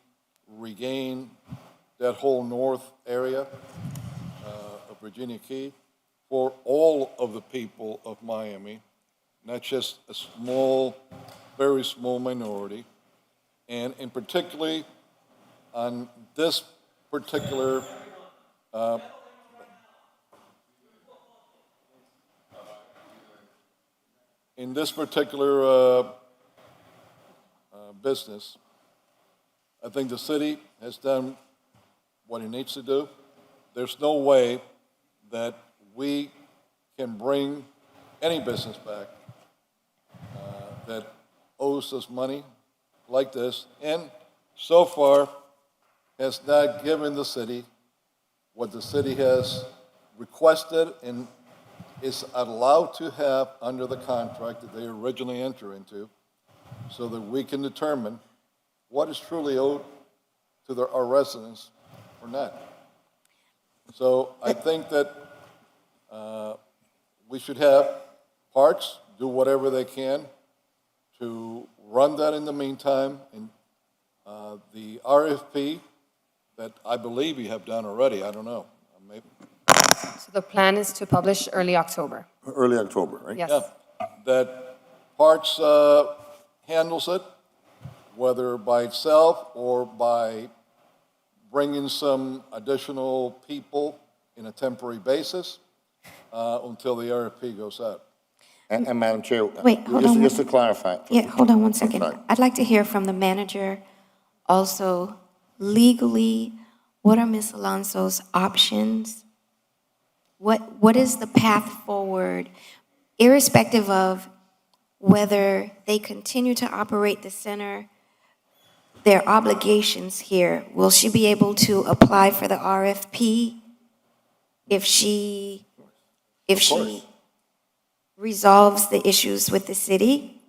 [SPEAKER 4] regain that whole north area of Virginia Key for all of the people of Miami, not just a small, very small minority. And in particularly on this particular business, I think the city has done what it needs to do. There's no way that we can bring any business back that owes us money like this, and so far has not given the city what the city has requested and is allowed to have under the contract that they originally entered into, so that we can determine what is truly owed to our residents or not. So I think that we should have parks do whatever they can to run that in the meantime. And the RFP that I believe you have done already, I don't know, maybe.
[SPEAKER 5] So the plan is to publish early October.
[SPEAKER 7] Early October, right?
[SPEAKER 5] Yes.
[SPEAKER 4] Yeah, that Parks handles it, whether by itself or by bringing some additional people in a temporary basis until the RFP goes out.
[SPEAKER 7] And Madam Chair,
[SPEAKER 2] Wait, hold on.
[SPEAKER 7] just to clarify.
[SPEAKER 2] Yeah, hold on one second.
[SPEAKER 7] sorry.
[SPEAKER 2] I'd like to hear from the manager. Also, legally, what are Ms. Alonso's options? What is the path forward, irrespective of whether they continue to operate the center, their obligations here? Will she be able to apply for the RFP if she resolves the issues with the city?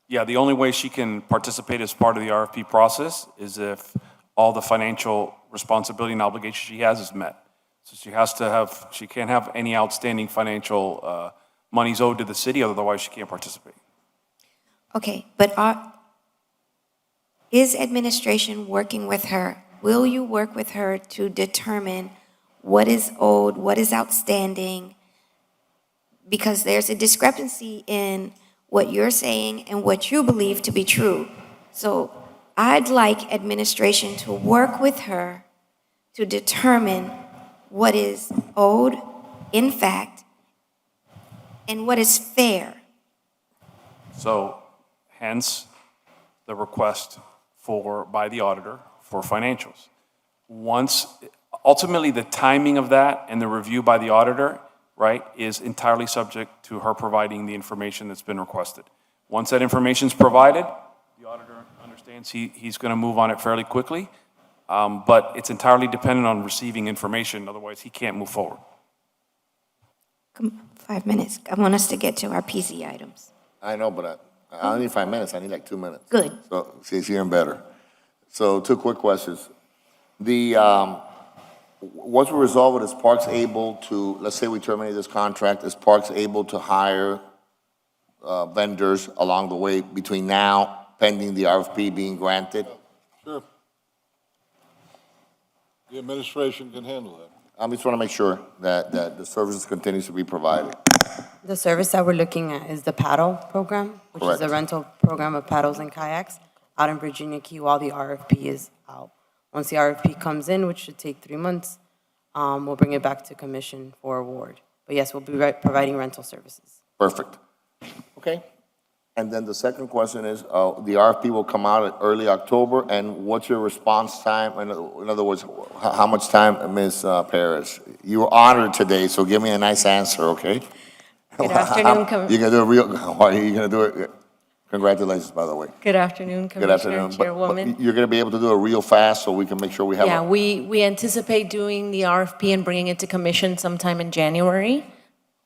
[SPEAKER 3] Yeah, the only way she can participate as part of the RFP process is if all the financial responsibility and obligations she has is met. So she can't have any outstanding financial monies owed to the city, otherwise she can't participate.
[SPEAKER 2] Okay, but is administration working with her? Will you work with her to determine what is owed, what is outstanding? Because there's a discrepancy in what you're saying and what you believe to be true. So I'd like administration to work with her to determine what is owed, in fact, and what is fair.
[SPEAKER 3] So hence the request by the auditor for financials. Ultimately the timing of that and the review by the auditor, right, is entirely subject to her providing the information that's been requested. Once that information is provided, the auditor understands he's going to move on it fairly quickly, but it's entirely dependent on receiving information, otherwise he can't move forward.
[SPEAKER 2] 5 minutes. I want us to get to our PC items.
[SPEAKER 7] I know, but I don't need 5 minutes, I need like 2 minutes.
[SPEAKER 2] Good.
[SPEAKER 7] So, she's hearing better. So, 2 quick questions. once we resolve it, is Parks able to, let's say we terminate this contract, is Parks able to hire vendors along the way between now, pending the RFP being granted?
[SPEAKER 4] Sure. The administration can handle that.
[SPEAKER 7] I just want to make sure that the services continues to be provided.
[SPEAKER 12] The service that we're looking at is the paddle program, which is a
[SPEAKER 7] Correct.
[SPEAKER 12] rental program of paddles and kayaks out in Virginia Key while the RFP is out. Once the RFP comes in, which should take 3 months, we'll bring it back to commission for award. But yes, we'll be providing rental services.
[SPEAKER 7] Perfect. Okay. And then the second question is, the RFP will come out in early October, and what's your response time? In other words, how much time, Ms. Perez? You were honored today, so give me a nice answer, okay?
[SPEAKER 13] Good afternoon,
[SPEAKER 7] You're gonna do a real, how are you gonna do it? Congratulations, by the way.
[SPEAKER 13] Good afternoon,
[SPEAKER 7] Good afternoon.
[SPEAKER 13] Commissioner,
[SPEAKER 7] But
[SPEAKER 13] Chairwoman.
[SPEAKER 7] you're gonna be able to do it real fast, so we can make sure we have
[SPEAKER 13] Yeah,
[SPEAKER 7] a...
[SPEAKER 13] we anticipate doing the RFP and bringing it to commission sometime in January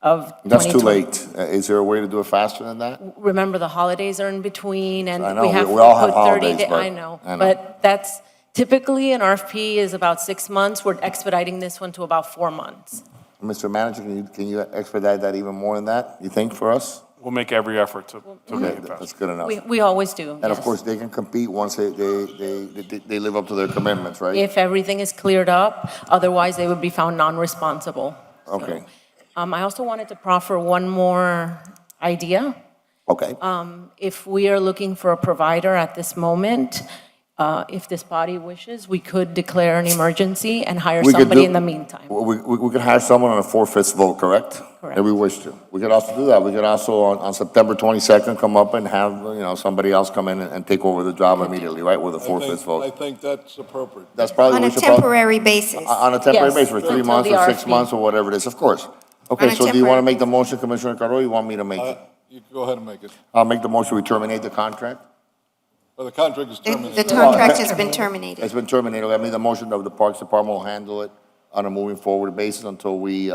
[SPEAKER 13] of 2020.
[SPEAKER 7] That's too late. Is there a way to do it faster than that?
[SPEAKER 13] Remember, the holidays are in between, and
[SPEAKER 7] I know,
[SPEAKER 13] we have
[SPEAKER 7] we
[SPEAKER 13] to
[SPEAKER 7] all have
[SPEAKER 13] put 30
[SPEAKER 7] holidays,
[SPEAKER 13] days.
[SPEAKER 7] but-
[SPEAKER 13] I know,
[SPEAKER 7] I know.
[SPEAKER 13] but that's typically an RFP is about 6 months. We're expediting this one to about 4 months.
[SPEAKER 7] Mr. Manager, can you expedite that even more than that, you think, for us?
[SPEAKER 3] We'll make every effort to make
[SPEAKER 7] Okay,
[SPEAKER 3] it faster.
[SPEAKER 7] that's good enough.
[SPEAKER 13] We always do,
[SPEAKER 7] And of
[SPEAKER 13] yes.
[SPEAKER 7] course, they can compete once they live up to their commitments, right?
[SPEAKER 13] If everything is cleared up, otherwise they would be found non-responsible. So,
[SPEAKER 7] Okay,
[SPEAKER 13] I also wanted to proffer one more idea.
[SPEAKER 7] okay.
[SPEAKER 13] If we are looking for a provider at this moment, if this body wishes, we could declare an emergency and hire
[SPEAKER 7] We could
[SPEAKER 13] somebody
[SPEAKER 7] do-
[SPEAKER 13] in the meantime.
[SPEAKER 7] We could hire someone on a 4/5 vote, correct?
[SPEAKER 13] Correct.
[SPEAKER 7] If we wish to. We could also do that. We could also, on September 22nd, come up and have, somebody else come in and take over the job immediately, right, with a 4/5
[SPEAKER 4] I
[SPEAKER 7] vote?
[SPEAKER 4] think that's appropriate.
[SPEAKER 7] That's probably
[SPEAKER 2] On
[SPEAKER 7] what
[SPEAKER 2] a
[SPEAKER 7] we should prob-
[SPEAKER 2] temporary basis.
[SPEAKER 7] On a temporary
[SPEAKER 13] Yes,
[SPEAKER 7] basis, for 3
[SPEAKER 13] until
[SPEAKER 7] months
[SPEAKER 13] the
[SPEAKER 7] or 6
[SPEAKER 13] RFP.
[SPEAKER 7] months or whatever it is, of course. Okay,
[SPEAKER 2] On a
[SPEAKER 7] so do you want to
[SPEAKER 2] temporary-
[SPEAKER 7] make the motion, Commissioner Carrillo, or you want me to make it?
[SPEAKER 4] You can go ahead and make it.
[SPEAKER 7] I'll make the motion, we terminate the contract.
[SPEAKER 4] Well, the contract is
[SPEAKER 2] The
[SPEAKER 4] terminated.
[SPEAKER 2] contract has been terminated.
[SPEAKER 7] It's been terminated. I made the motion of the Parks Department will handle it on a moving forward basis until we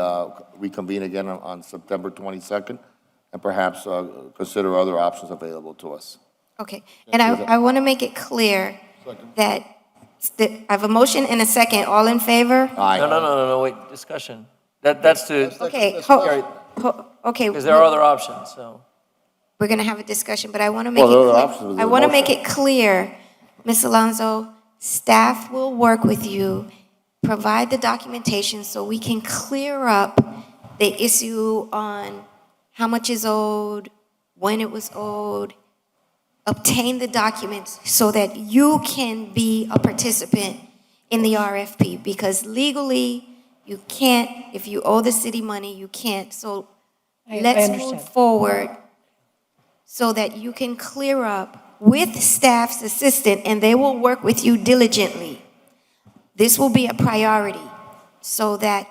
[SPEAKER 7] reconvene again on September 22nd, and perhaps consider other options available to us.
[SPEAKER 2] Okay, and I want to make it clear that I have a motion and a second. All in favor?
[SPEAKER 7] Aye.
[SPEAKER 10] No, wait, discussion. That's to,
[SPEAKER 2] Okay, okay.
[SPEAKER 10] because there are other options, so.
[SPEAKER 2] We're going to have a discussion, but I want to make
[SPEAKER 7] Well, there are
[SPEAKER 2] it
[SPEAKER 7] options
[SPEAKER 2] clear.
[SPEAKER 7] with
[SPEAKER 2] I
[SPEAKER 7] the
[SPEAKER 2] want to
[SPEAKER 7] motion.
[SPEAKER 2] make it clear, Ms. Alonso, staff will work with you, provide the documentation so we can clear up the issue on how much is owed, when it was owed, obtain the documents so that you can be a participant in the RFP, because legally, you can't, if you owe the city money, you can't. So
[SPEAKER 1] I
[SPEAKER 2] let's
[SPEAKER 1] understand.
[SPEAKER 2] move forward so that you can clear up with staff's assistance, and they will work with you diligently. This will be a priority so that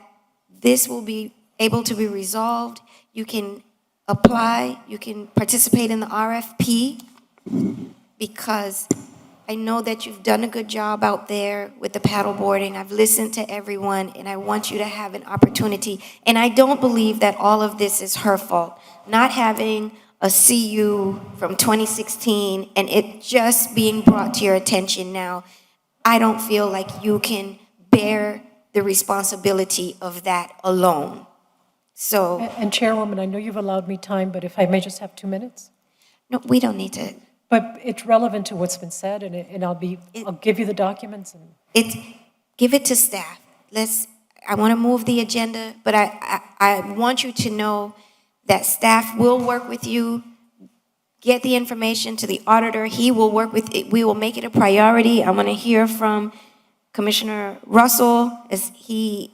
[SPEAKER 2] this will be able to be resolved. You can apply, you can participate in the RFP, because I know that you've done a good job out there with the paddle boarding. I've listened to everyone, and I want you to have an opportunity. And I don't believe that all of this is her fault. Not having a CU from 2016 and it just being brought to your attention now, I don't feel like you can bear the responsibility of that alone. So,
[SPEAKER 1] And Chairwoman, I know you've allowed me time, but if I may just have 2 minutes?
[SPEAKER 2] no, we don't need to.
[SPEAKER 1] But it's relevant to what's been said, and I'll give you the documents and.
[SPEAKER 2] Give it to staff. I want to move the agenda, but I want you to know that staff will work with you. Get the information to the auditor. He will work with it. We will make it a priority. I want to hear from Commissioner Russell as he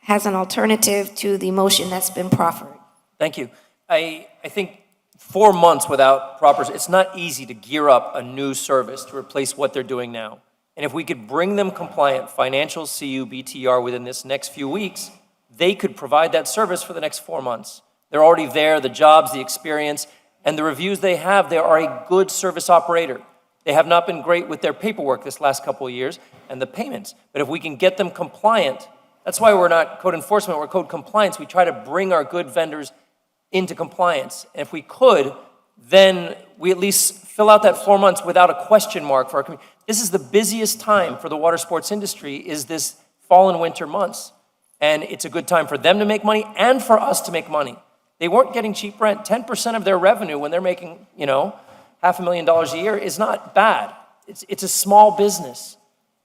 [SPEAKER 2] has an alternative to the motion that's been proffered.
[SPEAKER 10] Thank you. I think 4 months without it's not easy to gear up a new service to replace what they're doing now. And if we could bring them compliant financial CU BTR within this next few weeks, they could provide that service for the next 4 months. They're already there, the jobs, the experience, and the reviews they have, they are a good service operator. They have not been great with their paperwork this last couple of years and the payments. But if we can get them compliant, that's why we're not code enforcement, we're code compliance. We try to bring our good vendors into compliance. And if we could, then we at least fill out that 4 months without a question mark for our community. This is the busiest time for the water sports industry, is this fall and winter months. And it's a good time for them to make money and for us to make money. They weren't getting cheap rent. 10% of their revenue when they're making, $500,000 a year is not bad. It's a small business.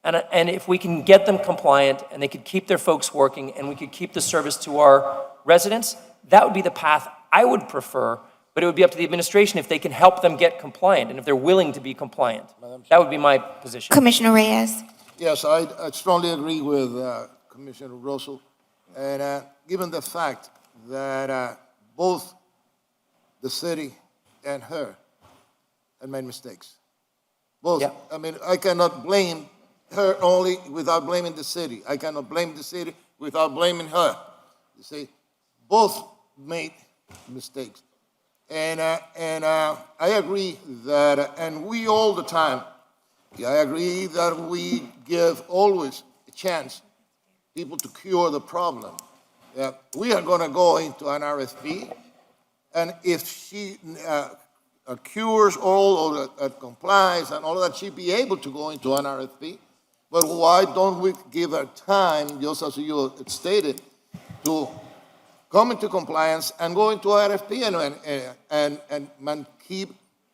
[SPEAKER 10] And if we can get them compliant and they could keep their folks working and we could keep the service to our residents, that would be the path I would prefer, but it would be up to the administration if they can help them get compliant and if they're willing to be compliant. That would be my position.
[SPEAKER 2] Commissioner Reyes?
[SPEAKER 6] Yes, I strongly agree with Commissioner Russell. And given the fact that both the city and her have made mistakes. Both.
[SPEAKER 10] Yeah.
[SPEAKER 6] I mean, I cannot blame her only without blaming the city. I cannot blame the city without blaming her. You see, both made mistakes. And I agree that, and we all the time, I agree that we give always a chance people to cure the problem. We are going to go into an RFP, and if she cures all or complies and all of that, she'd be able to go into an RFP. But why don't we give her time, just as you stated, to come into compliance and go into RFP and keep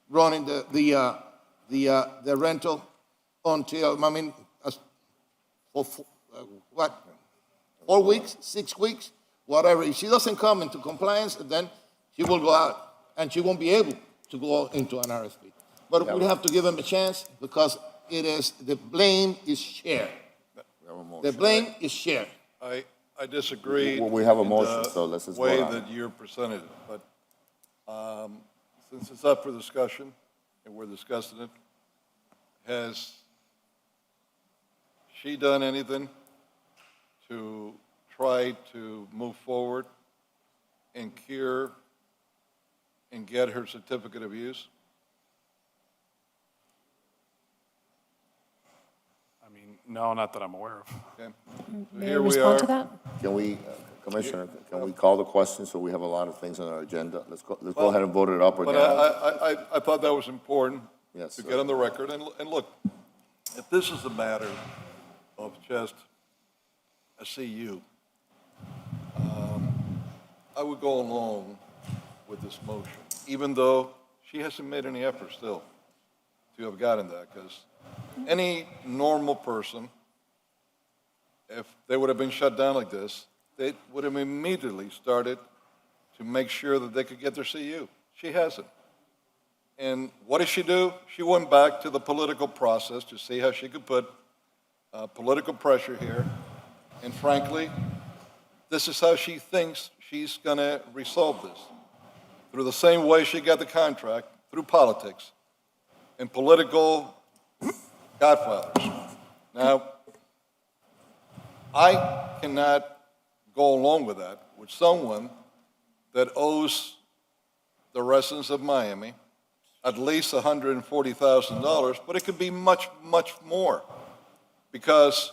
[SPEAKER 6] running the rental until, for 4 weeks, 6 weeks, whatever. If she doesn't come into compliance, then she will go out and she won't be able to go into an RFP. But we have to give them a chance because the blame is shared. The blame is shared.
[SPEAKER 4] I disagree.
[SPEAKER 7] Well, we have a motion, so let's just
[SPEAKER 4] way
[SPEAKER 7] vote on it.
[SPEAKER 4] that you're presented it, but since it's up for discussion and we're discussing it, has she done anything to try to move forward and cure and get her certificate of use?
[SPEAKER 3] I mean, no, not that I'm aware of.
[SPEAKER 4] Okay. So
[SPEAKER 1] May I
[SPEAKER 4] here we
[SPEAKER 1] respond
[SPEAKER 4] are.
[SPEAKER 1] to that?
[SPEAKER 7] Can we, Commissioner, can we call the question so we have a lot of things on our agenda? Let's go ahead and vote it up or
[SPEAKER 4] But
[SPEAKER 7] down.
[SPEAKER 4] I thought that was important
[SPEAKER 7] Yes,
[SPEAKER 4] to
[SPEAKER 7] sir.
[SPEAKER 4] get on the record. And look, if this is a matter of just a CU, I would go along with this motion, even though she hasn't made any effort still to have gotten that, because any normal person, if they would have been shut down like this, they would have immediately started to make sure that they could get their CU. She hasn't. And what did she do? She went back to the political process to see how she could put political pressure here. And frankly, this is how she thinks she's going to resolve this. Through the same way she got the contract, through politics and political godfathers. Now, I cannot go along with that with someone that owes the residents of Miami at least $140,000, but it could be much, much more, because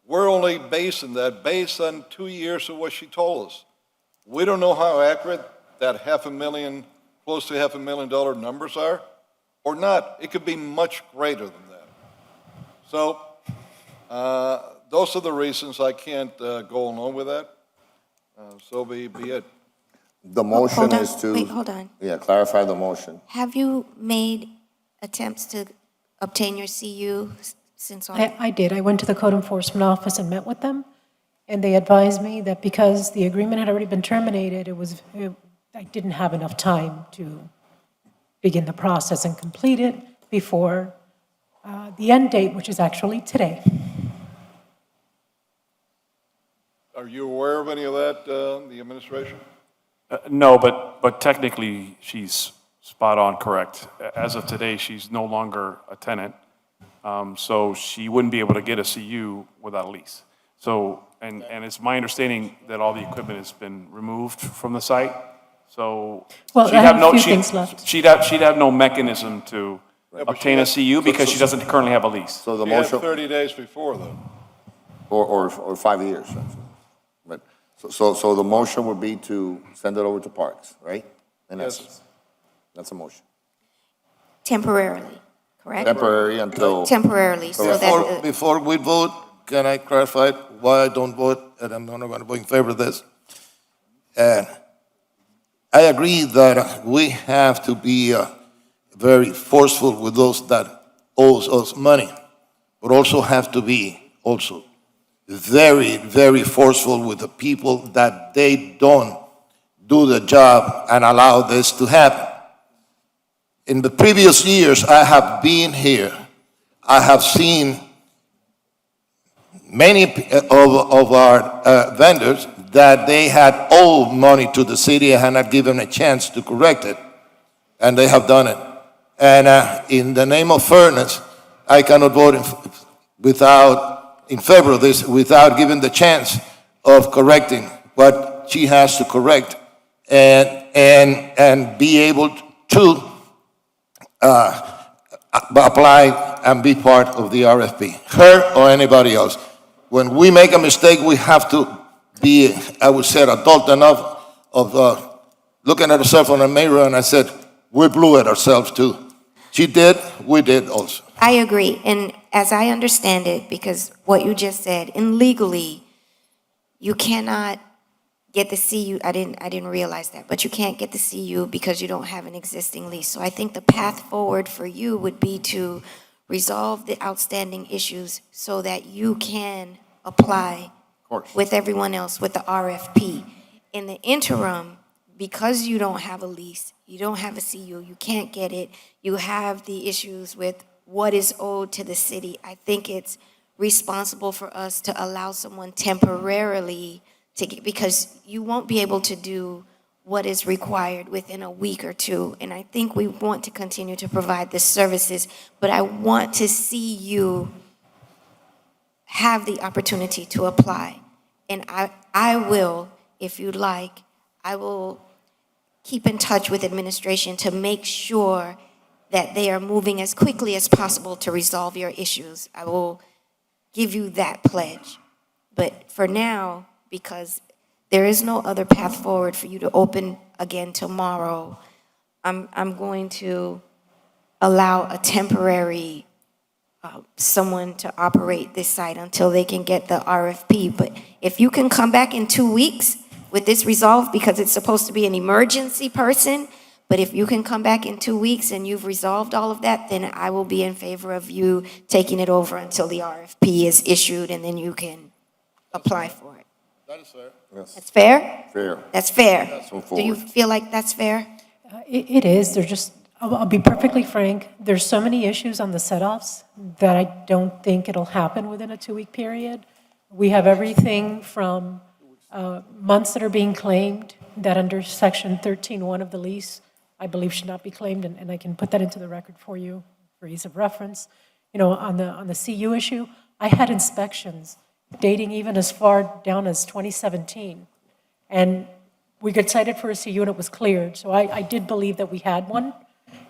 [SPEAKER 4] we're only basing that based on 2 years of what she told us. We don't know how accurate that $500,000, close to $500,000 numbers are, or not. It could be much greater than that. So those are the reasons I can't go along with that. So be it.
[SPEAKER 7] The motion
[SPEAKER 2] Hold on.
[SPEAKER 7] is to.
[SPEAKER 2] Wait, hold on.
[SPEAKER 7] Yeah, clarify the motion.
[SPEAKER 2] Have you made attempts to obtain your CU since all?
[SPEAKER 1] I did. I went to the code enforcement office and met with them, and they advised me that because the agreement had already been terminated, I didn't have enough time to begin the process and complete it before the end date, which is actually today.
[SPEAKER 4] Are you aware of any of that, the administration?
[SPEAKER 3] No, but technically, she's spot on correct. As of today, she's no longer a tenant, so she wouldn't be able to get a CU without a lease. So, and it's my understanding that all the equipment has been removed from the site, so.
[SPEAKER 1] Well,
[SPEAKER 3] she'd
[SPEAKER 1] I have
[SPEAKER 3] no-
[SPEAKER 1] a few
[SPEAKER 3] she-
[SPEAKER 1] things left.
[SPEAKER 3] She'd have no mechanism to
[SPEAKER 4] Yeah, but
[SPEAKER 3] obtain a CU because she doesn't currently have a lease.
[SPEAKER 7] So the
[SPEAKER 4] She had
[SPEAKER 7] motion,
[SPEAKER 4] 30 days before, though.
[SPEAKER 7] or 5 years. But, so the motion would be to send it over to Parks, right? In
[SPEAKER 4] Yes.
[SPEAKER 7] essence. That's a motion.
[SPEAKER 2] Temporarily, correct?
[SPEAKER 7] Temporary until.
[SPEAKER 2] Temporarily, so that,
[SPEAKER 6] Before we vote, can I clarify why I don't vote, and I'm not going to vote in favor of this. And I agree that we have to be very forceful with those that owes us money, but also have to be also very, very forceful with the people that they don't do the job and allow this to happen. In the previous years, I have been here. I have seen many of our vendors that they had owed money to the city and had not given a chance to correct it, and they have done it. And in the name of fairness, I cannot vote in favor of this without giving the chance of correcting what she has to correct and be able to apply and be part of the RFP, her or anybody else. When we make a mistake, we have to be, I would say, adult enough of looking at ourselves on a mirror, and I said, we blew it ourselves too. She did, we did also.
[SPEAKER 2] I agree, and as I understand it, because what you just said, and legally, you cannot get the CU, I didn't realize that, but you can't get the CU because you don't have an existing lease. So I think the path forward for you would be to resolve the outstanding issues so that you can apply with everyone else with the RFP. In the interim, because you don't have a lease, you don't have a CU, you can't get it, you have the issues with what is owed to the city. I think it's responsible for us to allow someone temporarily to get, because you won't be able to do what is required within a week or two. And I think we want to continue to provide the services, but I want to see you have the opportunity to apply. And I will, if you'd like, I will keep in touch with administration to make sure that they are moving as quickly as possible to resolve your issues. I will give you that pledge. But for now, because there is no other path forward for you to open again tomorrow, I'm going to allow a temporary someone to operate this site until they can get the RFP. But if you can come back in 2 weeks with this resolved, because it's supposed to be an emergency person, but if you can come back in 2 weeks and you've resolved all of that, then I will be in favor of you taking it over until the RFP is issued, and then you can apply for it.
[SPEAKER 6] That is fair.
[SPEAKER 7] Yes.
[SPEAKER 2] That's fair?
[SPEAKER 7] Fair.
[SPEAKER 2] That's fair.
[SPEAKER 7] Let's move
[SPEAKER 2] Do you
[SPEAKER 7] forward.
[SPEAKER 2] feel like that's fair?
[SPEAKER 1] It is. There's just, I'll be perfectly frank, there's so many issues on the set-offs that I don't think it'll happen within a 2-week period. We have everything from months that are being claimed that under Section 13.1 of the lease, I believe should not be claimed, and I can put that into the record for you for ease of reference. You know, on the CU issue, I had inspections dating even as far down as 2017, and we got cited for a CU and it was cleared. So I did believe that we had one,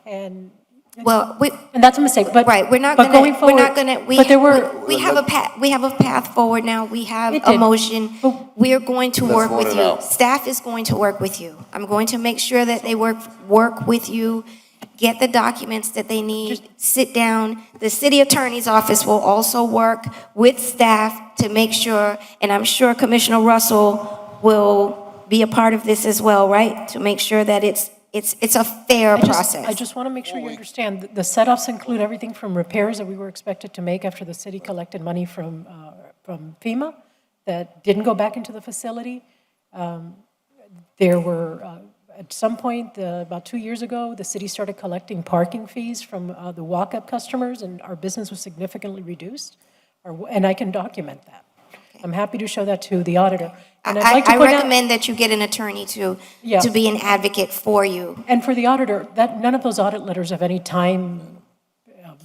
[SPEAKER 1] and
[SPEAKER 2] Well,
[SPEAKER 1] and that's a mistake. But
[SPEAKER 2] right, we're not
[SPEAKER 1] but
[SPEAKER 2] gonna,
[SPEAKER 1] going forward,
[SPEAKER 2] we're not gonna,
[SPEAKER 1] but there were
[SPEAKER 2] we have a path forward now, we have
[SPEAKER 1] It
[SPEAKER 2] a
[SPEAKER 1] did.
[SPEAKER 2] motion. We are going to
[SPEAKER 7] Let's
[SPEAKER 2] work
[SPEAKER 7] vote
[SPEAKER 2] with
[SPEAKER 7] it
[SPEAKER 2] you.
[SPEAKER 7] out.
[SPEAKER 2] Staff is going to work with you. I'm going to make sure that they work with you, get the documents that they need, sit down. The city attorney's office will also work with staff to make sure, and I'm sure Commissioner Russell will be a part of this as well, right? To make sure that it's a fair process.
[SPEAKER 1] I just want to make sure you understand, the set-offs include everything from repairs that we were expected to make after the city collected money from FEMA that didn't go back into the facility. There were, at some point, about 2 years ago, the city started collecting parking fees from the walk-up customers, and our business was significantly reduced, and I can document that. I'm happy to show that to the auditor. And I'd like to
[SPEAKER 2] I
[SPEAKER 1] point out-
[SPEAKER 2] recommend that you get an attorney to be an advocate for you.
[SPEAKER 1] And for the auditor, that none of those audit letters have any time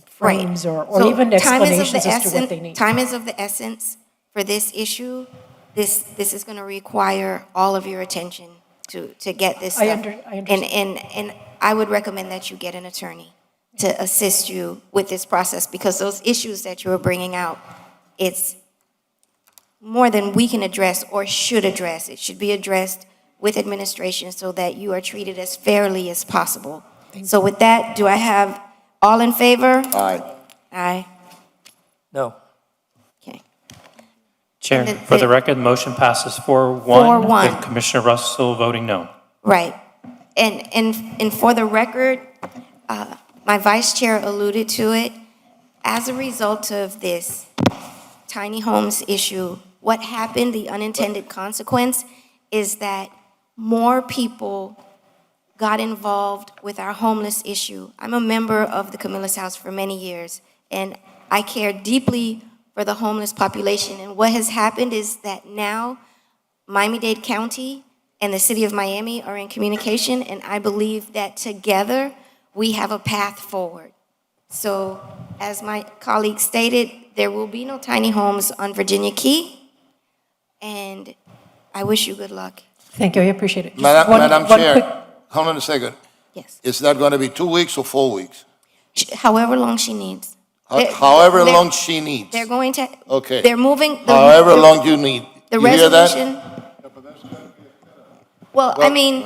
[SPEAKER 1] frames or
[SPEAKER 2] So
[SPEAKER 1] even
[SPEAKER 2] time is of the
[SPEAKER 1] explanations as to what they need.
[SPEAKER 2] Time is of the essence for this issue. This is going to require all of your attention to get this
[SPEAKER 1] I
[SPEAKER 2] stuff.
[SPEAKER 1] understand.
[SPEAKER 2] And I would recommend that you get an attorney to assist you with this process, because those issues that you are bringing out, it's more than we can address or should address. It should be addressed with administration so that you are treated as fairly as possible. So with that, do I have all in favor?
[SPEAKER 7] Aye.
[SPEAKER 2] Aye.
[SPEAKER 10] No.
[SPEAKER 2] Okay.
[SPEAKER 14] Chair,
[SPEAKER 2] And
[SPEAKER 14] for the record, the motion passes 4-1
[SPEAKER 2] 4-1.
[SPEAKER 14] with Commissioner Russell voting no.
[SPEAKER 2] Right. And for the record, my vice chair alluded to it. As a result of this tiny homes issue, what happened, the unintended consequence, is that more people got involved with our homeless issue. I'm a member of the Camillus House for many years, and I care deeply for the homeless population. And what has happened is that now Miami-Dade County and the city of Miami are in communication, and I believe that together we have a path forward. So, as my colleague stated, there will be no tiny homes on Virginia Key, and I wish you good luck.
[SPEAKER 1] Thank you, I appreciate it. Just
[SPEAKER 6] Madam
[SPEAKER 1] one
[SPEAKER 6] Chair,
[SPEAKER 1] quick-
[SPEAKER 6] hold on a second.
[SPEAKER 2] Yes.
[SPEAKER 6] Is that going to be 2 weeks or 4 weeks?
[SPEAKER 2] However long she needs.
[SPEAKER 6] However
[SPEAKER 2] They're-
[SPEAKER 6] long she needs.
[SPEAKER 2] They're going to,
[SPEAKER 6] Okay.
[SPEAKER 2] they're moving.
[SPEAKER 6] However long you need.
[SPEAKER 2] The
[SPEAKER 6] You hear that?
[SPEAKER 2] resolution. Well, I mean,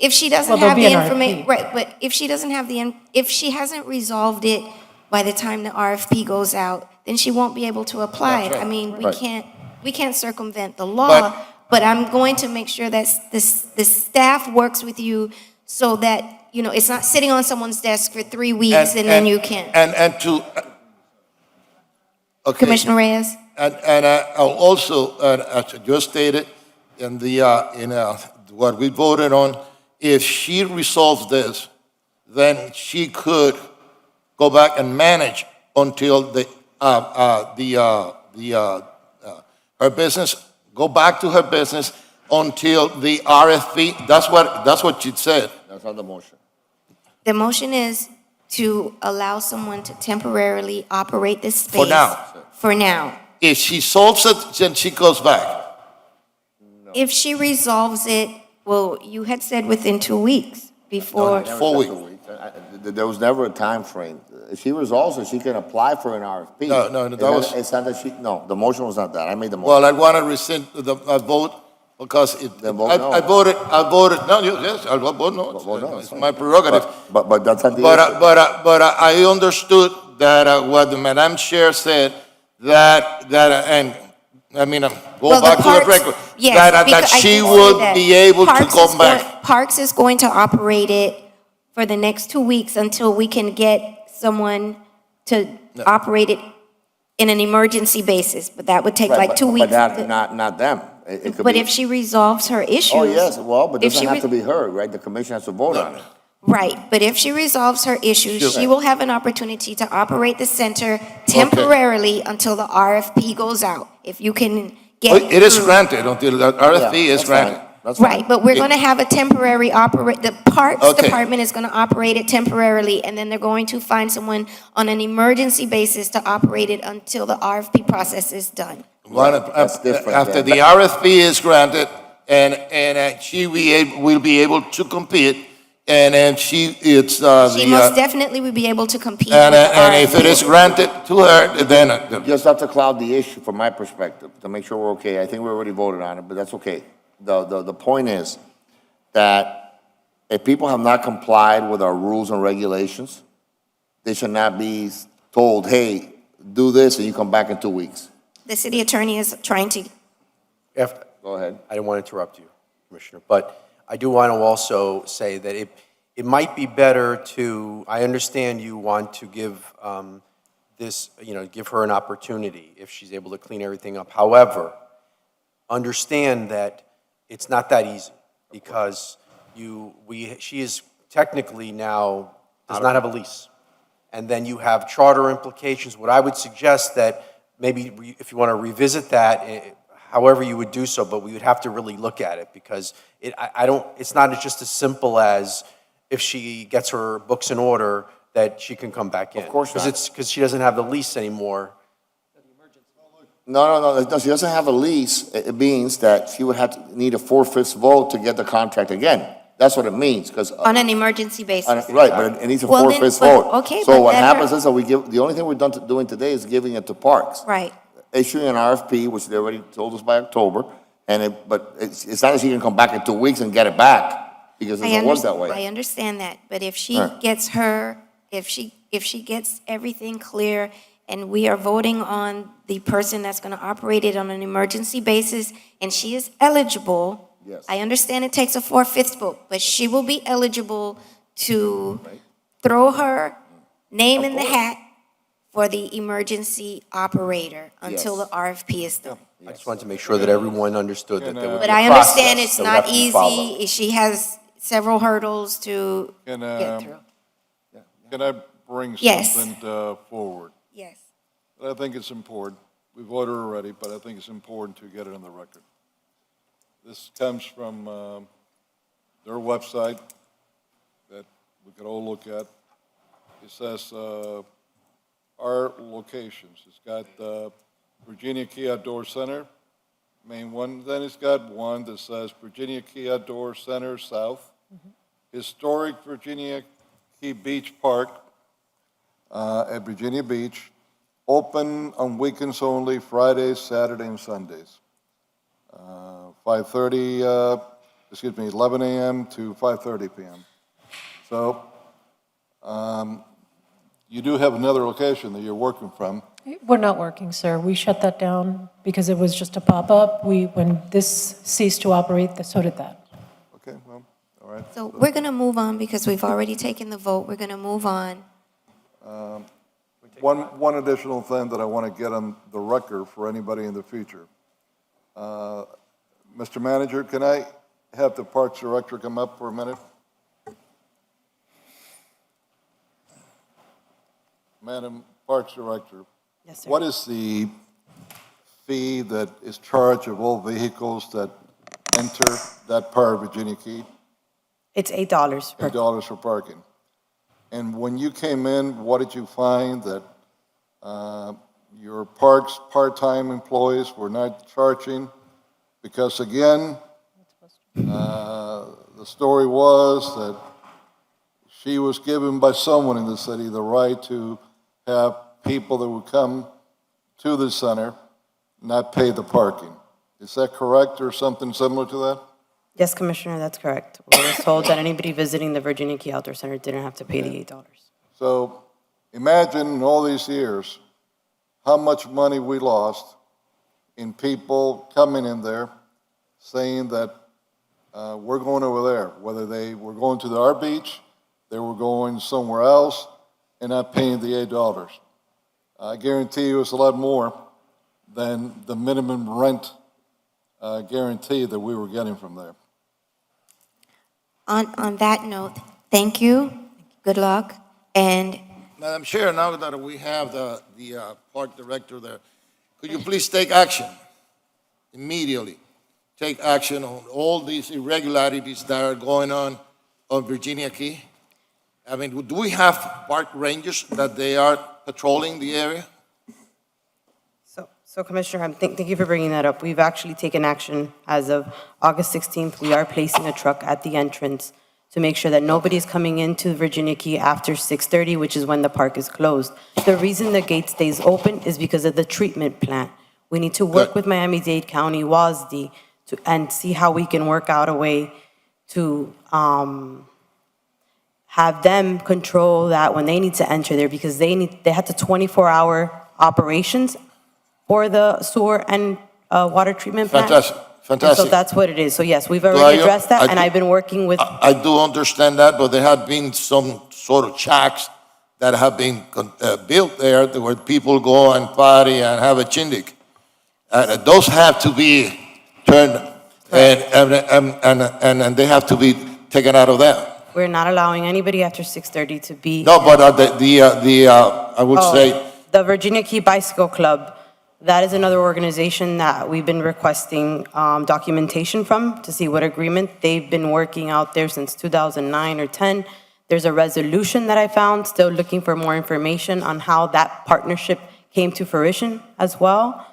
[SPEAKER 2] if she doesn't
[SPEAKER 1] Well, there'll
[SPEAKER 2] have
[SPEAKER 1] be
[SPEAKER 2] the
[SPEAKER 1] an
[SPEAKER 2] information,
[SPEAKER 1] RFP.
[SPEAKER 2] right, but if she doesn't have if she hasn't resolved it by the time the RFP goes out, then she won't be able to apply it.
[SPEAKER 6] That's right.
[SPEAKER 2] I mean,
[SPEAKER 6] Right.
[SPEAKER 2] we can't circumvent the law,
[SPEAKER 6] But-
[SPEAKER 2] but I'm going to make sure that the staff works with you so that, you know, it's not sitting on someone's desk for 3 weeks and then you can't.
[SPEAKER 6] And to, okay.
[SPEAKER 2] Commissioner Reyes?
[SPEAKER 6] And also, as I just stated, in what we voted on, if she resolves this, then she could go back and manage until her business, go back to her business until the RFP, that's what she said.
[SPEAKER 7] That's not the motion.
[SPEAKER 2] The motion is to allow someone to temporarily operate this space.
[SPEAKER 6] For now.
[SPEAKER 2] For now.
[SPEAKER 6] If she solves it, then she goes back.
[SPEAKER 2] If she resolves it, well, you had said within 2 weeks before.
[SPEAKER 7] Never
[SPEAKER 6] 4
[SPEAKER 7] said
[SPEAKER 6] weeks.
[SPEAKER 7] 2 weeks. There was never a time frame. If she resolves it, she can apply for an RFP.
[SPEAKER 6] No, that was-
[SPEAKER 7] It's not that no, the motion was not that. I made the motion.
[SPEAKER 6] Well, I want to rescind the vote because
[SPEAKER 7] Then vote no.
[SPEAKER 6] I voted, no, yes, I'll vote no.
[SPEAKER 7] Vote no,
[SPEAKER 6] It's
[SPEAKER 7] that's
[SPEAKER 6] my
[SPEAKER 7] fine.
[SPEAKER 6] prerogative.
[SPEAKER 7] But that's not the
[SPEAKER 6] But,
[SPEAKER 7] issue.
[SPEAKER 6] but I understood that what the Madam Chair said, and, I mean, go
[SPEAKER 2] Well, the
[SPEAKER 6] back to the
[SPEAKER 2] Parks-
[SPEAKER 6] record.
[SPEAKER 2] yes,
[SPEAKER 6] That
[SPEAKER 2] because I
[SPEAKER 6] she
[SPEAKER 2] did say
[SPEAKER 6] would
[SPEAKER 2] that.
[SPEAKER 6] be able to
[SPEAKER 2] Parks
[SPEAKER 6] come
[SPEAKER 2] is
[SPEAKER 6] back.
[SPEAKER 2] Parks is going to operate it for the next 2 weeks until we can get someone to operate it in an emergency basis, but that would take
[SPEAKER 7] Right,
[SPEAKER 2] like 2 weeks.
[SPEAKER 7] But not them. It could
[SPEAKER 2] But
[SPEAKER 7] be-
[SPEAKER 2] if she resolves her issues.
[SPEAKER 7] Oh, yes, well, but it
[SPEAKER 2] if
[SPEAKER 7] doesn't
[SPEAKER 2] she
[SPEAKER 7] have
[SPEAKER 2] re-
[SPEAKER 7] to be her, right? The commission has to vote on it.
[SPEAKER 2] Right, but if she resolves her issues,
[SPEAKER 6] Sure.
[SPEAKER 2] she will have an opportunity to operate the center temporarily until the RFP goes out. If you can get.
[SPEAKER 6] It is
[SPEAKER 2] through.
[SPEAKER 6] granted until the RFP
[SPEAKER 7] Yeah,
[SPEAKER 6] is
[SPEAKER 7] that's
[SPEAKER 6] granted.
[SPEAKER 7] fine. That's fine.
[SPEAKER 2] Right, but we're going to have a temporary the Parks
[SPEAKER 6] Okay.
[SPEAKER 2] Department is going to operate it temporarily, and then they're going to find someone on an emergency basis to operate it until the RFP process is done.
[SPEAKER 7] That's different,
[SPEAKER 6] After
[SPEAKER 7] yeah.
[SPEAKER 6] the RFP is granted, and she will be able to compete, and then
[SPEAKER 2] She most definitely will be able to compete with
[SPEAKER 6] and
[SPEAKER 2] the
[SPEAKER 6] if it
[SPEAKER 2] RFP.
[SPEAKER 6] is granted to her, then,
[SPEAKER 7] You just have to cloud the issue from my perspective to make sure we're okay. I think we already voted on it, but that's okay. The point is that if people have not complied with our rules and regulations, they should not be told, hey, do this and you come back in 2 weeks.
[SPEAKER 2] The city attorney is trying to.
[SPEAKER 7] Go ahead.
[SPEAKER 9] I didn't want to interrupt you, Commissioner, but I do want to also say that it might be better to, I understand you want to give give her an opportunity if she's able to clean everything up. However, understand that it's not that easy because she is technically now, does not have a lease. And then you have charter implications. What I would suggest that maybe if you want to revisit that, however you would do so, but we would have to really look at it because it's not just as simple as if she gets her books in order that she can come back in.
[SPEAKER 7] Of course not.
[SPEAKER 9] Because she doesn't have the lease anymore.
[SPEAKER 7] No, she doesn't have a lease. It means that she would need a 4/5 vote to get the contract again. That's what it means, because.
[SPEAKER 2] On an emergency basis.
[SPEAKER 7] Right, but it needs a
[SPEAKER 2] Well, then,
[SPEAKER 7] 4/5
[SPEAKER 2] but-
[SPEAKER 7] vote.
[SPEAKER 2] okay,
[SPEAKER 7] So
[SPEAKER 2] but
[SPEAKER 7] what
[SPEAKER 2] let her-
[SPEAKER 7] happens is that the only thing we're doing today is giving it to Parks.
[SPEAKER 2] Right.
[SPEAKER 7] Issuing an RFP, which they already told us by October, but it's not that she can come back in 2 weeks and get it back, because it doesn't work that way.
[SPEAKER 2] I understand that, but if she
[SPEAKER 7] Right.
[SPEAKER 2] gets if she gets everything clear and we are voting on the person that's going to operate it on an emergency basis, and she is eligible.
[SPEAKER 7] Yes.
[SPEAKER 2] I understand it takes a 4/5 vote, but she will be eligible to throw her name in the hat for the emergency operator until the
[SPEAKER 7] Yes.
[SPEAKER 2] RFP is done.
[SPEAKER 9] I just wanted to make sure that everyone understood that there would be
[SPEAKER 2] But
[SPEAKER 9] a
[SPEAKER 2] I understand
[SPEAKER 9] process
[SPEAKER 2] it's
[SPEAKER 9] that would
[SPEAKER 2] not
[SPEAKER 9] have to be followed.
[SPEAKER 2] easy. She has several hurdles to
[SPEAKER 4] Can,
[SPEAKER 2] get through.
[SPEAKER 4] can I bring
[SPEAKER 2] Yes.
[SPEAKER 4] something forward?
[SPEAKER 2] Yes.
[SPEAKER 4] I think it's important. We voted already, but I think it's important to get it on the record. This comes from their website that we could all look at. It says our locations. It's got Virginia Key Outdoor Center, main one. Then it's got one that says Virginia Key Outdoor Center South, Historic Virginia Key Beach Park at Virginia Beach, open on weekends only, Fridays, Saturdays, and Sundays. 11 a.m. to 5:30 p.m. So you do have another location that you're working from.
[SPEAKER 1] We're not working, sir. We shut that down because it was just a pop-up. When this ceased to operate, so did that.
[SPEAKER 4] Okay, well, all right.
[SPEAKER 2] So we're going to move on because we've already taken the vote. We're going to move on.
[SPEAKER 4] One additional thing that I want to get on the record for anybody in the future. Mr. Manager, can I have the Parks Director come up for a minute? Madam Parks Director.
[SPEAKER 12] Yes, sir.
[SPEAKER 4] What is the fee that is charged of all vehicles that enter that part of Virginia Key?
[SPEAKER 12] It's $8 per.
[SPEAKER 4] $8 for parking. And when you came in, what did you find that your parks part-time employees were not charging? Because again, the story was that she was given by someone in the city the right to have people that would come to the center not pay the parking. Is that correct or something similar to that?
[SPEAKER 12] Yes, Commissioner, that's correct. We were told that anybody visiting the Virginia Key Outdoor Center didn't have to pay the $8.
[SPEAKER 4] So imagine in all these years how much money we lost in people coming in there saying that we're going over there, whether they were going to our beach, they were going somewhere else, and not paying the $8. I guarantee you it's a lot more than the minimum rent guarantee that we were getting from there.
[SPEAKER 2] On that note, thank you. Good luck. And
[SPEAKER 6] Madam Chair, now that we have the park director there, could you please take action immediately? Take action on all these irregularities that are going on Virginia Key? I mean, do we have park rangers that they are patrolling the area?
[SPEAKER 12] So Commissioner, thank you for bringing that up. We've actually taken action as of August 16th. We are placing a truck at the entrance to make sure that nobody's coming into Virginia Key after 6:30, which is when the park is closed. The reason the gate stays open is because of the treatment plant. We need to work with Miami-Dade County, WASD, and see how we can work out a way to have them control that when they need to enter there, because they had the 24-hour operations for the sewer and water treatment plant.
[SPEAKER 6] Fantastic, fantastic.
[SPEAKER 12] And so that's what it is. So yes, we've already addressed that, and I've been working with.
[SPEAKER 6] I do understand that, but there have been some sort of shacks that have been built there where people go and party and have a shindig. Those have to be turned, and they have to be taken out of there.
[SPEAKER 12] We're not allowing anybody after 6:30 to be.
[SPEAKER 6] No, but I would say,
[SPEAKER 12] The Virginia Key Bicycle Club, that is another organization that we've been requesting documentation from to see what agreement. They've been working out there since 2009 or 10. There's a resolution that I found, still looking for more information on how that partnership came to fruition as well.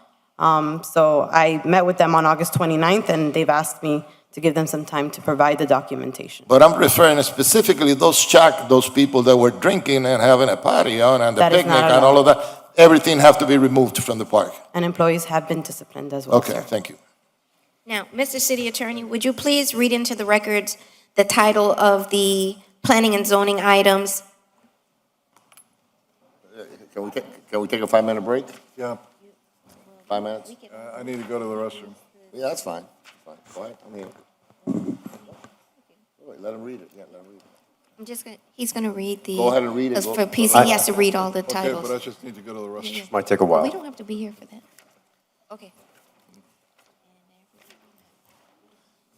[SPEAKER 12] So I met with them on August 29th, and they've asked me to give them some time to provide the documentation.
[SPEAKER 6] but I'm referring specifically those people that were drinking and having a party on and the
[SPEAKER 12] That is
[SPEAKER 6] picnic
[SPEAKER 12] not
[SPEAKER 6] and all of that. Everything have to be removed from the park.
[SPEAKER 12] And employees have been disciplined as well,
[SPEAKER 6] Okay,
[SPEAKER 12] sir.
[SPEAKER 6] thank you.
[SPEAKER 2] now, Mr. City Attorney, would you please read into the records the title of the planning and zoning items?
[SPEAKER 7] Can we take a 5-minute break?
[SPEAKER 4] Yeah,
[SPEAKER 7] 5 minutes?
[SPEAKER 4] I need to go to the restroom.
[SPEAKER 7] Yeah, that's fine. Fine. Go ahead, I'm here. Wait, let him read it, yeah, let him read it.
[SPEAKER 2] He's gonna read the.
[SPEAKER 7] Go ahead and read it.
[SPEAKER 2] Because
[SPEAKER 7] Go-
[SPEAKER 2] for PC, he has to read all the
[SPEAKER 4] Okay,
[SPEAKER 2] titles.
[SPEAKER 4] but I just need to go to the restroom.
[SPEAKER 9] Might take a
[SPEAKER 2] We
[SPEAKER 9] while.
[SPEAKER 2] don't have to be here for that. Okay.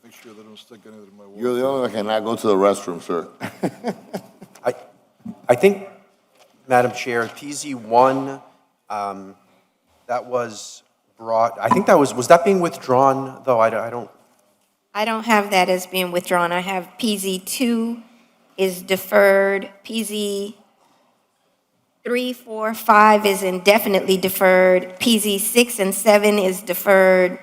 [SPEAKER 4] Make sure they don't stick anything in my water.
[SPEAKER 7] You're the only one that cannot go to the restroom, sir.
[SPEAKER 9] I think, Madam Chair, PZ1, that was brought, I think was that being withdrawn, though? I don't,
[SPEAKER 2] I don't have that as being withdrawn. I have PZ2 is deferred, PZ 3, 4, 5 is indefinitely deferred, PZ 6 and 7 is deferred.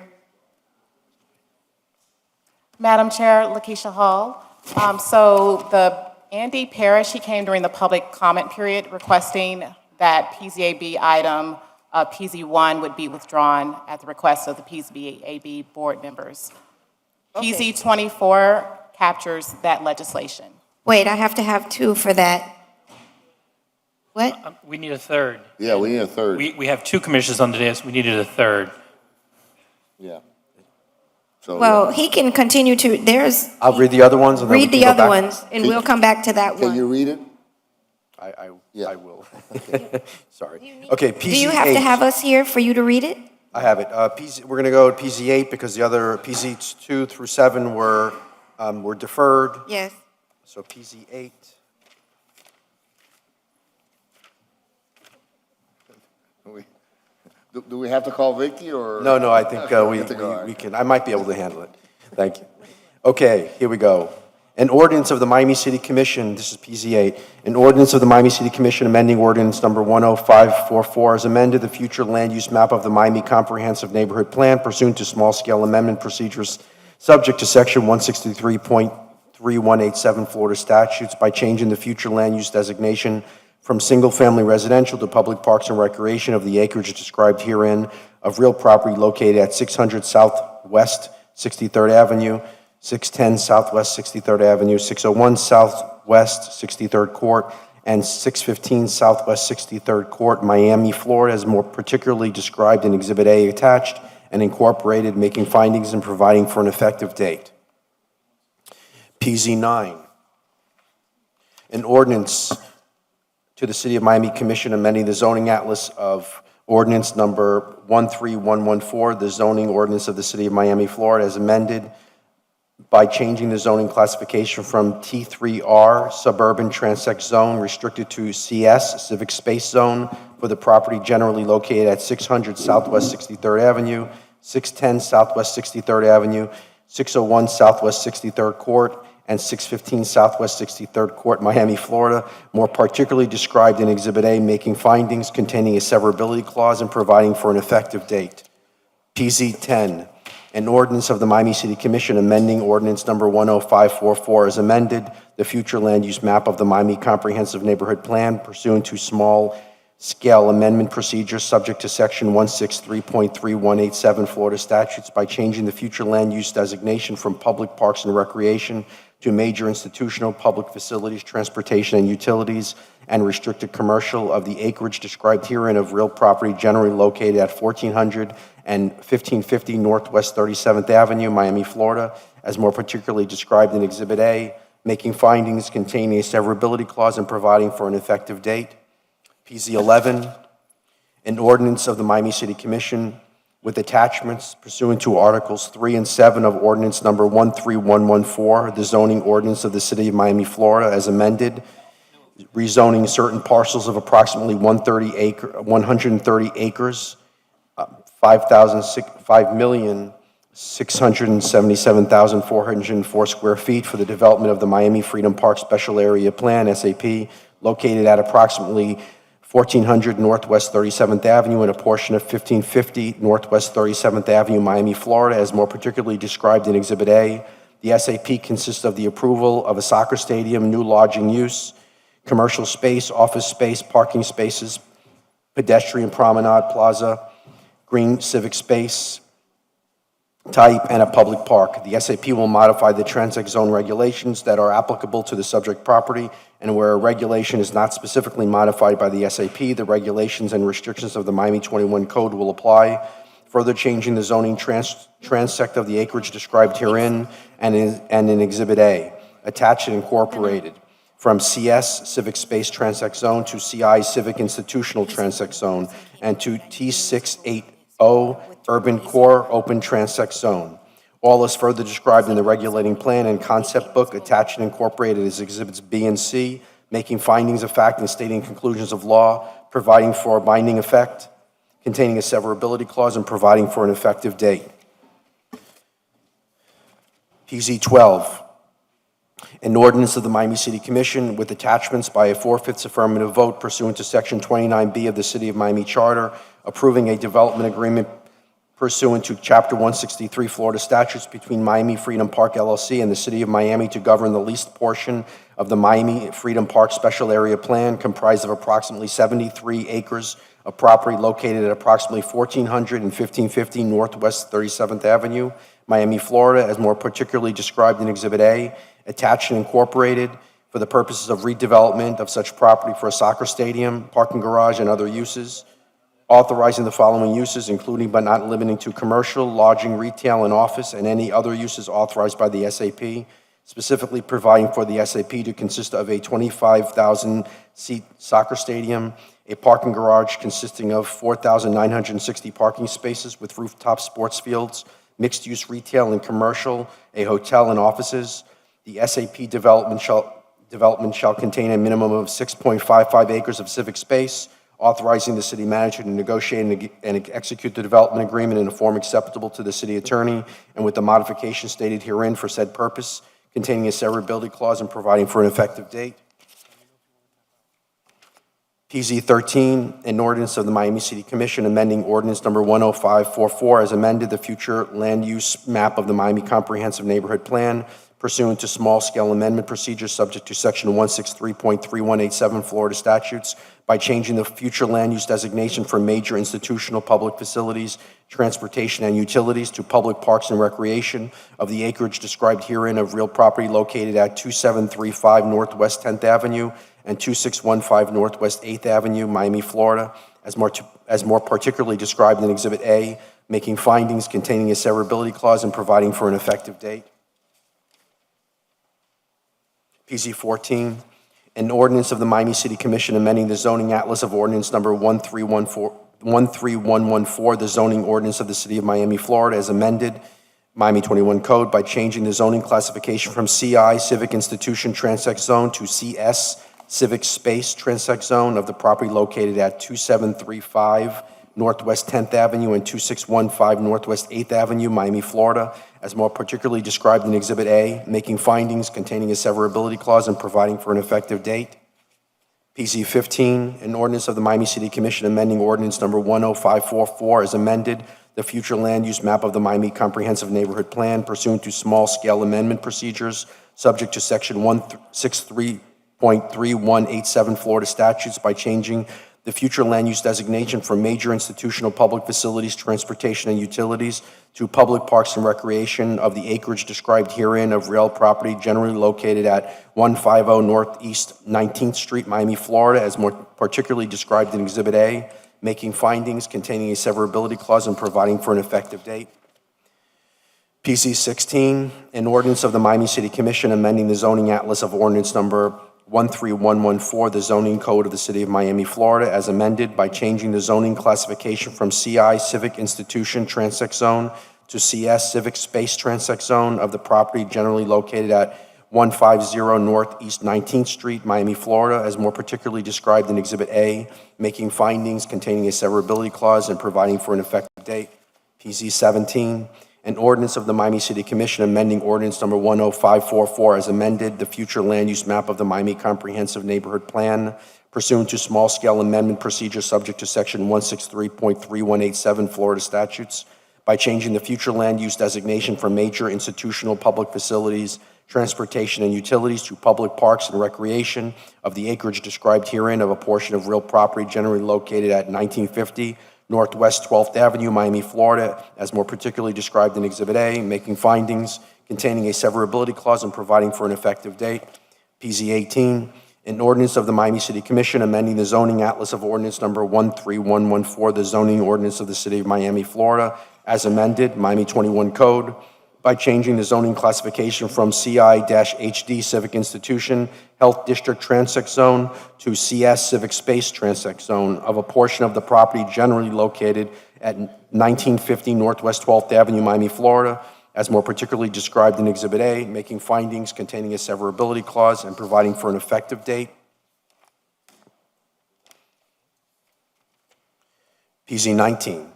[SPEAKER 15] Madam Chair, Lakeisha Hall. So the Andy Parrish, he came during the public comment period requesting that PZAB item, PZ1 would be withdrawn at the request of the PZAB board members.
[SPEAKER 2] Okay.
[SPEAKER 15] PZ24 captures that legislation.
[SPEAKER 2] Wait, I have to have 2 for that. What?
[SPEAKER 14] We need a third.
[SPEAKER 7] Yeah, we need a third,
[SPEAKER 14] We have 2 commissioners on the dais, we needed a third.
[SPEAKER 7] yeah. So,
[SPEAKER 2] Well, he can continue to, there's,
[SPEAKER 9] I'll read the other ones and then we
[SPEAKER 2] read
[SPEAKER 9] can
[SPEAKER 2] the
[SPEAKER 9] go
[SPEAKER 2] other
[SPEAKER 9] back.
[SPEAKER 2] ones, and we'll come back to that
[SPEAKER 7] Can you
[SPEAKER 2] one.
[SPEAKER 7] read it? Yeah.
[SPEAKER 9] I will. Sorry. Okay, PZ8.
[SPEAKER 2] Do you have to have us here for you to read it?
[SPEAKER 9] I have it. We're going to go to PZ8 because the other PZ2 through 7 were deferred.
[SPEAKER 2] Yes.
[SPEAKER 9] So PZ8.
[SPEAKER 7] Do we have to call Vicky, or?
[SPEAKER 9] No, I think we can, I might be able to handle it. Thank you. Okay, here we go. An ordinance of the Miami City Commission, this is PZ8, an ordinance of the Miami City Commission amending ordinance number 10544 as amended the future land use map of the Miami Comprehensive Neighborhood Plan pursuant to small-scale amendment procedures subject to section 163.3187 Florida statutes by changing the future land use designation from single-family residential to public parks and recreation of the acreage described herein of real property located at 600 Southwest 63rd Avenue, 610 Southwest 63rd Avenue, 601 Southwest 63rd Court, and 615 Southwest 63rd Court, Miami, Florida, as more particularly described in Exhibit A attached and incorporated, making findings and providing for an effective date. PZ9, an ordinance to the City of Miami Commission amending the zoning atlas of ordinance number 13114, the zoning ordinance of the City of Miami, Florida, as amended by changing the zoning classification from T3R, suburban transect zone, restricted to CS, civic space zone, for the property generally located at 600 Southwest 63rd Avenue, 610 Southwest 63rd Avenue, 601 Southwest 63rd Court, and 615 Southwest 63rd Court, Miami, Florida, more particularly described in Exhibit A, making findings containing a severability clause and providing for an effective date. PZ10, an ordinance of the Miami City Commission amending ordinance number 10544 as amended, the future land use map of the Miami Comprehensive Neighborhood Plan pursuant to small-scale amendment procedures subject to section 163.3187 Florida statutes by changing the future land use designation from public parks and recreation to major institutional public facilities, transportation and utilities, and restricted commercial of the acreage described herein of real property generally located at 1400 and 1550 Northwest 37th Avenue, Miami, Florida, as more particularly described in Exhibit A, making findings containing a severability clause and providing for an effective date. PZ11, an ordinance of the Miami City Commission with attachments pursuant to Articles 3 and 7 of Ordinance Number 13114, the zoning ordinance of the City of Miami, Florida, as amended, rezoning certain parcels of approximately 130 acres, 5,677,404 square feet for the development of the Miami Freedom Park Special Area Plan, SAP, located at approximately 1400 Northwest 37th Avenue and a portion of 1550 Northwest 37th Avenue, Miami, Florida, as more particularly described in Exhibit A. The SAP consists of the approval of a soccer stadium, new lodging use, commercial space, office space, parking spaces, pedestrian promenade plaza, green civic space type, and a public park. The SAP will modify the transect zone regulations that are applicable to the subject property and where a regulation is not specifically modified by the SAP, the regulations and restrictions of the Miami 21 Code will apply, further changing the zoning transect of the acreage described herein and in Exhibit A, attached and incorporated, from CS Civic Space Transect Zone to CI Civic Institutional Transect Zone and to T680 Urban Core Open Transect Zone. All is further described in the regulating plan and concept book attached and incorporated as Exhibits B and C, making findings of fact and stating conclusions of law, providing for a binding effect, containing a severability clause, and providing for an effective date. PZ 12, an ordinance of the Miami City Commission with attachments by a 4/5 affirmative vote pursuant to Section 29B of the City of Miami Charter, approving a development agreement pursuant to Chapter 163 Florida statutes between Miami Freedom Park LLC and the City of Miami to govern the leased portion of the Miami Freedom Park Special Area Plan, comprised of approximately 73 acres of property located at approximately 1400 and 1550 Northwest 37th Avenue, Miami, Florida, as more particularly described in Exhibit A, attached and incorporated for the purposes of redevelopment of such property for a soccer stadium, parking garage, and other uses, authorizing the following uses, including but not limiting to commercial, lodging, retail, and office, and any other uses authorized by the SAP, specifically providing for the SAP to consist of a 25,000-seat soccer stadium, a parking garage consisting of 4,960 parking spaces with rooftop sports fields, mixed-use retail and commercial, a hotel and offices. The SAP development shall contain a minimum of 6.55 acres of civic space, authorizing the city manager to negotiate and execute the development agreement in a form acceptable to the city attorney and with the modification stated herein for said purpose, containing a severability clause and providing for an effective date. PZ 13, an ordinance of the Miami City Commission amending ordinance number 10544 as amended the future land use map of the Miami Comprehensive Neighborhood Plan pursuant to small-scale amendment procedures subject to Section 163.3187 Florida statutes by changing the future land use designation for major institutional public facilities, transportation, and utilities to public parks and recreation of the acreage described herein of real property located at 2735 Northwest 10th Avenue and 2615 Northwest 8th Avenue, Miami, Florida, as more particularly described in Exhibit A, making findings containing a severability clause and providing for an effective date. PZ 14, an ordinance of the Miami City Commission amending the zoning atlas of ordinance number 13114, the zoning ordinance of the City of Miami, Florida, as amended, Miami 21 Code, by changing the zoning classification from CI, Civic Institution Transect Zone, to CS, Civic Space Transect Zone of the property located at 2735 Northwest 10th Avenue and 2615 Northwest 8th Avenue, Miami, Florida, as more particularly described in Exhibit A, making findings containing a severability clause and providing for an effective date. PZ 15, an ordinance of the Miami City Commission amending ordinance number 10544 as amended the future land use map of the Miami Comprehensive Neighborhood Plan pursuant to small-scale amendment procedures subject to Section 163.3187 Florida statutes by changing the future land use designation for major institutional public facilities, transportation, and utilities to public parks and recreation of the acreage described herein of real property generally located at 150 Northeast 19th Street, Miami, Florida, as more particularly described in Exhibit A, making findings containing a severability clause and providing for an effective date. PC 16, an ordinance of the Miami City Commission amending the zoning atlas of ordinance number 13114, the zoning code of the City of Miami, Florida, as amended by changing the zoning classification from CI, Civic Institution Transect Zone, to CS, Civic Space Transect Zone of the property generally located at 150 Northeast 19th Street, Miami, Florida, as more particularly described in Exhibit A, making findings containing a severability clause and providing for an effective date. PZ 17, an ordinance of the Miami City Commission amending ordinance number 10544 as amended the future land use map of the Miami Comprehensive Neighborhood Plan pursuant to small-scale amendment procedure subject to Section 163.3187 Florida statutes by changing the future land use designation for major institutional public facilities, transportation, and utilities to public parks and recreation of the acreage described herein of a portion of real property generally located at 1950 Northwest 12th Avenue, Miami, Florida, as more particularly described in Exhibit A, making findings containing a severability clause and providing for an effective date. PZ 18, An ordinance of the Miami City Commission amending the zoning atlas of ordinance number 13114, the zoning ordinance of the City of Miami, Florida, as amended, Miami 21 Code, by changing the zoning classification from CI-HD Civic Institution Health District Transect Zone to CS Civic Space Transect Zone of a portion of the property generally located at 1950 Northwest 12th Avenue, Miami, Florida, as more particularly described in Exhibit A, making findings containing a severability clause and providing for an effective date. PZ 19.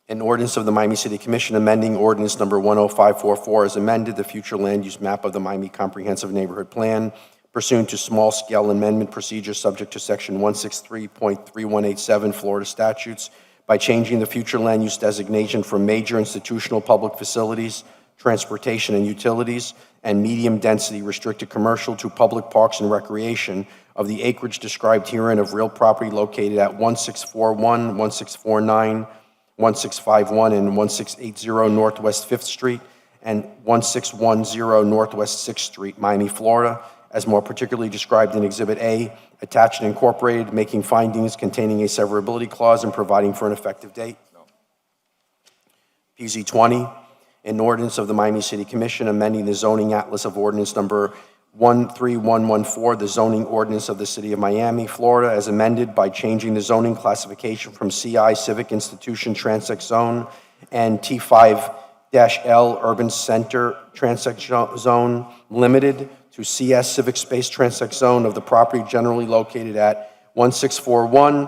[SPEAKER 9] An ordinance of the Miami City Commission amending ordinance number 10544 as amended, the future land use map of the Miami Comprehensive Neighborhood Plan pursuant to small-scale amendment procedure subject to section 163.3187 Florida statutes by changing the future land use designation from major institutional public facilities, transportation and utilities, and medium-density restricted commercial to public parks and recreation of the acreage described herein of real property located at 1641, 1649, 1651 and 1680 Northwest 5th Street and 1610 Northwest 6th Street, Miami, Florida, as more particularly described in Exhibit A, attached and incorporated, making findings containing a severability clause and providing for an effective date. PZ 20, an ordinance of the Miami City Commission amending the zoning atlas of ordinance number 13114, the zoning ordinance of the City of Miami, Florida, as amended by changing the zoning classification from CI Civic Institution Transect Zone and T5-L Urban Center Transect Zone Limited to CS Civic Space Transect Zone of the property generally located at 1641,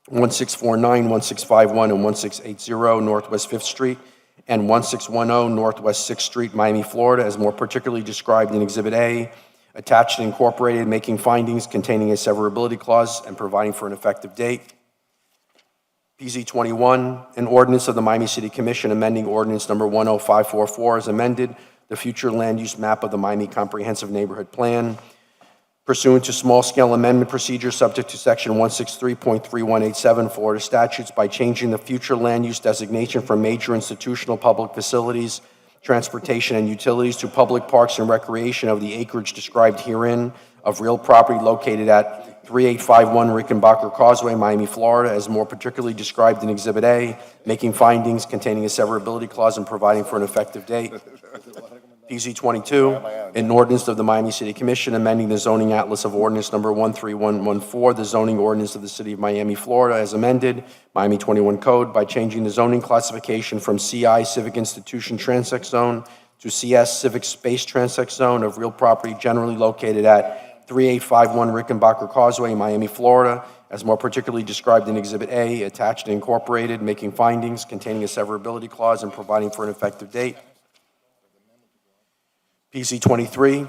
[SPEAKER 9] 1649, 1651, and 1680 Northwest 5th Street and 1610 Northwest 6th Street, Miami, Florida, as more particularly described in Exhibit A, attached and incorporated, making findings containing a severability clause and providing for an effective date. PZ 21, an ordinance of the Miami City Commission amending ordinance number 10544 as amended, the future land use map of the Miami Comprehensive Neighborhood Plan, pursuant to small-scale amendment procedure subject to section 163.3187 Florida statutes by changing the future land use designation from major institutional public facilities, transportation and utilities to public parks and recreation of the acreage described herein of real property located at 3851 Rickenbacker Causeway, Miami, Florida, as more particularly described in Exhibit A, making findings containing a severability clause and providing for an effective date. PZ 22, an ordinance of the Miami City Commission amending the zoning atlas of ordinance number 13114, the zoning ordinance of the City of Miami, Florida, as amended, Miami 21 Code, by changing the zoning classification from CI Civic Institution Transect Zone to CS Civic Space Transect Zone of real property generally located at 3851 Rickenbacker Causeway, Miami, Florida, as more particularly described in Exhibit A, attached and incorporated, making findings containing a severability clause and providing for an effective date. PZ 23,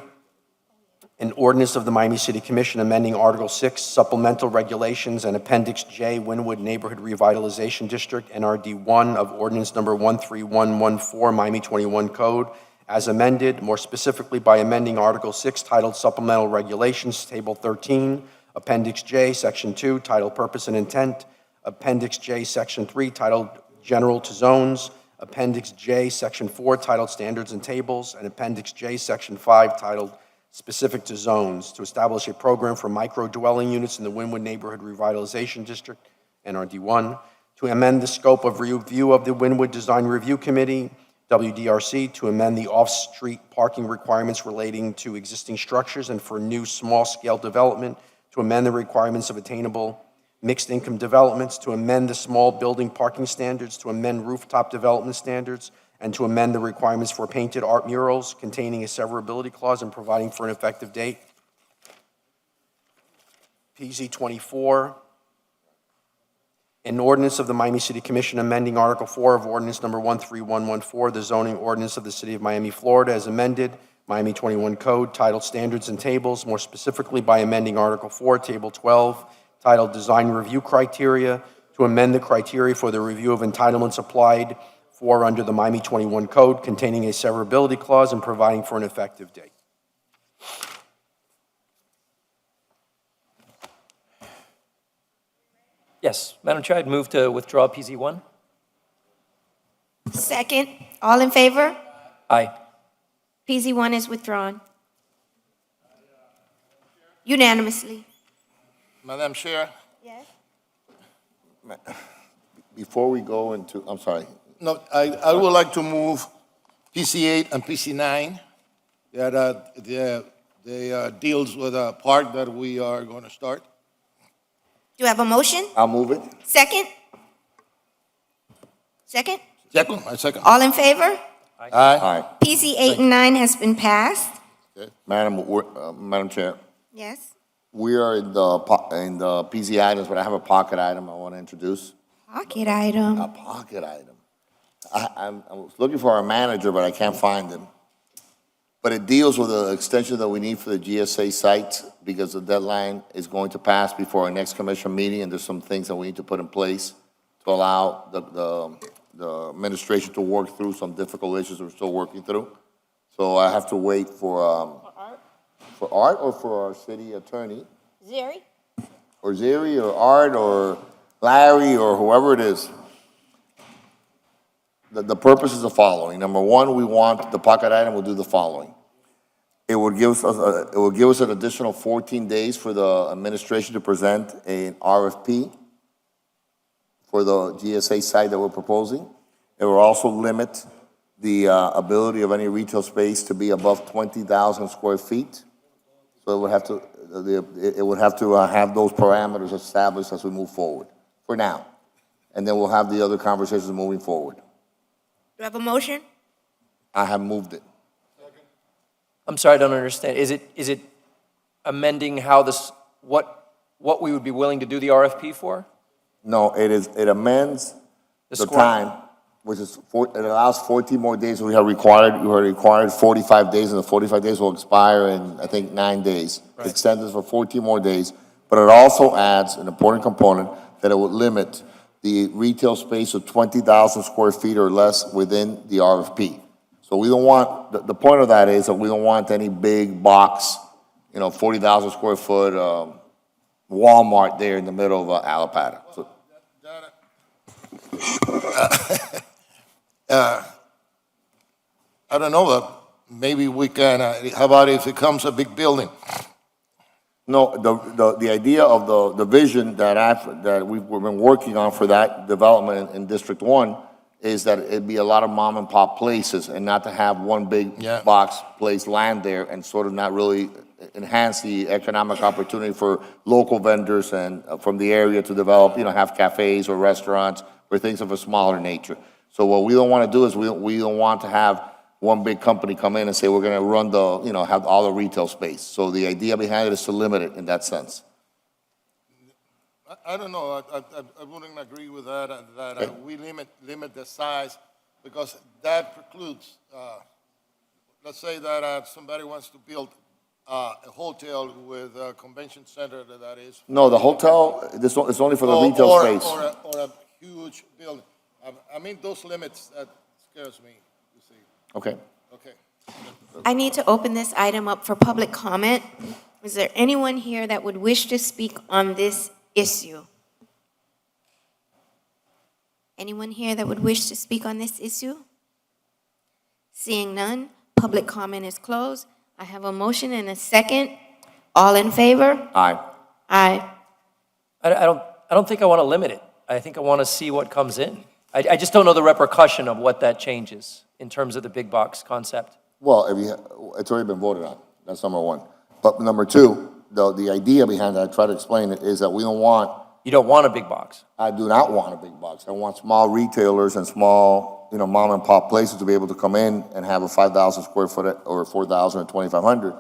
[SPEAKER 9] an ordinance of the Miami City Commission amending Article 6 Supplemental Regulations and Appendix J Wynwood Neighborhood Revitalization District, NRD 1 of ordinance number 13114 Miami 21 Code, as amended, more specifically by amending Article 6 titled Supplemental Regulations, Table 13, Appendix J, Section 2, titled Purpose and Intent, Appendix J, Section 3, titled General to Zones, Appendix J, Section 4, titled Standards and Tables, and Appendix J, Section 5, titled Specific to Zones, to establish a program for micro-dwelling units in the Wynwood Neighborhood Revitalization District, NRD 1, to amend the scope of review of the Wynwood Design Review Committee, WDRC, to amend the off-street parking requirements relating to existing structures and for new small-scale development, to amend the requirements of attainable mixed-income developments, to amend the small building parking standards, to amend rooftop development standards, and to amend the requirements for painted art murals containing a severability clause and providing for an effective date. PZ 24, an ordinance of the Miami City Commission amending Article 4 of ordinance number 13114, the zoning ordinance of the City of Miami, Florida, as amended, Miami 21 Code, titled Standards and Tables, more specifically by amending Article 4, Table 12, titled Design Review Criteria, to amend the criteria for the review of entitlements applied for under the Miami 21 Code containing a severability clause and providing for an effective date.
[SPEAKER 10] Yes, Madam Chair, I'd move to withdraw PZ 1.
[SPEAKER 2] Second, all in favor?
[SPEAKER 10] Aye.
[SPEAKER 2] PZ1 is withdrawn. Unanimously.
[SPEAKER 6] Madam Chair,
[SPEAKER 2] Yes.
[SPEAKER 7] Before we go into, I'm sorry,
[SPEAKER 6] no, I would like to move PC8 and PC9 that they deals with a park that we are going to start.
[SPEAKER 2] Do you have a motion?
[SPEAKER 7] I'll move it.
[SPEAKER 2] Second? Second?
[SPEAKER 6] Second, I second.
[SPEAKER 2] All in favor?
[SPEAKER 6] Aye.
[SPEAKER 7] Aye.
[SPEAKER 2] PC 8 and 9 has been passed.
[SPEAKER 7] Madam Chair,
[SPEAKER 2] Yes.
[SPEAKER 7] we are in the PC items, but I have a pocket item I want to introduce.
[SPEAKER 2] Pocket item.
[SPEAKER 7] A pocket item. I was looking for our manager, but I can't find him. But it deals with the extension that we need for the GSA site because the deadline is going to pass before our next commission meeting, and there's some things that we need to put in place to allow the administration to work through some difficult issues we're still working through. So I have to wait for Art or for our city attorney,
[SPEAKER 2] Zeri?
[SPEAKER 7] or Zeri or Art or Larry or whoever it is. The purpose is the following. Number one, we want the pocket item will do the following. It would give us an additional 14 days for the administration to present an RFP for the GSA site that we're proposing. It will also limit the ability of any retail space to be above 20,000 square feet. So it would have to have those parameters established as we move forward, for now. And then we'll have the other conversations moving forward.
[SPEAKER 2] Do you have a motion?
[SPEAKER 7] I have moved it.
[SPEAKER 10] I'm sorry, I don't understand. Is it amending how this, what we would be willing to do the RFP for?
[SPEAKER 7] No, it amends the
[SPEAKER 10] score.
[SPEAKER 7] time, which is, it allows 14 more days. We have required 45 days, and the 45 days will expire in, I think, 9 days.
[SPEAKER 10] Right.
[SPEAKER 7] It extends this for 14 more days, but it also adds an important component that it would limit the retail space of 20,000 square feet or less within the RFP. So we don't want, the point of that is that we don't want any big box, 40,000 square foot Walmart there in the middle of Alapata. So,
[SPEAKER 6] I don't know, maybe we can, how about if it becomes a big building?
[SPEAKER 7] no, the idea of the vision that we've been working on for that development in District 1 is that it'd be a lot of mom and pop places and not to have one big box place land there and sort of not really enhance the economic opportunity for local vendors and from the area to develop, have cafes or restaurants or things of a smaller nature. So what we don't want to do is we don't want to have one big company come in and say, we're going to run have all the retail space. So the idea behind it is to limit it in that sense.
[SPEAKER 6] I don't know, I wouldn't agree with that we limit the size, because that precludes, let's say that somebody wants to build a hotel with a convention center that is.
[SPEAKER 7] No, the hotel, it's only for the retail space.
[SPEAKER 6] Or a huge building. I mean, those limits, that scares me, you see.
[SPEAKER 7] Okay.
[SPEAKER 6] Okay.
[SPEAKER 2] I need to open this item up for public comment. Is there anyone here that would wish to speak on this issue? Anyone here that would wish to speak on this issue? Seeing none, public comment is closed. I have a motion and a second. All in favor?
[SPEAKER 7] Aye.
[SPEAKER 2] Aye.
[SPEAKER 10] I don't think I want to limit it. I think I want to see what comes in. I just don't know the repercussion of what that changes in terms of the big box concept.
[SPEAKER 7] Well, it's already been voted on. That's number one. But number two, the idea behind that, I try to explain it, is that we don't want.
[SPEAKER 10] You don't want a big box.
[SPEAKER 7] I do not want a big box. I want small retailers and small, mom and pop places to be able to come in and have a 5,000 square foot or 4,000 or 2,500.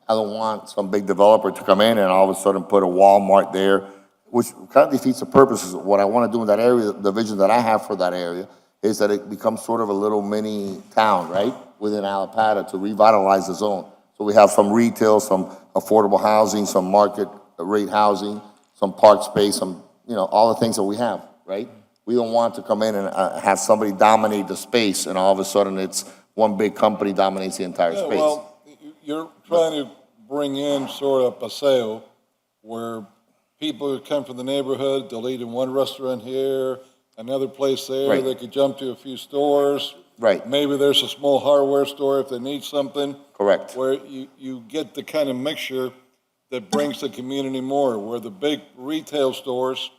[SPEAKER 7] I don't want some big developer to come in and all of a sudden put a Walmart there, which kind of defeats the purpose. What I want to do in that area, the vision that I have for that area, is that it becomes sort of a little mini town, right, within Alapata to revitalize the zone. So we have some retail, some affordable housing, some market rate housing, some park space, some, all the things that we have, right? We don't want to come in and have somebody dominate the space and all of a sudden it's one big company dominates the entire space.
[SPEAKER 4] Well, you're trying to bring in sort of paseo where people who come from the neighborhood, they'll eat in one restaurant here, another place there,
[SPEAKER 7] Right.
[SPEAKER 4] they could jump to a few stores.
[SPEAKER 7] Right.
[SPEAKER 4] Maybe there's a small hardware store if they need something.
[SPEAKER 7] Correct.
[SPEAKER 4] Where you get the kind of mixture that brings the community more, where the big retail stores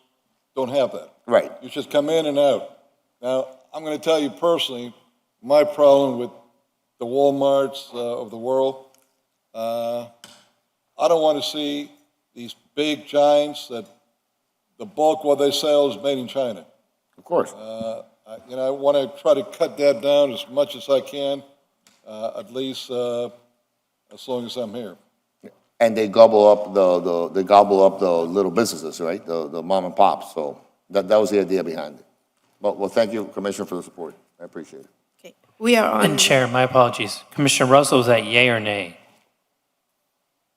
[SPEAKER 4] don't have that.
[SPEAKER 7] Right.
[SPEAKER 4] You just come in and out. Now, I'm going to tell you personally, my problem with the Walmarts of the world, I don't want to see these big giants that the bulk what they sell is made in China.
[SPEAKER 7] Of course.
[SPEAKER 4] I want to try to cut that down as much as I can, at least as long as I'm here.
[SPEAKER 7] And they gobble up the little businesses, right? The mom and pops. So that was the idea behind it. Well, thank you, Commissioner, for the support. I appreciate it.
[SPEAKER 2] Okay, we are on.
[SPEAKER 14] And Chair, my apologies. Commissioner Russell, is that yay or nay?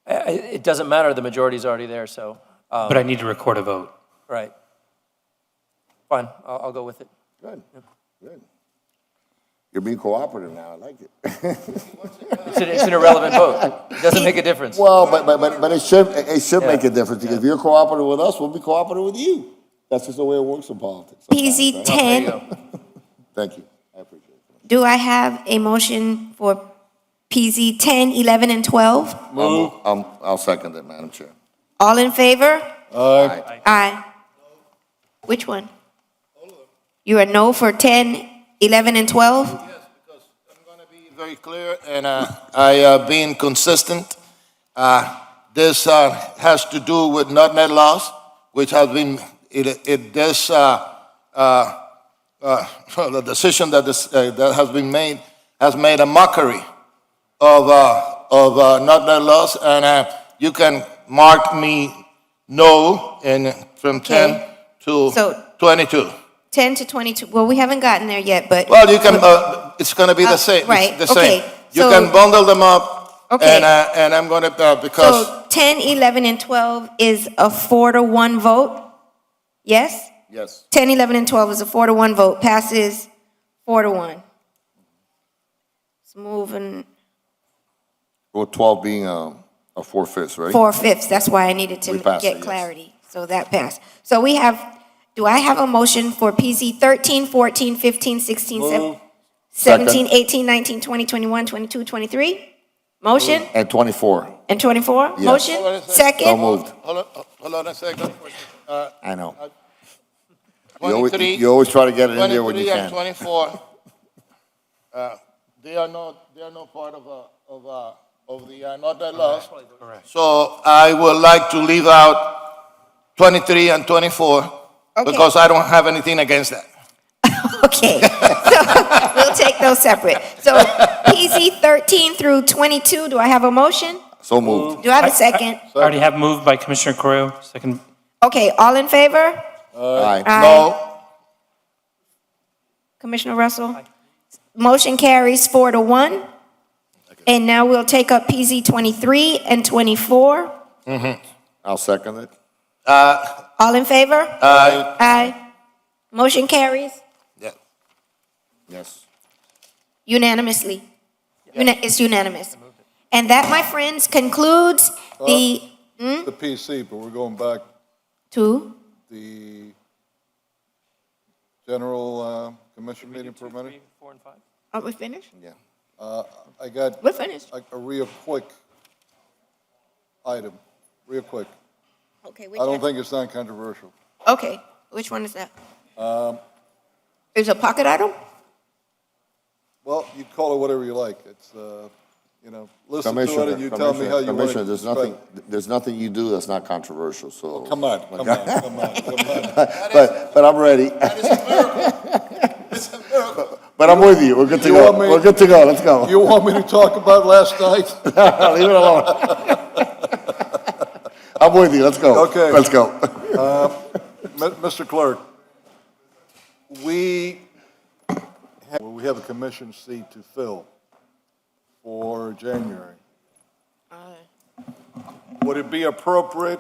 [SPEAKER 10] It doesn't matter, the majority's already there, so.
[SPEAKER 14] But I need to record a vote.
[SPEAKER 10] Right. Fine, I'll go with it.
[SPEAKER 7] Good, good. You're being cooperative now, I like it.
[SPEAKER 10] It's an irrelevant vote. It doesn't make a difference.
[SPEAKER 7] Well, but it should make a difference, because if you're cooperative with us, we'll be cooperative with you. That's just the way it works in politics.
[SPEAKER 2] PZ
[SPEAKER 7] Right?
[SPEAKER 2] 10,
[SPEAKER 7] Thank you, I appreciate it.
[SPEAKER 2] do I have a motion for PZ 10, 11, and 12?
[SPEAKER 7] I'll second it, Madam Chair.
[SPEAKER 2] All in favor?
[SPEAKER 4] Aye.
[SPEAKER 2] Aye. Which one? You are no for 10, 11, and 12?
[SPEAKER 6] Yes, because I'm going to be very clear, and I being consistent. This has to do with not net loss, which has been, the decision that has been made has made a mockery of not net loss, and you can mark me no from 10 to
[SPEAKER 2] So-
[SPEAKER 6] 22.
[SPEAKER 2] 10 to 22, well, we haven't gotten there yet, but.
[SPEAKER 6] Well, you can, it's going to be the same.
[SPEAKER 2] Right,
[SPEAKER 6] The same.
[SPEAKER 2] okay,
[SPEAKER 6] You
[SPEAKER 2] so-
[SPEAKER 6] can bundle them up,
[SPEAKER 2] Okay.
[SPEAKER 6] and I'm going to, because,
[SPEAKER 2] So 10, 11, and 12 is a 4-to-1 vote? Yes?
[SPEAKER 7] Yes.
[SPEAKER 2] 10, 11, and 12 is a 4-to-1 vote, passes 4-to-1. It's moving
[SPEAKER 7] well, 12 being a 4/5, right?
[SPEAKER 2] 4/5, that's why I needed to
[SPEAKER 7] We passed it,
[SPEAKER 2] get
[SPEAKER 7] yes.
[SPEAKER 2] clarity, so that passed. So we have, do I have a motion for PZ 13, 14, 15, 16, 17, 18, 19, 20, 21, 22, 23? Motion?
[SPEAKER 7] And 24.
[SPEAKER 2] And 24?
[SPEAKER 7] Yes.
[SPEAKER 2] Motion?
[SPEAKER 7] So
[SPEAKER 2] Second?
[SPEAKER 7] moved.
[SPEAKER 6] hold on a second.
[SPEAKER 7] I know.
[SPEAKER 6] 23,
[SPEAKER 7] You always try to get it in there when you
[SPEAKER 6] 23 and
[SPEAKER 7] can.
[SPEAKER 6] 24, they are not part of the not net loss. So I would like to leave out 23 and 24,
[SPEAKER 2] Okay.
[SPEAKER 6] because I don't have anything against that.
[SPEAKER 2] Okay, so we'll take those separate. So PZ 13 through 22, do I have a motion?
[SPEAKER 7] So moved.
[SPEAKER 2] Do I have a second?
[SPEAKER 14] I already have moved by Commissioner Carrero, second.
[SPEAKER 2] Okay, all in favor?
[SPEAKER 7] Aye.
[SPEAKER 2] Aye.
[SPEAKER 6] No,
[SPEAKER 2] Commissioner Russell? Motion carries 4-to-1. And now we'll take up PZ 23 and 24.
[SPEAKER 7] I'll second it.
[SPEAKER 2] All in favor?
[SPEAKER 6] Aye.
[SPEAKER 2] Aye. Motion carries
[SPEAKER 6] Yeah.
[SPEAKER 7] Yes.
[SPEAKER 2] unanimously. It's unanimous. And that, my friends, concludes the,
[SPEAKER 4] The PC, but we're going back
[SPEAKER 2] to,
[SPEAKER 4] the general commission meeting for a minute.
[SPEAKER 10] 3, 4, and 5.
[SPEAKER 2] are we finished?
[SPEAKER 7] Yeah.
[SPEAKER 4] I got
[SPEAKER 2] We're finished.
[SPEAKER 4] a real quick item, real quick.
[SPEAKER 2] Okay,
[SPEAKER 4] I don't think it's non-controversial.
[SPEAKER 2] Okay, which one is that? Is it a pocket item?
[SPEAKER 4] Well, you call it whatever you like. It's, listen to it
[SPEAKER 7] Commissioner,
[SPEAKER 4] and you tell me how you want
[SPEAKER 7] Commissioner,
[SPEAKER 4] it.
[SPEAKER 7] there's nothing you do that's not controversial, so.
[SPEAKER 4] Come on.
[SPEAKER 7] But I'm ready. But I'm with you. We're good to
[SPEAKER 4] You
[SPEAKER 7] go.
[SPEAKER 4] want me-
[SPEAKER 7] We're good to go. Let's go.
[SPEAKER 4] You want me to talk about last night?
[SPEAKER 7] Leave it alone. I'm with you. Let's go.
[SPEAKER 4] Okay.
[SPEAKER 7] Let's go.
[SPEAKER 4] Mr. Clerk, we have a commission seat to fill for January. Would it be appropriate,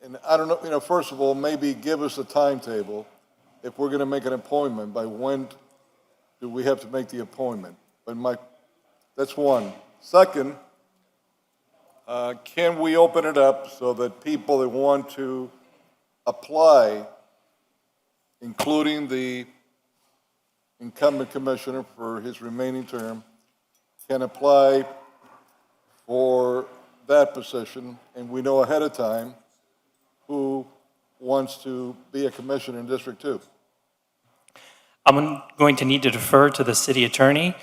[SPEAKER 4] and I don't know, first of all, maybe give us a timetable. If we're going to make an appointment, by when do we have to make the appointment? That's one. Second, can we open it up so that people that want to apply, including the incumbent commissioner for his remaining term, can apply for that position, and we know ahead of time who wants to be a commissioner in District 2.
[SPEAKER 14] I'm going to need to defer to the city attorney,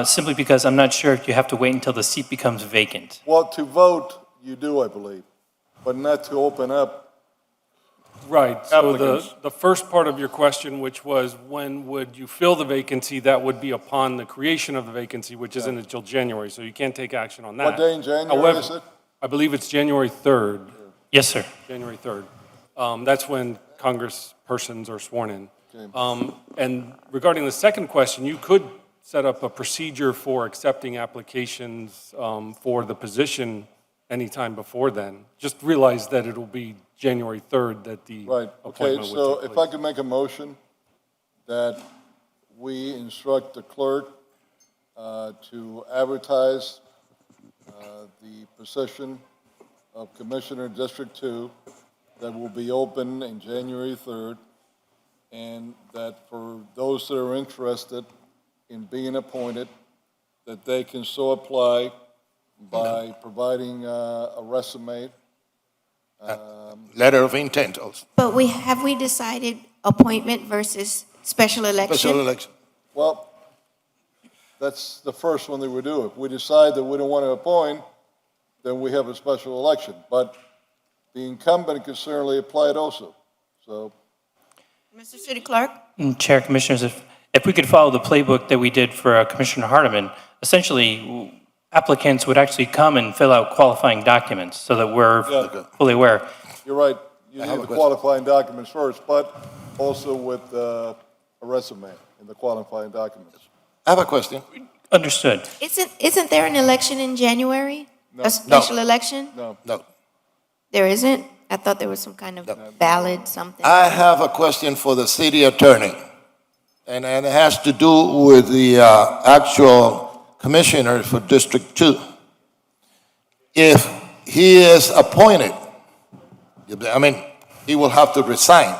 [SPEAKER 14] simply because I'm not sure if you have to wait until the seat becomes vacant.
[SPEAKER 4] Well, to vote, you do, I believe, but not to open up.
[SPEAKER 3] Right, so
[SPEAKER 4] Applicants.
[SPEAKER 3] the first part of your question, which was when would you fill the vacancy, that would be upon the creation of the vacancy, which isn't until January, so you can't take action on that.
[SPEAKER 4] What day in January
[SPEAKER 3] However,
[SPEAKER 4] is it?
[SPEAKER 3] I believe it's January 3rd.
[SPEAKER 14] Yes, sir.
[SPEAKER 3] January 3rd. That's when congresspersons are sworn in. And regarding the second question, you could set up a procedure for accepting applications for the position anytime before then. Just realize that it'll be January 3rd that the
[SPEAKER 4] Right, okay,
[SPEAKER 3] appointment would
[SPEAKER 4] so
[SPEAKER 3] take
[SPEAKER 4] if I
[SPEAKER 3] place.
[SPEAKER 4] could make a motion that we instruct the clerk to advertise the position of Commissioner District 2 that will be open in January 3rd, and that for those that are interested in being appointed, that they can so apply by providing a resume.
[SPEAKER 6] Letter of intent also.
[SPEAKER 2] But have we decided appointment versus special election?
[SPEAKER 6] Special election.
[SPEAKER 4] Well, that's the first one that we do. If we decide that we don't want to appoint, then we have a special election. But the incumbent can certainly apply it also. So,
[SPEAKER 2] Mr. City Clerk?
[SPEAKER 14] Chair, Commissioners, if we could follow the playbook that we did for Commissioner Hardeman, essentially applicants would actually come and fill out qualifying documents so that we're fully aware.
[SPEAKER 4] you're right, you need the qualifying documents first, but also with a resume in the qualifying documents.
[SPEAKER 6] I have a question.
[SPEAKER 14] Understood.
[SPEAKER 2] Isn't there an election in January?
[SPEAKER 4] No.
[SPEAKER 2] A special election?
[SPEAKER 4] No.
[SPEAKER 6] No.
[SPEAKER 2] There isn't? I thought there was some kind of ballot, something.
[SPEAKER 6] I have a question for the city attorney, and it has to do with the actual commissioner for District 2. If he is appointed, I mean, he will have to resign.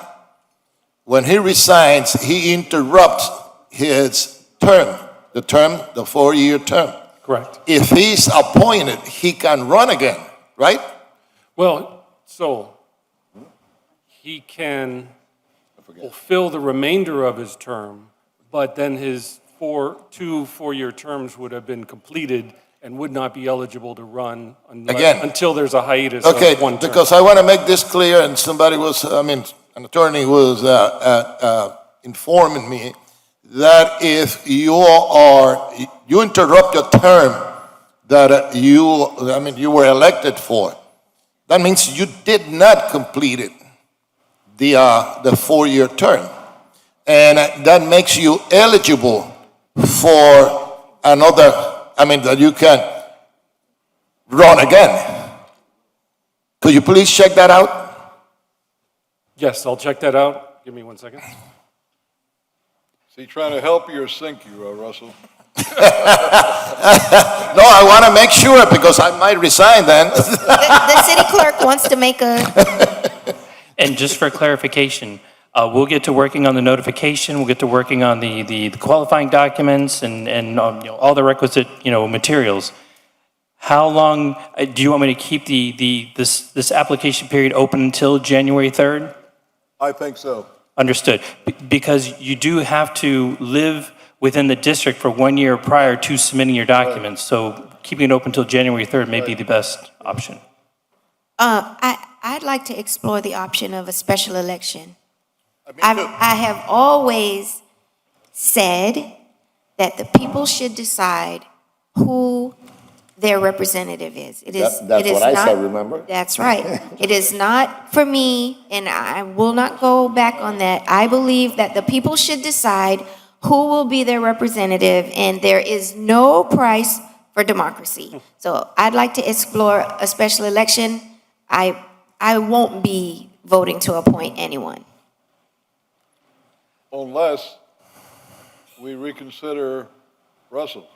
[SPEAKER 6] When he resigns, he interrupts his term, the 4-year term.
[SPEAKER 3] Correct.
[SPEAKER 6] If he's appointed, he can run again, right?
[SPEAKER 3] Well, so he can fulfill the remainder of his term, but then his 2 4-year terms would have been completed and would not be eligible to run until there's a hiatus of
[SPEAKER 6] Okay,
[SPEAKER 3] one term.
[SPEAKER 6] because I want to make this clear, and an attorney was informing me that if you interrupt your term that you were elected for, that means you did not complete it, the 4-year term. And that makes you eligible for another, that you can run again. Could you please check that out?
[SPEAKER 3] Yes, I'll check that out. Give me 1 second.
[SPEAKER 4] Is he trying to help you or sink you, Russell?
[SPEAKER 6] No, I want to make sure because I might resign then.
[SPEAKER 2] The city clerk wants to make a,
[SPEAKER 14] And just for clarification, we'll get to working on the notification, we'll get to working on the qualifying documents and all the requisite, materials. How long, do you want me to keep this application period open until January 3rd?
[SPEAKER 4] I think so.
[SPEAKER 14] Understood. Because you do have to live within the district for 1 year prior to submitting your documents. So keeping it open until January 3rd may be the best option.
[SPEAKER 2] I'd like to explore the option of a special election. I have always said that the people should decide who their representative is.
[SPEAKER 7] That's what I said, remember?
[SPEAKER 2] That's right. It is not for me, and I will not go back on that. I believe that the people should decide who will be their representative, and there is no price for democracy. So I'd like to explore a special election. I won't be voting to appoint anyone.
[SPEAKER 4] Unless we reconsider Russell.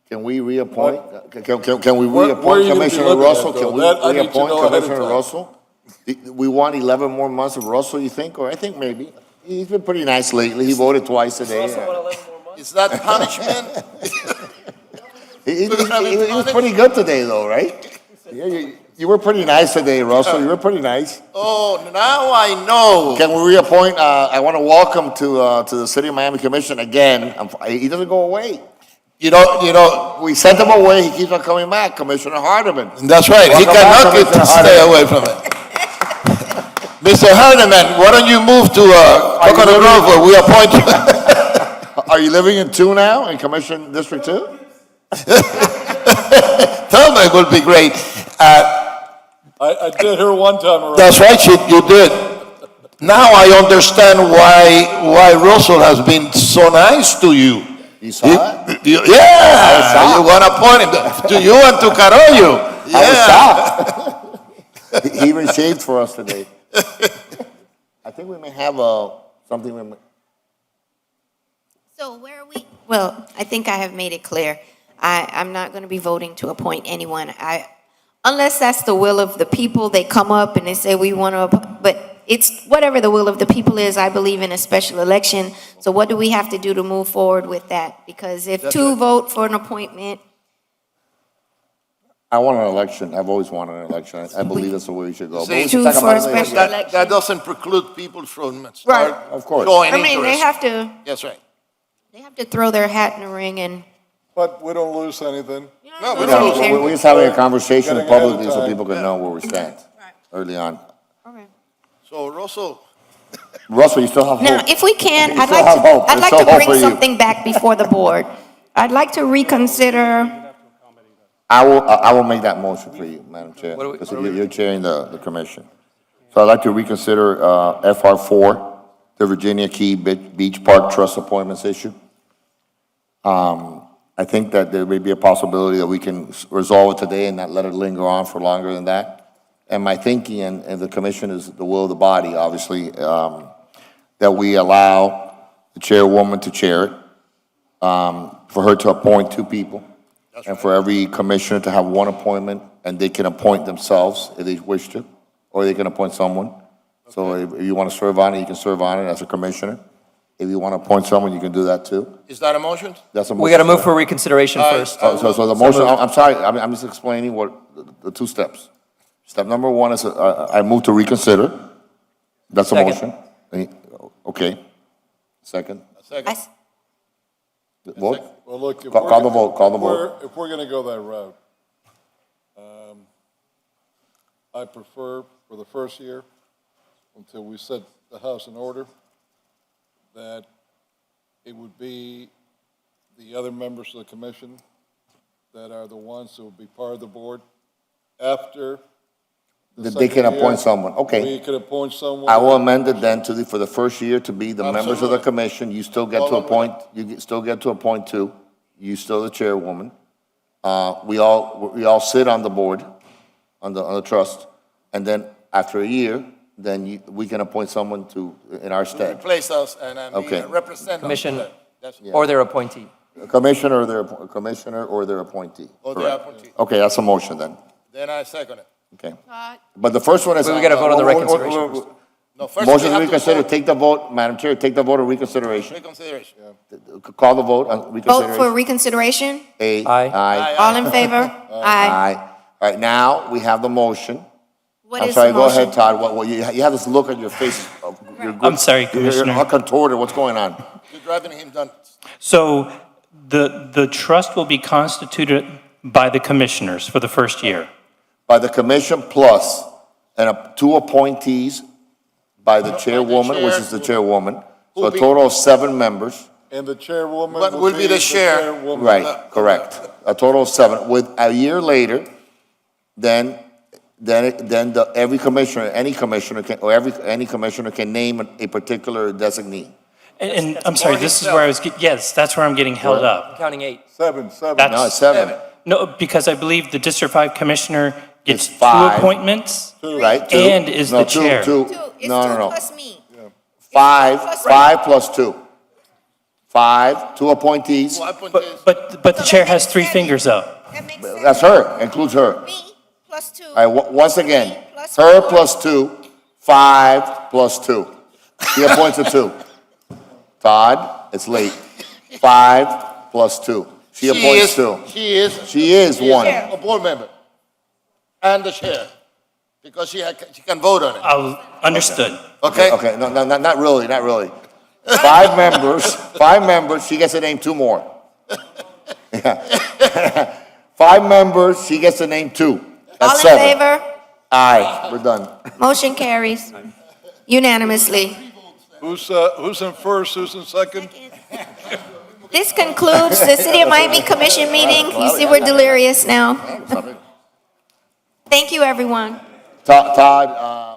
[SPEAKER 7] Can we reappoint? Can we
[SPEAKER 4] Where are
[SPEAKER 7] reappoint
[SPEAKER 4] you gonna be
[SPEAKER 7] Commissioner
[SPEAKER 4] looking at,
[SPEAKER 7] Russell?
[SPEAKER 4] though?
[SPEAKER 7] Can we
[SPEAKER 4] That I need to
[SPEAKER 7] reappoint
[SPEAKER 4] know ahead of
[SPEAKER 7] Commissioner
[SPEAKER 4] time.
[SPEAKER 7] Russell? We want 11 more months of Russell, you think? Or I think maybe. He's been pretty nice lately. He voted twice a day.
[SPEAKER 6] Is that punishment?
[SPEAKER 7] He was pretty good today, though, right? Yeah, you were pretty nice today, Russell. You were pretty nice.
[SPEAKER 6] Oh, now I know.
[SPEAKER 7] Can we reappoint, I want to welcome to the City of Miami Commission again. He doesn't go away.
[SPEAKER 6] You know,
[SPEAKER 7] We sent him away, he keeps on coming back, Commissioner Hardeman.
[SPEAKER 6] that's right. He
[SPEAKER 7] Welcome back,
[SPEAKER 6] cannot get to
[SPEAKER 7] Commissioner
[SPEAKER 6] stay
[SPEAKER 7] Hardeman.
[SPEAKER 6] away from it. Mr. Hardeman, why don't you move to Coconut Grove where we appoint you?
[SPEAKER 7] Are you living in 2 now, in Commission District 2?
[SPEAKER 6] Thelma would be great.
[SPEAKER 4] I did her one time around.
[SPEAKER 6] That's right, you did. Now I understand why Russell has been so nice to you.
[SPEAKER 7] You saw it?
[SPEAKER 6] Yeah, you want to point him to you and to Carollo.
[SPEAKER 7] I was shocked. He even shaved for us today. I think we may have something we may.
[SPEAKER 2] So where are we? Well, I think I have made it clear. I'm not going to be voting to appoint anyone. Unless that's the will of the people, they come up and they say we want to, but it's whatever the will of the people is. I believe in a special election. So what do we have to do to move forward with that? Because if two vote for an appointment,
[SPEAKER 7] I want an election. I've always wanted an election. I believe that's the way we should go. But we
[SPEAKER 6] See,
[SPEAKER 7] should talk
[SPEAKER 2] for
[SPEAKER 7] about
[SPEAKER 2] a
[SPEAKER 7] it later.
[SPEAKER 2] special-
[SPEAKER 6] that doesn't preclude people from
[SPEAKER 2] Right.
[SPEAKER 6] start
[SPEAKER 7] Of course.
[SPEAKER 6] showing
[SPEAKER 2] I mean, they
[SPEAKER 6] interest.
[SPEAKER 2] have to,
[SPEAKER 6] That's right.
[SPEAKER 2] throw their hat in the ring and.
[SPEAKER 4] But we don't lose anything.
[SPEAKER 6] No, we
[SPEAKER 2] lose
[SPEAKER 6] don't.
[SPEAKER 2] anything.
[SPEAKER 7] We're just having a conversation
[SPEAKER 4] Getting ahead of
[SPEAKER 7] publicly so
[SPEAKER 4] time.
[SPEAKER 7] people can know where we stand early on.
[SPEAKER 6] So Russell,
[SPEAKER 7] Russell, you still have
[SPEAKER 2] Now,
[SPEAKER 7] hope.
[SPEAKER 2] if we can,
[SPEAKER 7] You
[SPEAKER 2] I'd
[SPEAKER 7] still
[SPEAKER 2] like
[SPEAKER 7] have
[SPEAKER 2] to,
[SPEAKER 7] hope.
[SPEAKER 2] I'd
[SPEAKER 7] There's
[SPEAKER 2] like
[SPEAKER 7] still
[SPEAKER 2] to
[SPEAKER 7] hope
[SPEAKER 2] bring
[SPEAKER 7] for you.
[SPEAKER 2] something back before the board. I'd like to reconsider,
[SPEAKER 7] I will make that motion for you, Madam Chair,
[SPEAKER 10] What do we-
[SPEAKER 7] because you're chairing the commission. So I'd like to reconsider FR4, the Virginia Key Beach Park Trust Appointments issue. I think that there may be a possibility that we can resolve it today and not let it linger on for longer than that. And my thinking, and the commission is the will of the body, obviously, that we allow the chairwoman to chair it, for her to appoint 2 people, and for every commissioner to have 1 appointment, and they can appoint themselves if they wish to, or they can appoint someone. So if you want to serve on it, you can serve on it as a commissioner. If you want to appoint someone, you can do that too.
[SPEAKER 6] is that a motion?
[SPEAKER 7] That's a motion.
[SPEAKER 10] We got to move for reconsideration first.
[SPEAKER 7] So the motion, I'm sorry, I'm just explaining what, the 2 steps. Step number 1 is, I move to reconsider. That's a
[SPEAKER 10] Second.
[SPEAKER 7] motion. Okay. Second.
[SPEAKER 6] Second.
[SPEAKER 7] Vote?
[SPEAKER 4] Well, look, if
[SPEAKER 7] Call the vote, call the vote.
[SPEAKER 4] If we're gonna go that route, I prefer for the first year, until we set the house in order, that it would be the other members of the commission that are the ones who will be part of the board after the
[SPEAKER 7] That they can
[SPEAKER 4] second year,
[SPEAKER 7] appoint someone, okay.
[SPEAKER 4] We could appoint someone.
[SPEAKER 7] I will amend it then to for the first year to be the members of the
[SPEAKER 6] Absolutely.
[SPEAKER 7] commission. You still get to appoint, still get to appoint 2. You still the chairwoman. We all sit on the board, on the trust, and then after a year, then we can appoint someone in our stead.
[SPEAKER 6] Replace us and
[SPEAKER 7] Okay.
[SPEAKER 6] represent us.
[SPEAKER 10] Commission.
[SPEAKER 6] That's-
[SPEAKER 10] Or their appointee.
[SPEAKER 7] A commissioner or their appointee.
[SPEAKER 6] Or the
[SPEAKER 7] Correct.
[SPEAKER 6] appointee.
[SPEAKER 7] Okay, that's a motion then.
[SPEAKER 6] Then I second it.
[SPEAKER 7] Okay. But the first one is.
[SPEAKER 10] We gotta vote on the reconsideration first.
[SPEAKER 6] No, first
[SPEAKER 7] Motion
[SPEAKER 6] we
[SPEAKER 7] to
[SPEAKER 6] have
[SPEAKER 7] reconsider,
[SPEAKER 6] vote.
[SPEAKER 7] take the vote, Madam Chair, take the vote of reconsideration.
[SPEAKER 6] Reconsideration.
[SPEAKER 7] Call the vote on
[SPEAKER 2] vote
[SPEAKER 7] reconsideration.
[SPEAKER 2] for reconsideration?
[SPEAKER 7] Aye.
[SPEAKER 10] Aye.
[SPEAKER 2] All in favor? Aye.
[SPEAKER 7] Aye. All right, now we have the motion.
[SPEAKER 2] What
[SPEAKER 7] I'm
[SPEAKER 2] is
[SPEAKER 7] sorry,
[SPEAKER 2] the
[SPEAKER 7] go ahead,
[SPEAKER 2] motion?
[SPEAKER 7] Todd. What, you have this look on your face.
[SPEAKER 14] I'm sorry,
[SPEAKER 7] You're
[SPEAKER 14] Commissioner.
[SPEAKER 7] all contorted. What's going on?
[SPEAKER 6] You're driving him nuts.
[SPEAKER 14] So the trust will be constituted by the commissioners for the first year.
[SPEAKER 7] By the commission plus, and 2 appointees by the chairwoman, which is the chairwoman. So a total of 7 members.
[SPEAKER 4] And the chairwoman
[SPEAKER 6] What will be the chair?
[SPEAKER 4] chairwoman.
[SPEAKER 7] Right, correct. A total of 7. With a year later, then every commissioner, any commissioner can, or any commissioner can name a particular designee.
[SPEAKER 14] And I'm sorry, this is where I was, yes, that's where I'm getting held up.
[SPEAKER 10] Counting 8.
[SPEAKER 4] Seven.
[SPEAKER 14] That's-
[SPEAKER 7] No, it's 7.
[SPEAKER 14] No, because I believe the District 5 Commissioner gets
[SPEAKER 7] It's
[SPEAKER 14] 2
[SPEAKER 7] 5.
[SPEAKER 14] appointments.
[SPEAKER 7] Right? 2.
[SPEAKER 14] And is
[SPEAKER 7] No,
[SPEAKER 14] the
[SPEAKER 7] 2,
[SPEAKER 14] chair.
[SPEAKER 7] 2.
[SPEAKER 2] It's
[SPEAKER 7] No,
[SPEAKER 2] 2
[SPEAKER 7] no, no.
[SPEAKER 2] plus me.
[SPEAKER 7] 5 plus 2. 5, 2 appointees.
[SPEAKER 6] Who appointees?
[SPEAKER 14] But the chair has 3 fingers up.
[SPEAKER 2] That makes sense.
[SPEAKER 7] That's her, includes her.
[SPEAKER 2] Me plus 2.
[SPEAKER 7] All right, once again,
[SPEAKER 2] Me plus
[SPEAKER 7] her
[SPEAKER 2] 4.
[SPEAKER 7] plus 2, 5 plus 2. She appoints a 2. Todd, it's late. 5 plus 2. She appoints 2.
[SPEAKER 6] She is.
[SPEAKER 7] She is one.
[SPEAKER 6] A board member. and the chair, because she can vote on it.
[SPEAKER 14] Understood.
[SPEAKER 6] Okay?
[SPEAKER 7] Okay, no, not really, not really. 5 members, she gets to name 2 more. Yeah. 5 members, she gets to name 2.
[SPEAKER 2] All
[SPEAKER 7] That's
[SPEAKER 2] in
[SPEAKER 7] 7.
[SPEAKER 2] favor?
[SPEAKER 7] Aye, we're done.
[SPEAKER 2] Motion carries unanimously.
[SPEAKER 4] Who's in first, who's in second?
[SPEAKER 2] This concludes the City of Miami Commission meeting. You see we're delirious now. Thank you, everyone.
[SPEAKER 7] Todd,